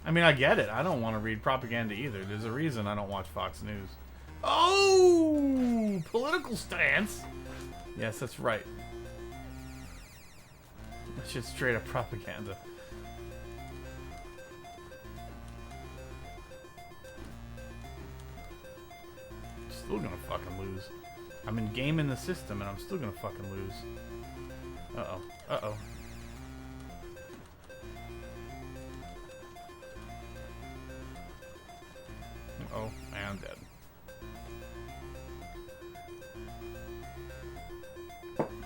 I mean, I get it. I don't want to read propaganda either. There's a reason I don't watch Fox News. Oh! Political stance! Yes, that's right. That's just straight up propaganda. Still gonna fucking lose. I'm in game in the system and I'm still gonna fucking lose. Uh-oh. Uh-oh. Uh-oh. And I'm dead.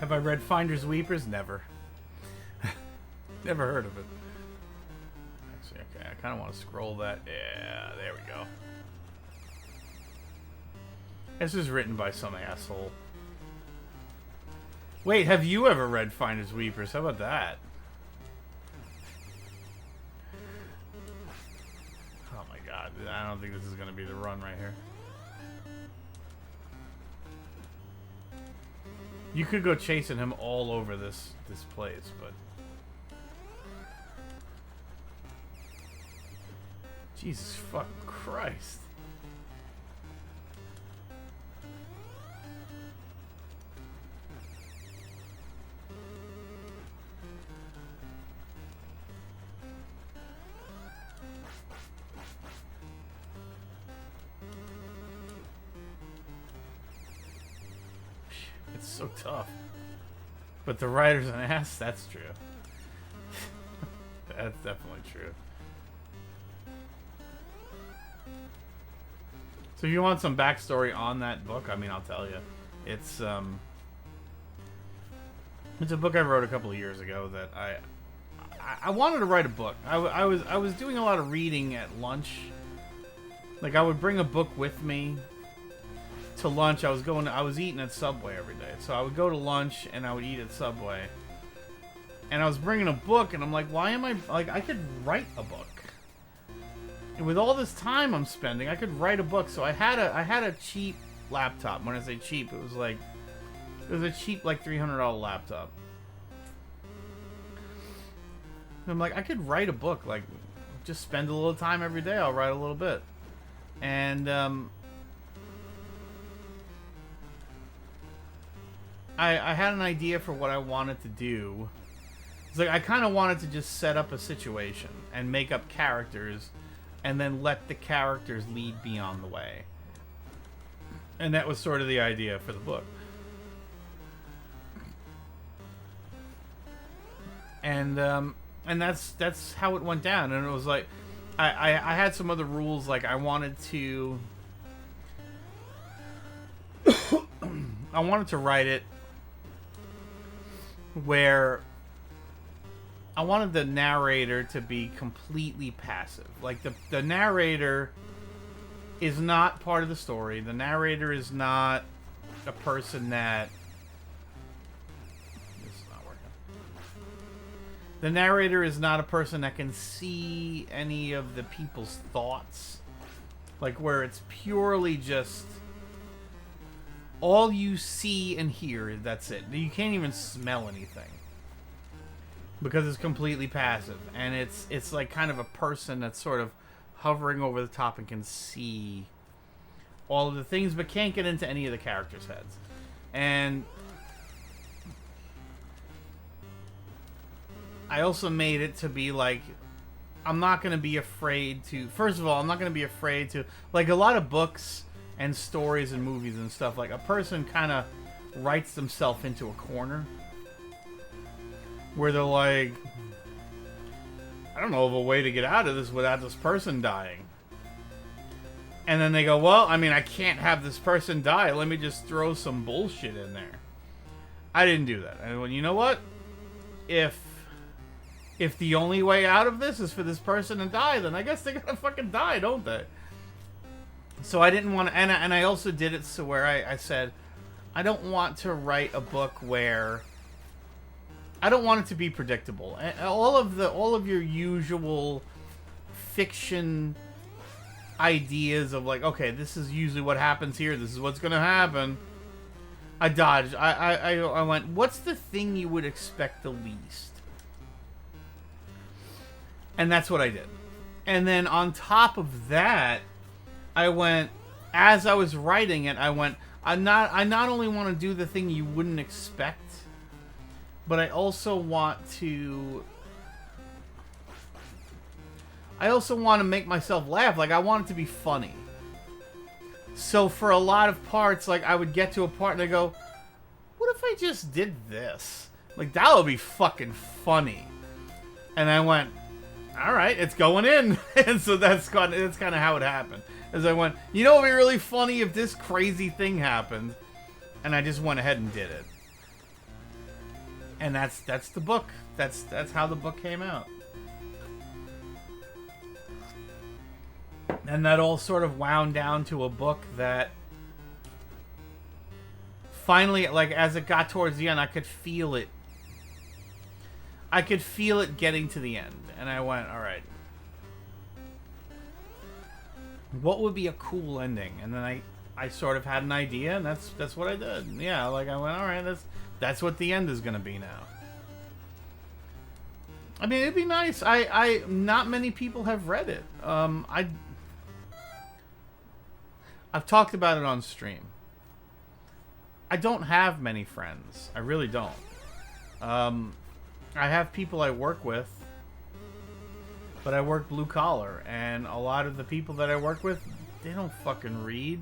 Have I read Finders Weepers? Never. Never heard of it. Actually, okay. I kind of want to scroll that. Yeah, there we go. This is written by some asshole. Wait, have you ever read Finders Weepers? How about that? Oh my god. I don't think this is going to be the run right here. You could go chasing him all over this place, but... Jesus fucking Christ. It's so tough. But the writer's an ass, that's true. That's definitely true. So if you want some backstory on that book, I mean, I'll tell you. It's a book I wrote a couple of years ago that I wanted to write a book. I was doing a lot of reading at lunch. Like, I would bring a book with me to lunch. I was eating at Subway every day. So I would go to lunch and I would eat at Subway. And I was bringing a book and I'm like, why am I, like, I could write a book. with all this time I'm spending, I could write a book. So I had a cheap laptop. When I say cheap, it was a cheap like $300 laptop. And I'm like, I could write a book. Like, just spend a little time every day. I'll write a little bit, and I had an idea for what I wanted to do. It's like I kind of wanted to just set up a situation and make up characters, and then let the characters lead me on the way. And that was sort of the idea for the book. And that's how it went down. And it was like, I had some other rules. Like I wanted to write it where I wanted the narrator to be completely passive. Like the narrator is not part of the story. The narrator is not a person that... This is not working. The narrator is not a person that can see any of the people's thoughts. Like where it's purely just... all you see and hear, that's it. You can't even smell anything. Because it's completely passive. And it's like kind of a person that's sort of hovering over the top and can see all of the things, but can't get into any of the characters' heads. And I also made it to be like, I'm not going to be afraid to... First of all, I'm not going to be afraid to... Like a lot of books and stories and movies and stuff, like a person kind of writes themselves into a corner where they're like, I don't know of a way to get out of this without this person dying. And then they go, well, I mean, I can't have this person die. Let me just throw some bullshit in there. I didn't do that. I went, you know what? If the only way out of this is for this person to die, then I guess they gotta fucking die, don't they? So I didn't want to, and I also did it so where I said, I don't want to write a book where I don't want it to be predictable. All of your usual fiction ideas of like, okay, this is usually what happens here. This is what's gonna happen. I dodged. I went, what's the thing you would expect the least? And that's what I did. And then on top of that, I went, as I was writing it, I went, I not only want to do the thing you wouldn't expect, but I also want to make myself laugh. Like, I want it to be funny. So for a lot of parts, like, I would get to a part and I go, what if I just did this? Like, that would be fucking funny. And I went, all right, it's going in. And so that's kind of how it happened. As I went, you know, it would be really funny if this crazy thing happened. And I just went ahead and did it. And that's the book. That's how the book came out. And that all sort of wound down to a book that finally, like, as it got towards the end, I could feel it. I could feel it getting to the end. And I went, all right, what would be a cool ending? And then I sort of had an idea, and that's what I did. Yeah, like I went, all right, that's what the end is gonna be now. I mean, it'd be nice. I not many people have read it. I've talked about it on stream. I don't have many friends. I really don't. I have people I work with, but I work blue collar, and a lot of the people that I work with, they don't fucking read.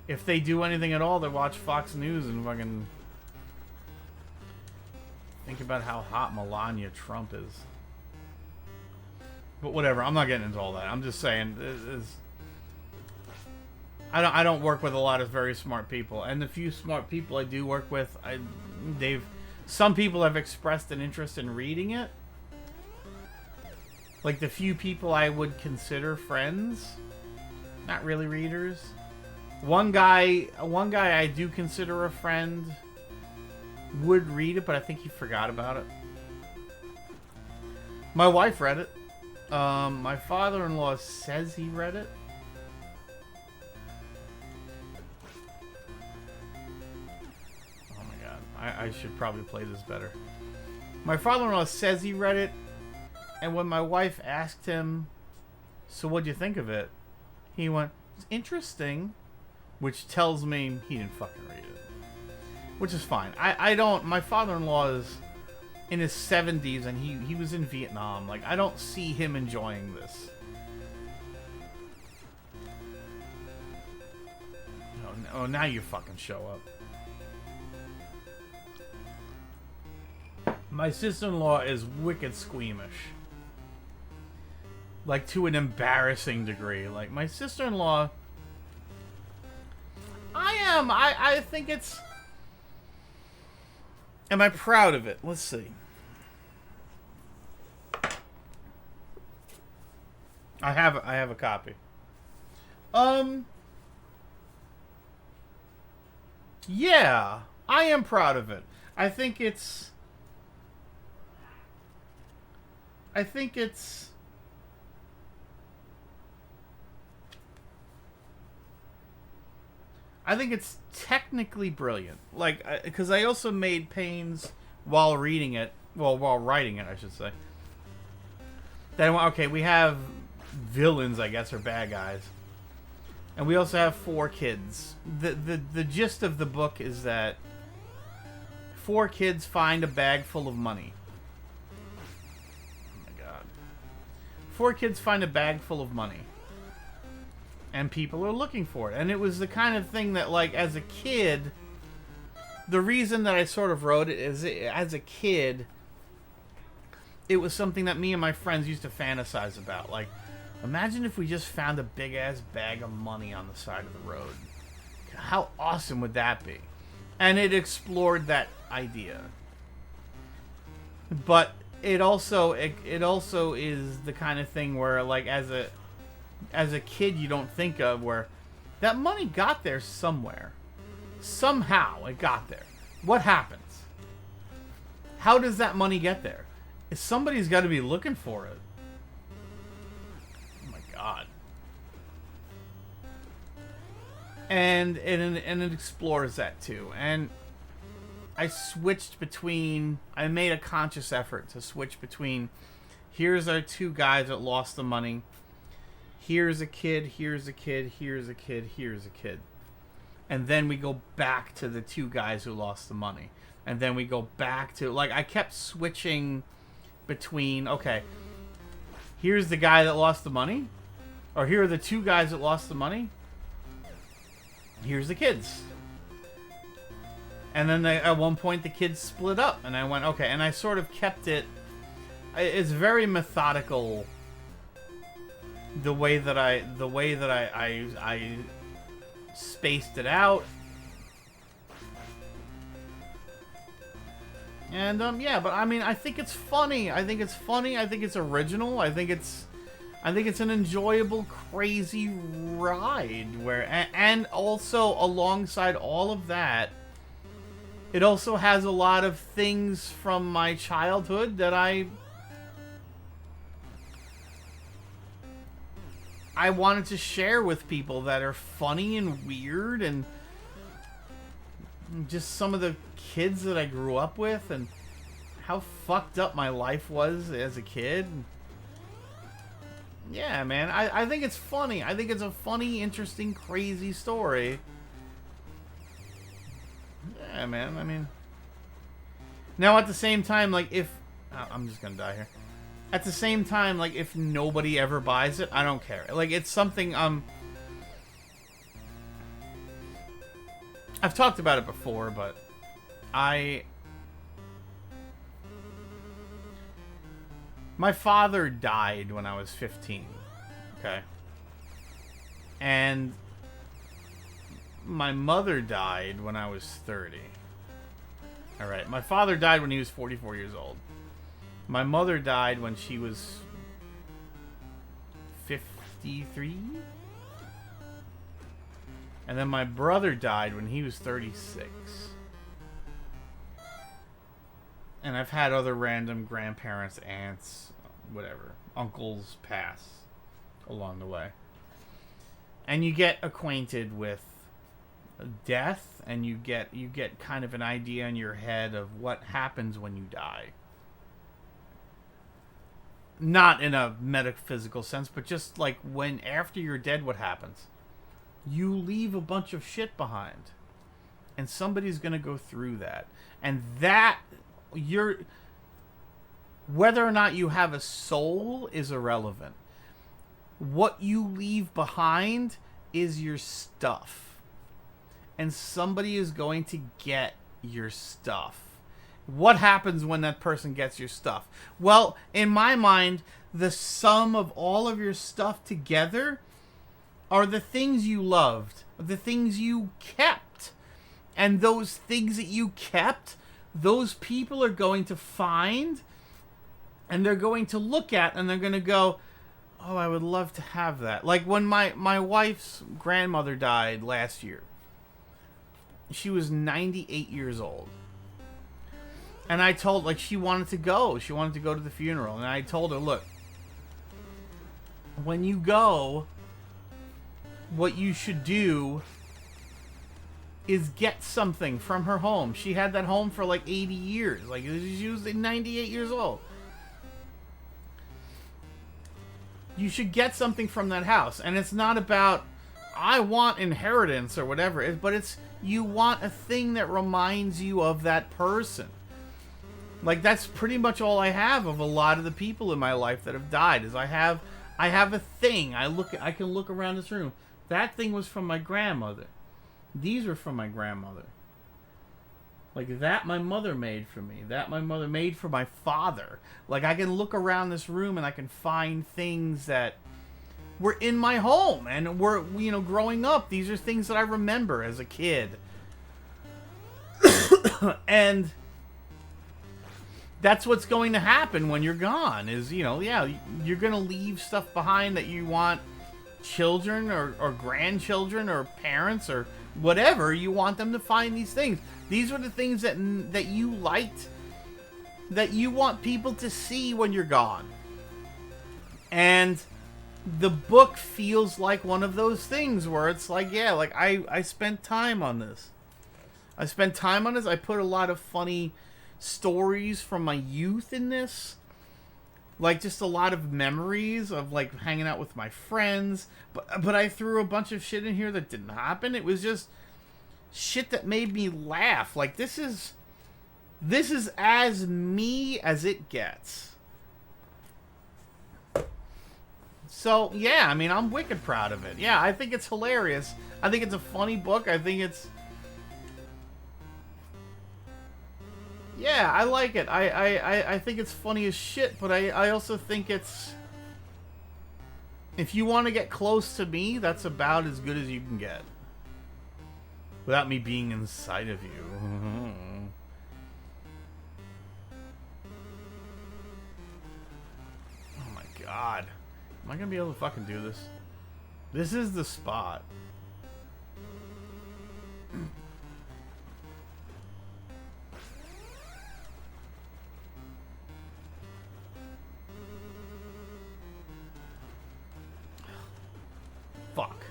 If they do anything at all, they watch Fox News and fucking think about how hot Melania Trump is. But whatever, I'm not getting into all that. I'm just saying, I don't work with a lot of very smart people, and the few smart people I do work with, some people have expressed an interest in reading it. Like the few people I would consider friends, not really readers. One guy I do consider a friend would read it, but I think he forgot about it. My wife read it. My father-in-law says he read it. Oh my god. I should probably play this better. My father-in-law says he read it, and when my wife asked him, so what'd you think of it? He went, it's interesting, which tells me he didn't fucking read it. Which is fine. I don't, my father-in-law is in his 70s and he was in Vietnam. Like, I don't see him enjoying this. Oh, now you fucking show up. My sister-in-law is wicked squeamish. Like, to an embarrassing degree. Like, my sister-in-law... I think it's... Am I proud of it? Let's see. I have a copy. Yeah, I am proud of it. I think it's technically brilliant. Like, because I also made pains while reading it. Well, while writing it, I should say. Then, okay, we have villains, I guess, or bad guys. And we also have 4 kids. The gist of the book is that 4 kids find a bag full of money. Oh my god. 4 kids find a bag full of money. And people are looking for it. And it was the kind of thing that, like, as a kid... The reason that I sort of wrote it is, as a kid, it was something that me and my friends used to fantasize about. Like, imagine if we just found a big-ass bag of money on the side of the road. How awesome would that be? And it explored that idea. But it also is the kind of thing where, like, as a kid, you don't think of, where that money got there somewhere. Somehow it got there. What happens? How does that money get there? Somebody's got to be looking for it. Oh my god. And it explores that too. And I switched between... I made a conscious effort to switch between... Here's our 2 guys that lost the money. Here's a kid, here's a kid, here's a kid, here's a kid. And then we go back to the 2 guys who lost the money. And then we go back to... Like, I kept switching between... Okay, here's the guy that lost the money. Or here are the 2 guys that lost the money. Here's the kids. And then at one point the kids split up. And I went, okay. And I sort of kept it... It's very methodical... The way that I spaced it out. And yeah, but I mean, I think it's funny. I think it's original. I think it's an enjoyable, crazy ride where, and also alongside all of that, it also has a lot of things from my childhood that I wanted to share with people that are funny and weird, and just some of the kids that I grew up with and how fucked up my life was as a kid. Yeah, man, I think it's funny. I think it's a funny, interesting, crazy story. Yeah, man, I mean... Now, at the same time, like, if... I'm just gonna die here. At the same time, like, if nobody ever buys it, I don't care. Like, it's something, I've talked about it before, but my father died when I was 15, okay? And my mother died when I was 30. Alright, my father died when he was 44 years old. My mother died when she was 53? And then my brother died when he was 36. And I've had other random grandparents, aunts, whatever, uncles pass along the way. And you get acquainted with death, and you get kind of an idea in your head of what happens when you die. Not in a metaphysical sense, but just like when after you're dead, what happens? You leave a bunch of shit behind, and somebody's going to go through that. And that, whether or not you have a soul is irrelevant. What you leave behind is your stuff. And somebody is going to get your stuff. What happens when that person gets your stuff? Well, in my mind, the sum of all of your stuff together are the things you loved, the things you kept. And those things that you kept, those people are going to find, and they're going to look at, and they're going to go, oh, I would love to have that. Like when my wife's grandmother died last year. She was 98 years old. And I told, like, she wanted to go. She wanted to go to the funeral. And I told her, look, when you go, what you should do is get something from her home. She had that home for like 80 years. Like, she was 98 years old. You should get something from that house. And it's not about, I want inheritance or whatever. But it's, you want a thing that reminds you of that person. Like, that's pretty much all I have of a lot of the people in my life that have died. Is I have a thing. I can look around this room. That thing was from my grandmother. These were from my grandmother. Like, that my mother made for me. That my mother made for my father. Like, I can look around this room and I can find things that were in my home. And were, you know, growing up, these are things that I remember as a kid. And that's what's going to happen when you're gone. Is, you know, yeah, you're going to leave stuff behind that you want children or grandchildren or parents or whatever. You want them to find these things. These were the things that you liked, that you want people to see when you're gone. And the book feels like one of those things where it's like, yeah, like I spent time on this. I spent time on this. I put a lot of funny stories from my youth in this. Like, just a lot of memories of, like, hanging out with my friends. But I threw a bunch of shit in here that didn't happen. It was just shit that made me laugh. Like, this is as me as it gets. So, yeah, I mean, I'm wicked proud of it. Yeah, I think it's hilarious. I think it's a funny book. I think it's... Yeah, I like it. I think it's funny as shit, but I also think it's... If you want to get close to me, that's about as good as you can get. Without me being inside of you. Oh my god. Am I gonna be able to fucking do this? This is the spot. Fuck.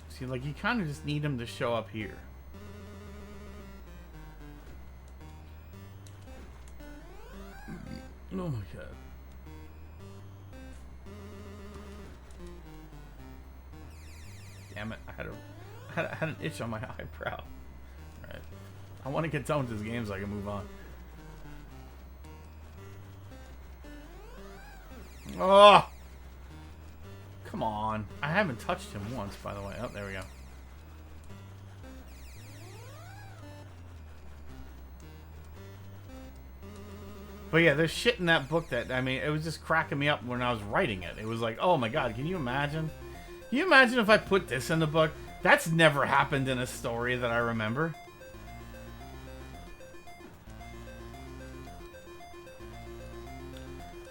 See, like, you kind of just need him to show up here. Oh my god. Damn it, I had an itch on my eyebrow. Alright. I want to get done with this game so I can move on. Oh! Come on. I haven't touched him once, by the way. Oh, there we go. But yeah, there's shit in that book that, I mean, it was just cracking me up when I was writing it. It was like, oh my god, can you imagine? Can you imagine if I put this in the book? That's never happened in a story that I remember.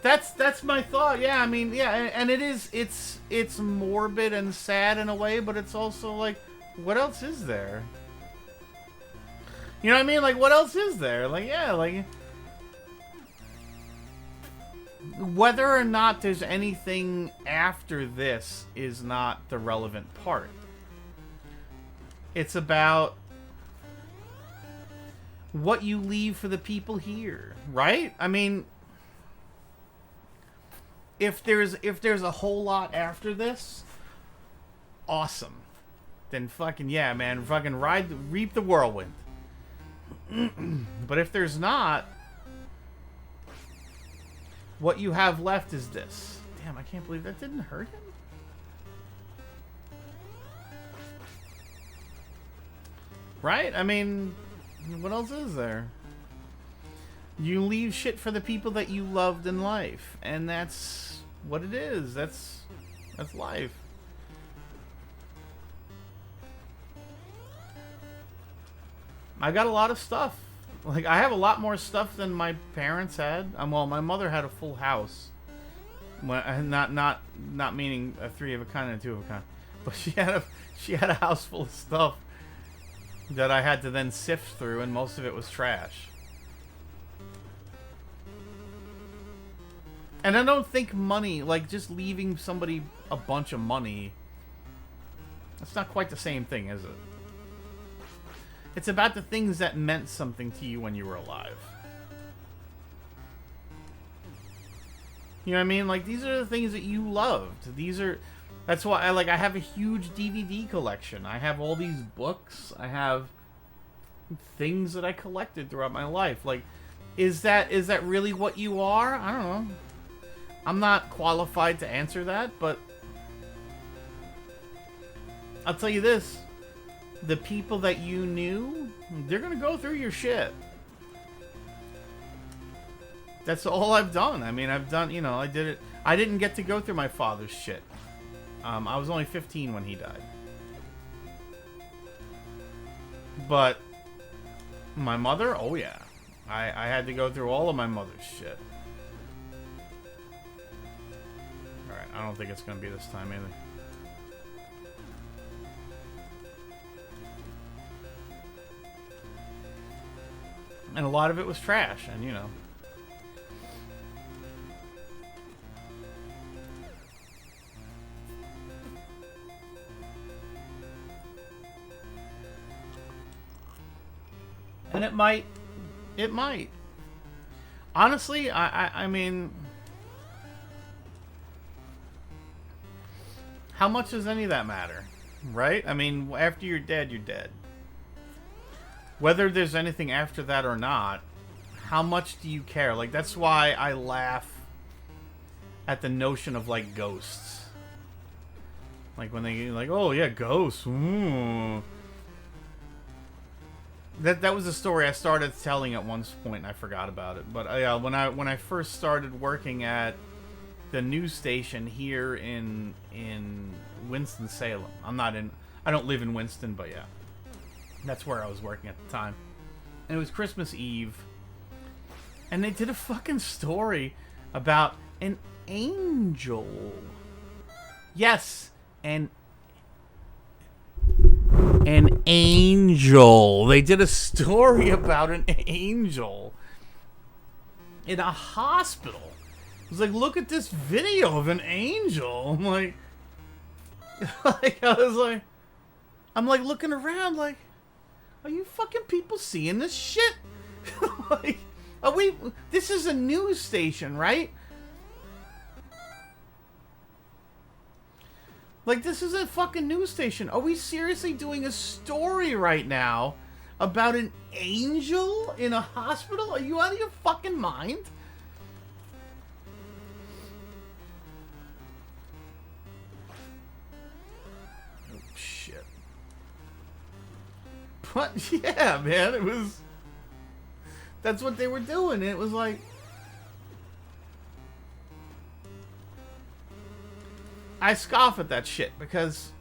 That's my thought. Yeah, I mean, yeah, and it's morbid and sad in a way, but it's also like, what else is there? You know what I mean? Like, what else is there? Like, yeah, like whether or not there's anything after this is not the relevant part. It's about what you leave for the people here, right? I mean, if there's a whole lot after this, awesome. Then fucking yeah, man, fucking reap the whirlwind. But if there's not, what you have left is this. Damn, I can't believe that didn't hurt him. Right? I mean, what else is there? You leave shit for the people that you loved in life, and that's what it is. That's life. I got a lot of stuff. Like, I have a lot more stuff than my parents had. Well, my mother had a full house. Not meaning a 3 of a kind and a 2 of a kind, but she had a house full of stuff that I had to then sift through, and most of it was trash. And I don't think money, like just leaving somebody a bunch of money, that's not quite the same thing, is it? It's about the things that meant something to you when you were alive. You know what I mean? Like, these are the things that you loved. That's why I have a huge DVD collection. I have all these books. I have things that I collected throughout my life. Like, is that really what you are? I don't know. I'm not qualified to answer that, but I'll tell you this. The people that you knew, they're gonna go through your shit. That's all I've done. I mean, I've done, I did it. I didn't get to go through my father's shit. I was only 15 when he died. But my mother, oh yeah. I had to go through all of my mother's shit. Alright, I don't think it's gonna be this time either. And a lot of it was trash, and And it might. Honestly, I mean, how much does any of that matter, right? I mean, after you're dead, you're dead. Whether there's anything after that or not, how much do you care? Like, that's why I laugh at the notion of, like, ghosts. Like, when they, like, oh, yeah, ghosts. Ooh. That was a story I started telling at one point, and I forgot about it. But, when I first started working at the news station here in Winston-Salem. I don't live in Winston, but yeah. That's where I was working at the time. And it was Christmas Eve. And they did a fucking story about an angel. Yes, an angel. They did a story about an angel in a hospital. It was like, look at this video of an angel. I'm like, I'm like looking around like, are you fucking people seeing this shit? Like, this is a news station, right? Like, this is a fucking news station. Are we seriously doing a story right now about an angel in a hospital? Are you out of your fucking mind? But yeah, man, it was. That's what they were doing. It was like, I scoff at that shit because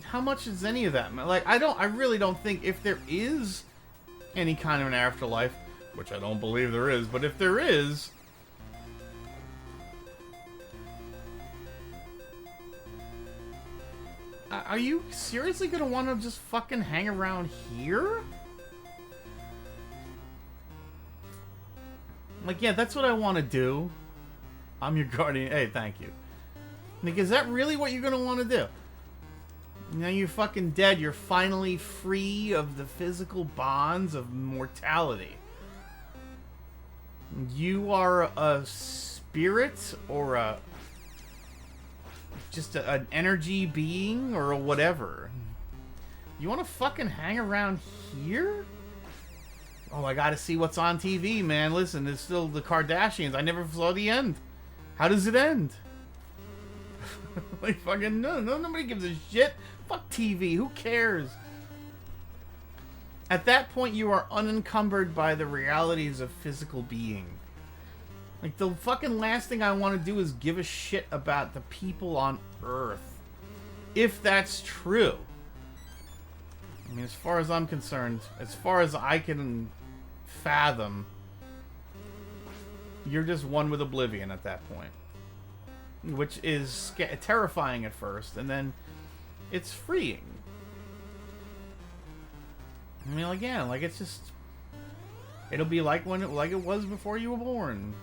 how much is any of that? Like, I really don't think if there is any kind of an afterlife, which I don't believe there is, but if there is, are you seriously gonna want to just fucking hang around here? Like, yeah, that's what I want to do. I'm your guardian. Hey, thank you. Like, is that really what you're going to want to do? Now you're fucking dead. You're finally free of the physical bonds of mortality. You are a spirit or just an energy being or whatever. You want to fucking hang around here? Oh, I gotta see what's on TV, man. Listen, it's still the Kardashians. I never saw the end. How does it end? Like, fucking, no, nobody gives a shit. Fuck TV. Who cares? At that point, you are unencumbered by the realities of physical being. Like, the fucking last thing I want to do is give a shit about the people on Earth. If that's true. I mean, as far as I'm concerned, as far as I can fathom, you're just one with oblivion at that point. Which is terrifying at first, and then it's freeing. I mean, again, like, it's just... It'll be like like it was before you were born.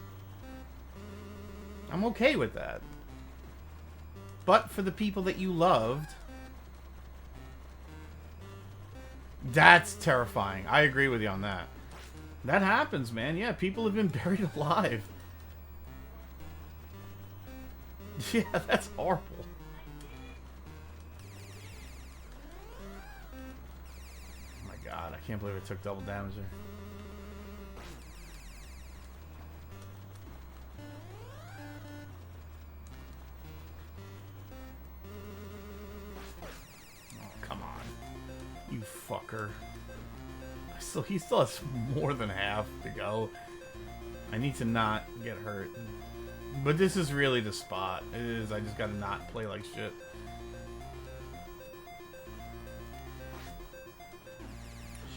I'm okay with that. But for the people that you loved... That's terrifying. I agree with you on that. That happens, man. Yeah, people have been buried alive. Yeah, that's horrible. Oh my god, I can't believe it took double damage there. Oh, come on. You fucker. He still has more than half to go. I need to not get hurt. But this is really the spot. It is. I just gotta not play like shit.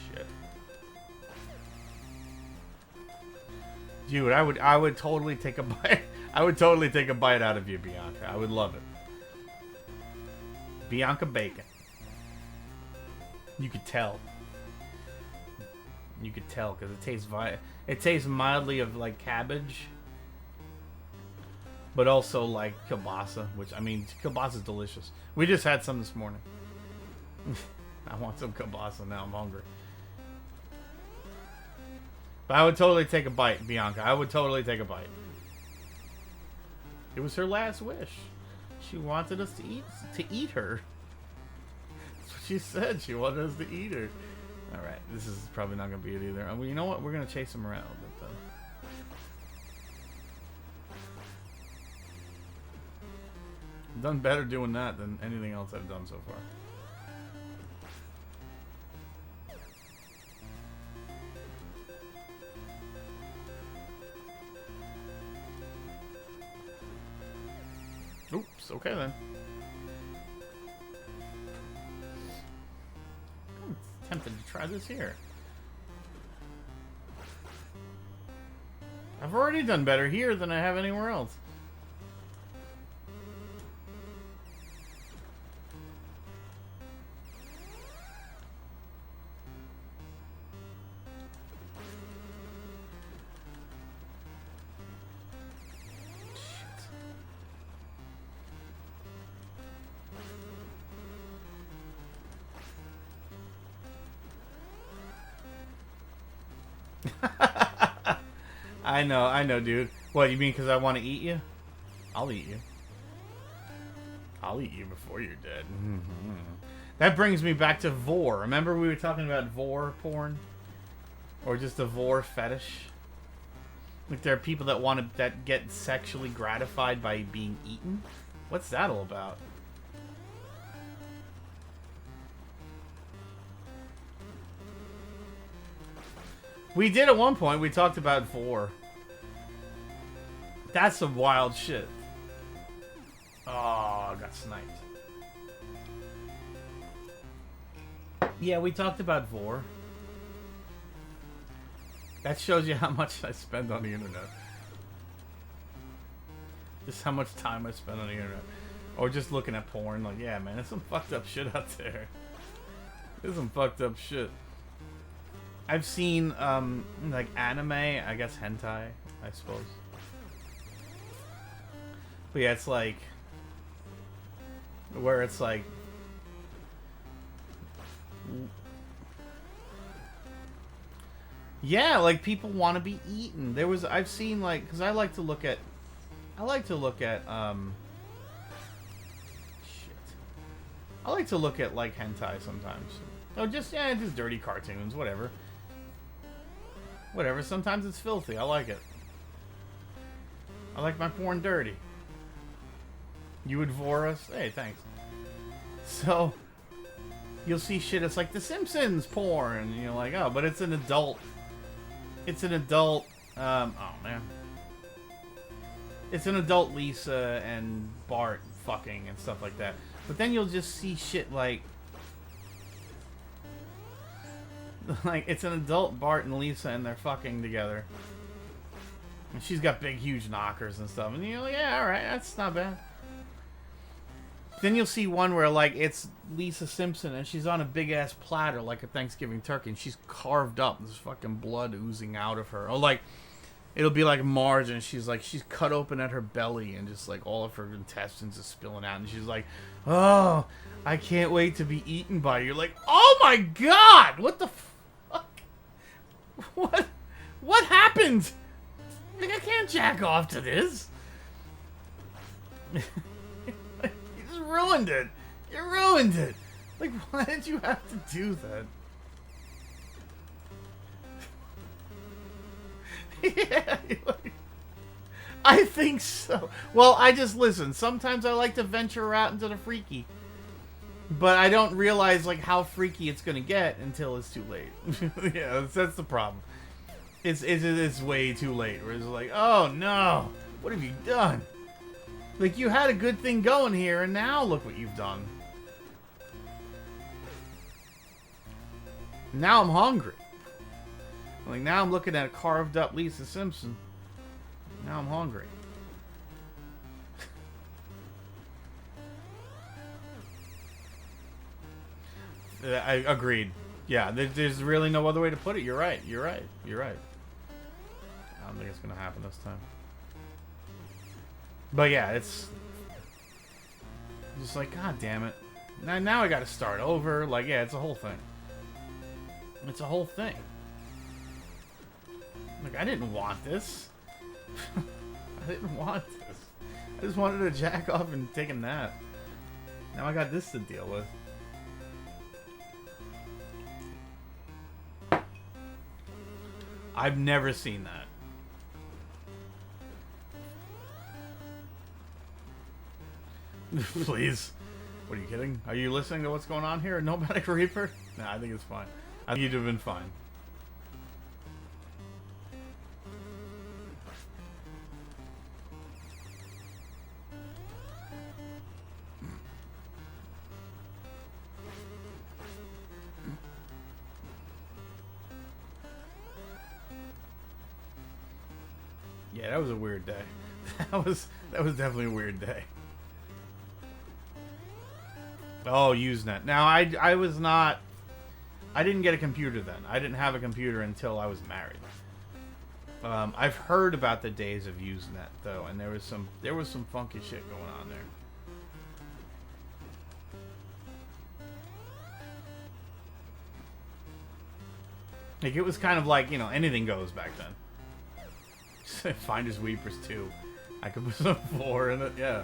Shit. Dude, I would totally take a bite. I would totally take a bite out of you, Bianca. I would love it. Bianca Bacon. You could tell. You could tell because it tastes mildly of like cabbage. But also like kielbasa, which, I mean, kielbasa is delicious. We just had some this morning. I want some kielbasa now. I'm hungry. But I would totally take a bite, Bianca. I would totally take a bite. It was her last wish. She wanted us to eat her. That's what she said. She wanted us to eat her. All right, this is probably not gonna be it either. Well, you know what? We're gonna chase him around. But, I've done better doing that than anything else I've done so far. Oops, okay then. I'm tempted to try this here. I've already done better here than I have anywhere else. I know, dude. What, you mean because I want to eat you? I'll eat you. I'll eat you before you're dead. Mm-hmm. That brings me back to vor. Remember we were talking about vor porn? Or just a vor fetish? Like there are people that get sexually gratified by being eaten? What's that all about? We did at one point. We talked about vor. That's some wild shit. Oh, I got sniped. Yeah, we talked about vor. That shows you how much I spend on the internet. Just how much time I spend on the internet. Or just looking at porn. Like, yeah, man, there's some fucked up shit out there. There's some fucked up shit. I've seen like anime, I guess hentai, I suppose. But yeah, it's like where it's like yeah, like people want to be eaten. I've seen like cuz I like to look at shit. I like to look at like hentai sometimes. Oh, just dirty cartoons, whatever. Whatever, sometimes it's filthy. I like it. I like my porn dirty. You would vor us? Hey, thanks. So, you'll see shit, it's like The Simpsons porn. And you're like, oh, but it's an adult. It's an adult, oh man. It's an adult Lisa and Bart fucking and stuff like that. But then you'll just see shit like it's an adult Bart and Lisa and they're fucking together. And she's got big, huge knockers and stuff. And you're like, yeah, alright, that's not bad. Then you'll see one where, like, it's Lisa Simpson and she's on a big-ass platter, like a Thanksgiving turkey, and she's carved up. There's fucking blood oozing out of her. Or, like, it'll be like Marge, and she's cut open at her belly, and just, like, all of her intestines are spilling out. And she's like, oh, I can't wait to be eaten by you. You're like, oh my god! What the fuck? What happened? Like, I can't jack off to this. You just ruined it. You ruined it. Like, why did you have to do that? Yeah, like, I think so. Well, listen, sometimes I like to venture out into the freaky. But I don't realize, like, how freaky it's gonna get until it's too late. Yeah, that's the problem. It's way too late. Where it's like, oh no, what have you done? Like, you had a good thing going here, and now look what you've done. Now I'm hungry. Like, now I'm looking at a carved up Lisa Simpson. Now I'm hungry. I agreed. Yeah, there's really no other way to put it. You're right. You're right. You're right. I don't think it's gonna happen this time. But yeah, it's just like, god damn it. Now I gotta start over. Like, yeah, it's a whole thing. It's a whole thing. Like, I didn't want this. I didn't want this. I just wanted to jack off and take a nap. Now I got this to deal with. I've never seen that. Please. What, are you kidding? Are you listening to what's going on here? Nomadic Reaper? Nah, I think it's fine. I think you'd have been fine. Yeah, that was a weird day. That was definitely a weird day. Oh, Usenet. Now, I didn't get a computer then. I didn't have a computer until I was married. I've heard about the days of Usenet though, and there was some funky shit going on there. Like, it was kind of like, you know, anything goes back then. Finders Weepers 2. I could put some 4 in it, yeah.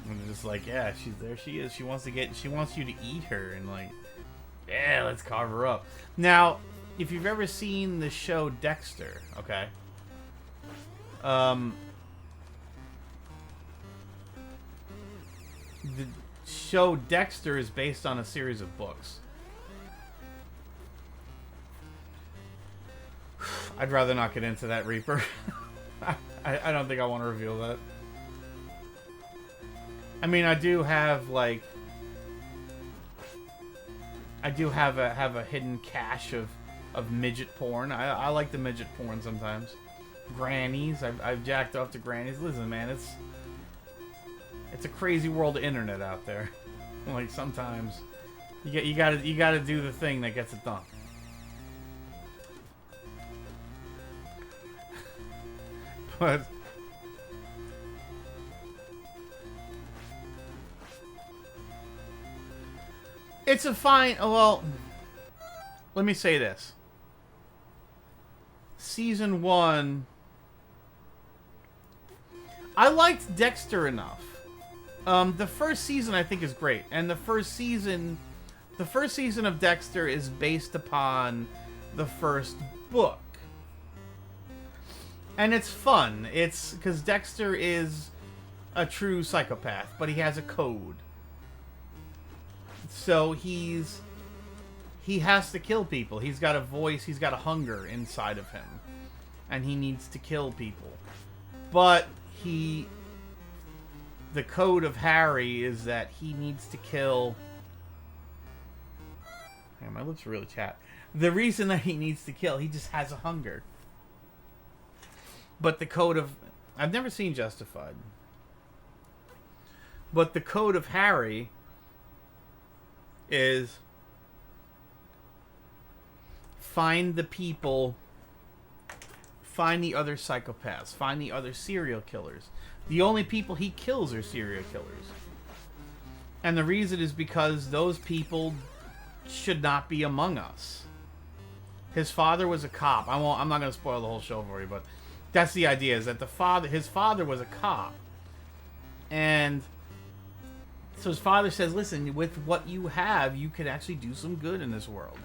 And just like, yeah, she's there. She is. She wants you to eat her, and like, yeah, let's carve her up. Now, if you've ever seen the show Dexter, okay, the show Dexter is based on a series of books. I'd rather not get into that, Reaper. I don't think I want to reveal that. I mean, I do have like, I do have a hidden cache of midget porn. I like the midget porn sometimes. Grannies. I've jacked off to grannies. Listen, man, it's a crazy world of internet out there. Like, sometimes You gotta do the thing that gets it done. But it's a fine. Well, let me say this. Season 1, I liked Dexter enough. The first season I think is great, and the first season of Dexter is based upon the first book, and it's fun. It's because Dexter is a true psychopath, but he has a code, so he has to kill people. He's got a voice. He's got a hunger inside of him, and he needs to kill people, but the code of Harry is that he needs to kill... Man, my lips are really chapped. The reason that he needs to kill, he just has a hunger. But the code of... I've never seen Justified. But the code of Harry is... Find the people... Find the other psychopaths. Find the other serial killers. The only people he kills are serial killers. And the reason is because those people should not be among us. His father was a cop. I'm not going to spoil the whole show for you, but that's the idea, is that his father was a cop. And so his father says, listen, with what you have, you could actually do some good in this world.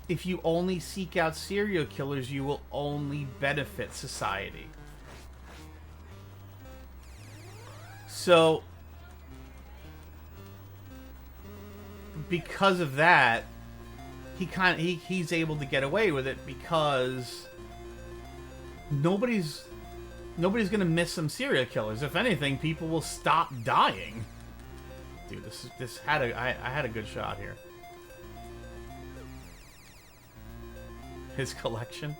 If you only seek out serial killers, you will only benefit society. So, because of that, he's able to get away with it because nobody's gonna miss some serial killers. If anything, people will stop dying. Dude, I had a good shot here. His collection.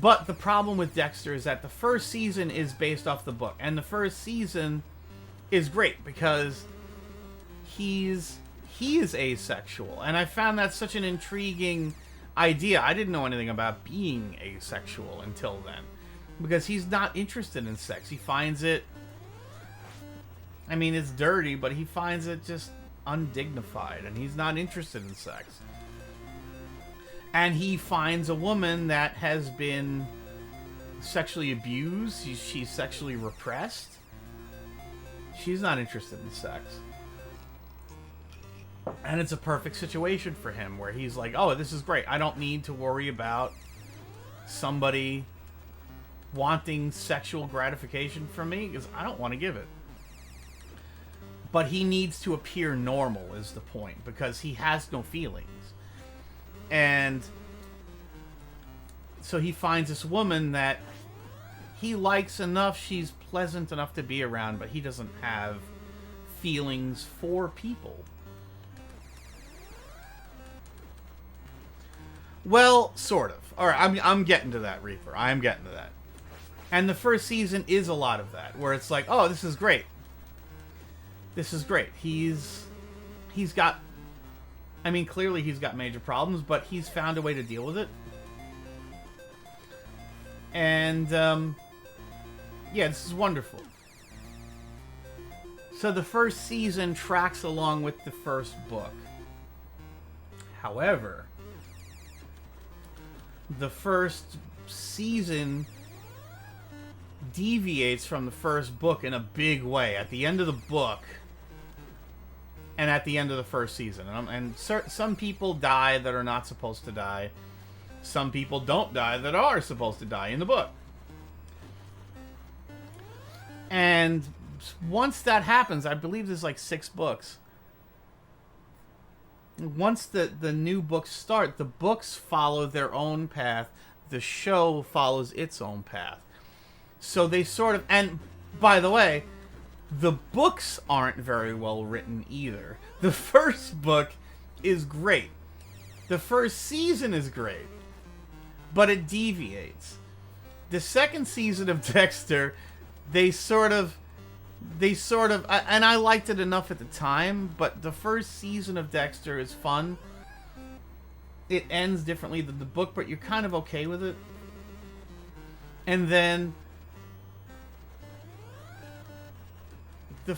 But the problem with Dexter is that the first season is based off the book. And the first season is great because he is asexual. And I found that such an intriguing idea. I didn't know anything about being asexual until then. Because he's not interested in sex. He finds it... I mean, it's dirty, but he finds it just undignified. And he's not interested in sex. And he finds a woman that has been sexually abused. She's sexually repressed. She's not interested in sex. And it's a perfect situation for him where he's like, oh, this is great. I don't need to worry about somebody wanting sexual gratification from me because I don't want to give it. But he needs to appear normal is the point because he has no feelings. And so he finds this woman that he likes enough. She's pleasant enough to be around, but he doesn't have feelings for people. Well, sort of. All right, I'm getting to that, Reaper. I am getting to that. And the first season is a lot of that, where it's like, oh, this is great. This is great. He's got... I mean, clearly he's got major problems, but he's found a way to deal with it. And, yeah, this is wonderful. So the first season tracks along with the first book. However, the first season deviates from the first book in a big way. At the end of the book... and at the end of the first season. And some people die that are not supposed to die. Some people don't die that are supposed to die in the book. And once that happens, I believe there's like 6 books. Once the new books start, the books follow their own path. The show follows its own path. So they sort of... And, by the way... the books aren't very well written either. The first book is great. The first season is great. But it deviates. The second season of Dexter, they sort of... they sort of, and I liked it enough at the time, but the first season of Dexter is fun. It ends differently than the book, but you're kind of okay with it. And then the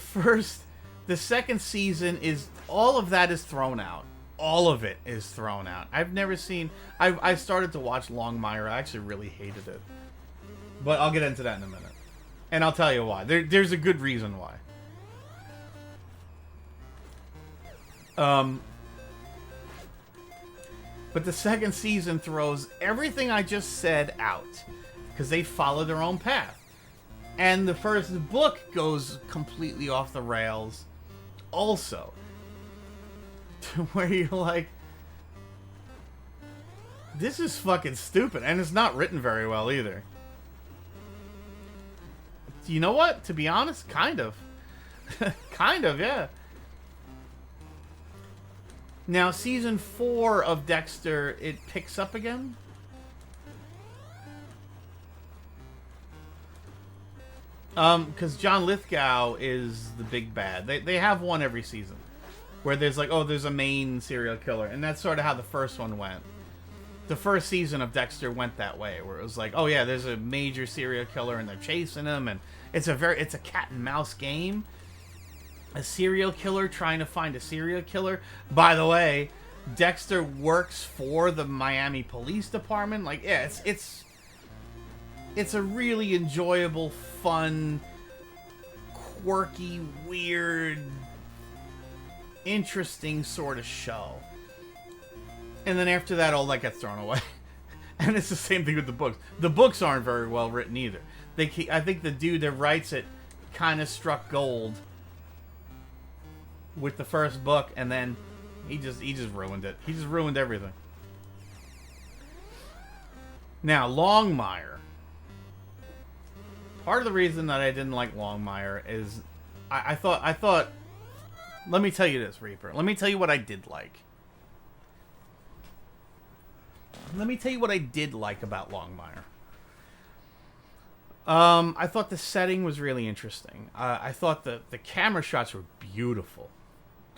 second season is, all of that is thrown out. All of it is thrown out. I've never seen, I started to watch Longmire. I actually really hated it. But I'll get into that in a minute. And I'll tell you why. There's a good reason why. But the second season throws everything I just said out. Because they follow their own path. And the first book goes completely off the rails also. To where you're like, this is fucking stupid. And it's not written very well either. You know what? To be honest, kind of. Kind of, yeah. Now, season 4 of Dexter, it picks up again. Because John Lithgow is the big bad. They have one every season. Where there's like, oh, there's a main serial killer. And that's sort of how the first one went. The first season of Dexter went that way. Where it was like, oh yeah, there's a major serial killer and they're chasing him. And it's a cat and mouse game. A serial killer trying to find a serial killer. By the way, Dexter works for the Miami Police Department. Like, yeah, it's a really enjoyable, fun, quirky, weird, interesting sort of show. And then after that, all that gets thrown away. And it's the same thing with the books. The books aren't very well written either. I think the dude that writes it kind of struck gold with the first book, and then he just ruined it. He just ruined everything. Now, Longmire. Part of the reason that I didn't like Longmire is I thought let me tell you this, Reaper. Let me tell you what I did like. Let me tell you what I did like about Longmire. I thought the setting was really interesting. I thought the camera shots were beautiful.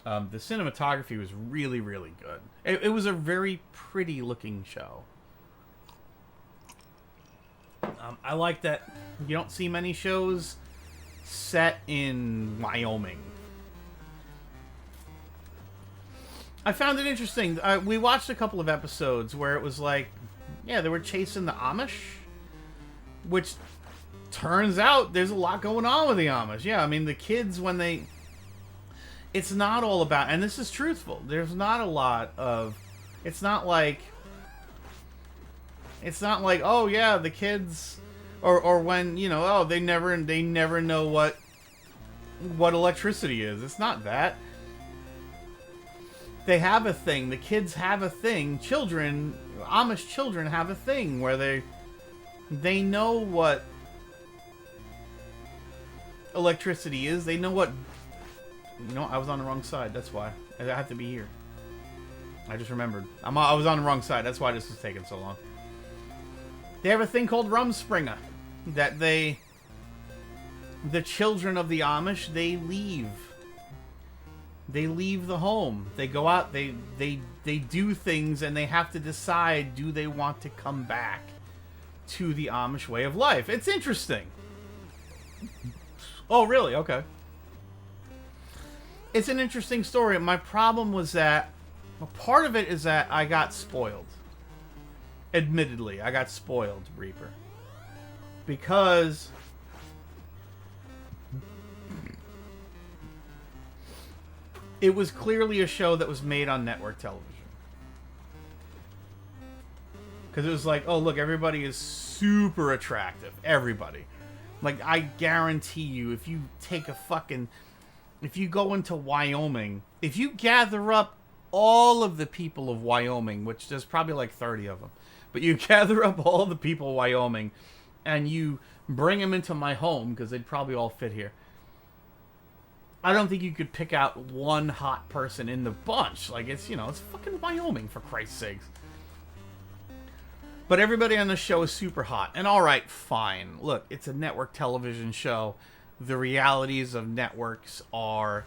The cinematography was really, really good. It was a very pretty looking show. I like that you don't see many shows set in Wyoming. I found it interesting. We watched a couple of episodes where it was like, yeah, they were chasing the Amish, which turns out there's a lot going on with the Amish. Yeah, I mean, the kids, when they... It's not all about... And this is truthful. There's not a lot of... It's not like, oh, yeah, the kids... Or when, you know, oh, they never know what electricity is. It's not that. They have a thing. The kids have a thing. Amish children have a thing where they know what electricity is. They know what... You know, I was on the wrong side. That's why. I have to be here. I just remembered. I was on the wrong side. That's why this is taking so long. They have a thing called Rumspringa. That the children of the Amish, they leave. They leave the home. They go out. They do things, and they have to decide, do they want to come back to the Amish way of life? It's interesting. Oh, really? Okay. It's an interesting story. My problem was that, part of it is that I got spoiled. Admittedly, I got spoiled, Reaper. Because it was clearly a show that was made on network television. Because it was like, oh, look, everybody is super attractive. Everybody. Like, I guarantee you, if you go into Wyoming, if you gather up all of the people of Wyoming, which there's probably like 30 of them, but you gather up all the people of Wyoming and you bring them into my home, because they'd probably all fit here, I don't think you could pick out one hot person in the bunch. Like, it's, you know, it's fucking Wyoming, for Christ's sakes. But everybody on the show is super hot. And alright, fine. Look, it's a network television show. the realities of networks are,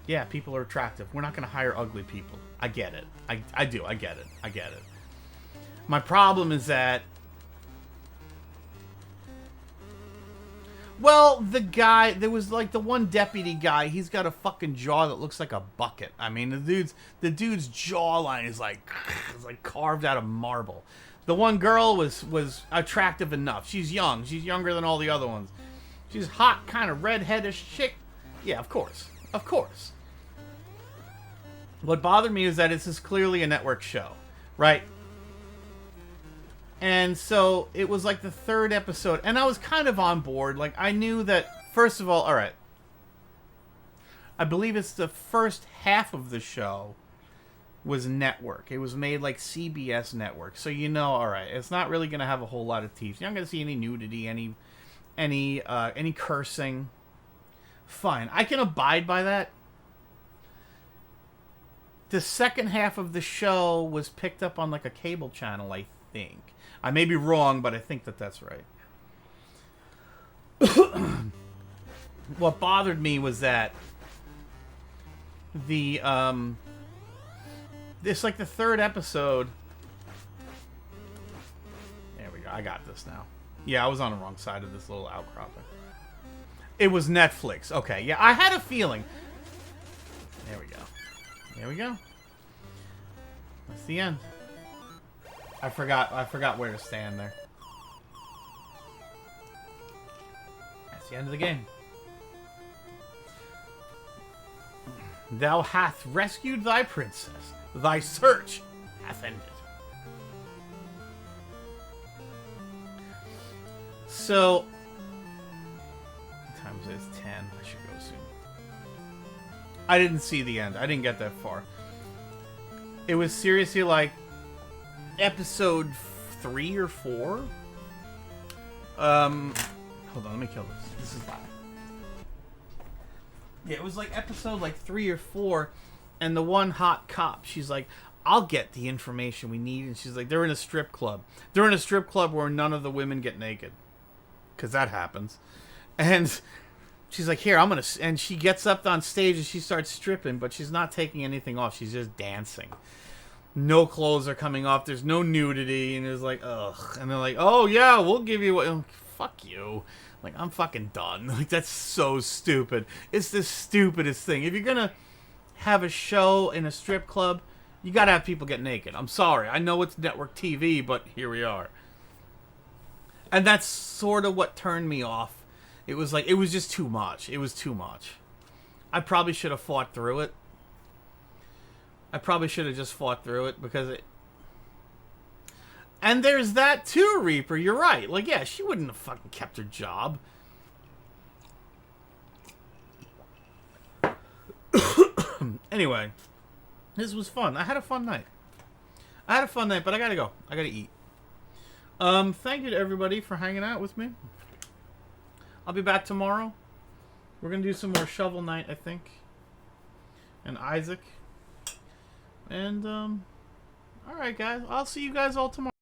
yeah, people are attractive. We're not going to hire ugly people. I get it. I do. I get it. I get it. My problem is that, well, the guy, there was like the one deputy guy, he's got a fucking jaw that looks like a bucket. I mean, the dude's jawline is like carved out of marble. The one girl was attractive enough. She's young. She's younger than all the other ones. She's hot, kind of redheadish chick. Yeah, of course. Of course. What bothered me is that this is clearly a network show, right? And so it was like the third episode, and I was kind of on board. Like, I knew that, first of all right, I believe it's the first half of the show was network. It was made like CBS network. So you know, alright, it's not really going to have a whole lot of teeth. You're not going to see any nudity, any cursing. Fine. I can abide by that. The second half of the show was picked up on like a cable channel, I think. I may be wrong, but I think that that's right. What bothered me was that it's like the third episode. There we go. I got this now. Yeah, I was on the wrong side of this little outcropping. It was Netflix. Okay, yeah, I had a feeling. There we go. There we go. That's the end. I forgot where to stand there. That's the end of the game. Thou hath rescued thy princess. Thy search hath ended. So, what time is it? It's 10. I should go soon. I didn't see the end. I didn't get that far. It was seriously like episode 3 or 4. Hold on, let me kill this. This is live. Yeah, it was like episode like 3 or 4, and the one hot cop, she's like, I'll get the information we need, and she's like, they're in a strip club. They're in a strip club where none of the women get naked. Because that happens. And she's like, here, I'm going to... And she gets up on stage and she starts stripping, but she's not taking anything off. She's just dancing. No clothes are coming off. There's no nudity. And it's like, ugh. And they're like, oh, yeah, we'll give you... What... Fuck you. Like, I'm fucking done. Like, that's so stupid. It's the stupidest thing. If you're going to have a show in a strip club, you got to have people get naked. I'm sorry. I know it's network TV, but here we are. And that's sort of what turned me off. It was like, it was just too much. It was too much. I probably should have fought through it. I probably should have just fought through it because it... And there's that too, Reaper. You're right. Like, yeah, she wouldn't have fucking kept her job. Anyway, this was fun. I had a fun night. But I gotta go. I gotta eat. Thank you to everybody for hanging out with me. I'll be back tomorrow. We're gonna do some more Shovel Knight, I think. And Isaac. And, alright guys. I'll see you guys all tomorrow.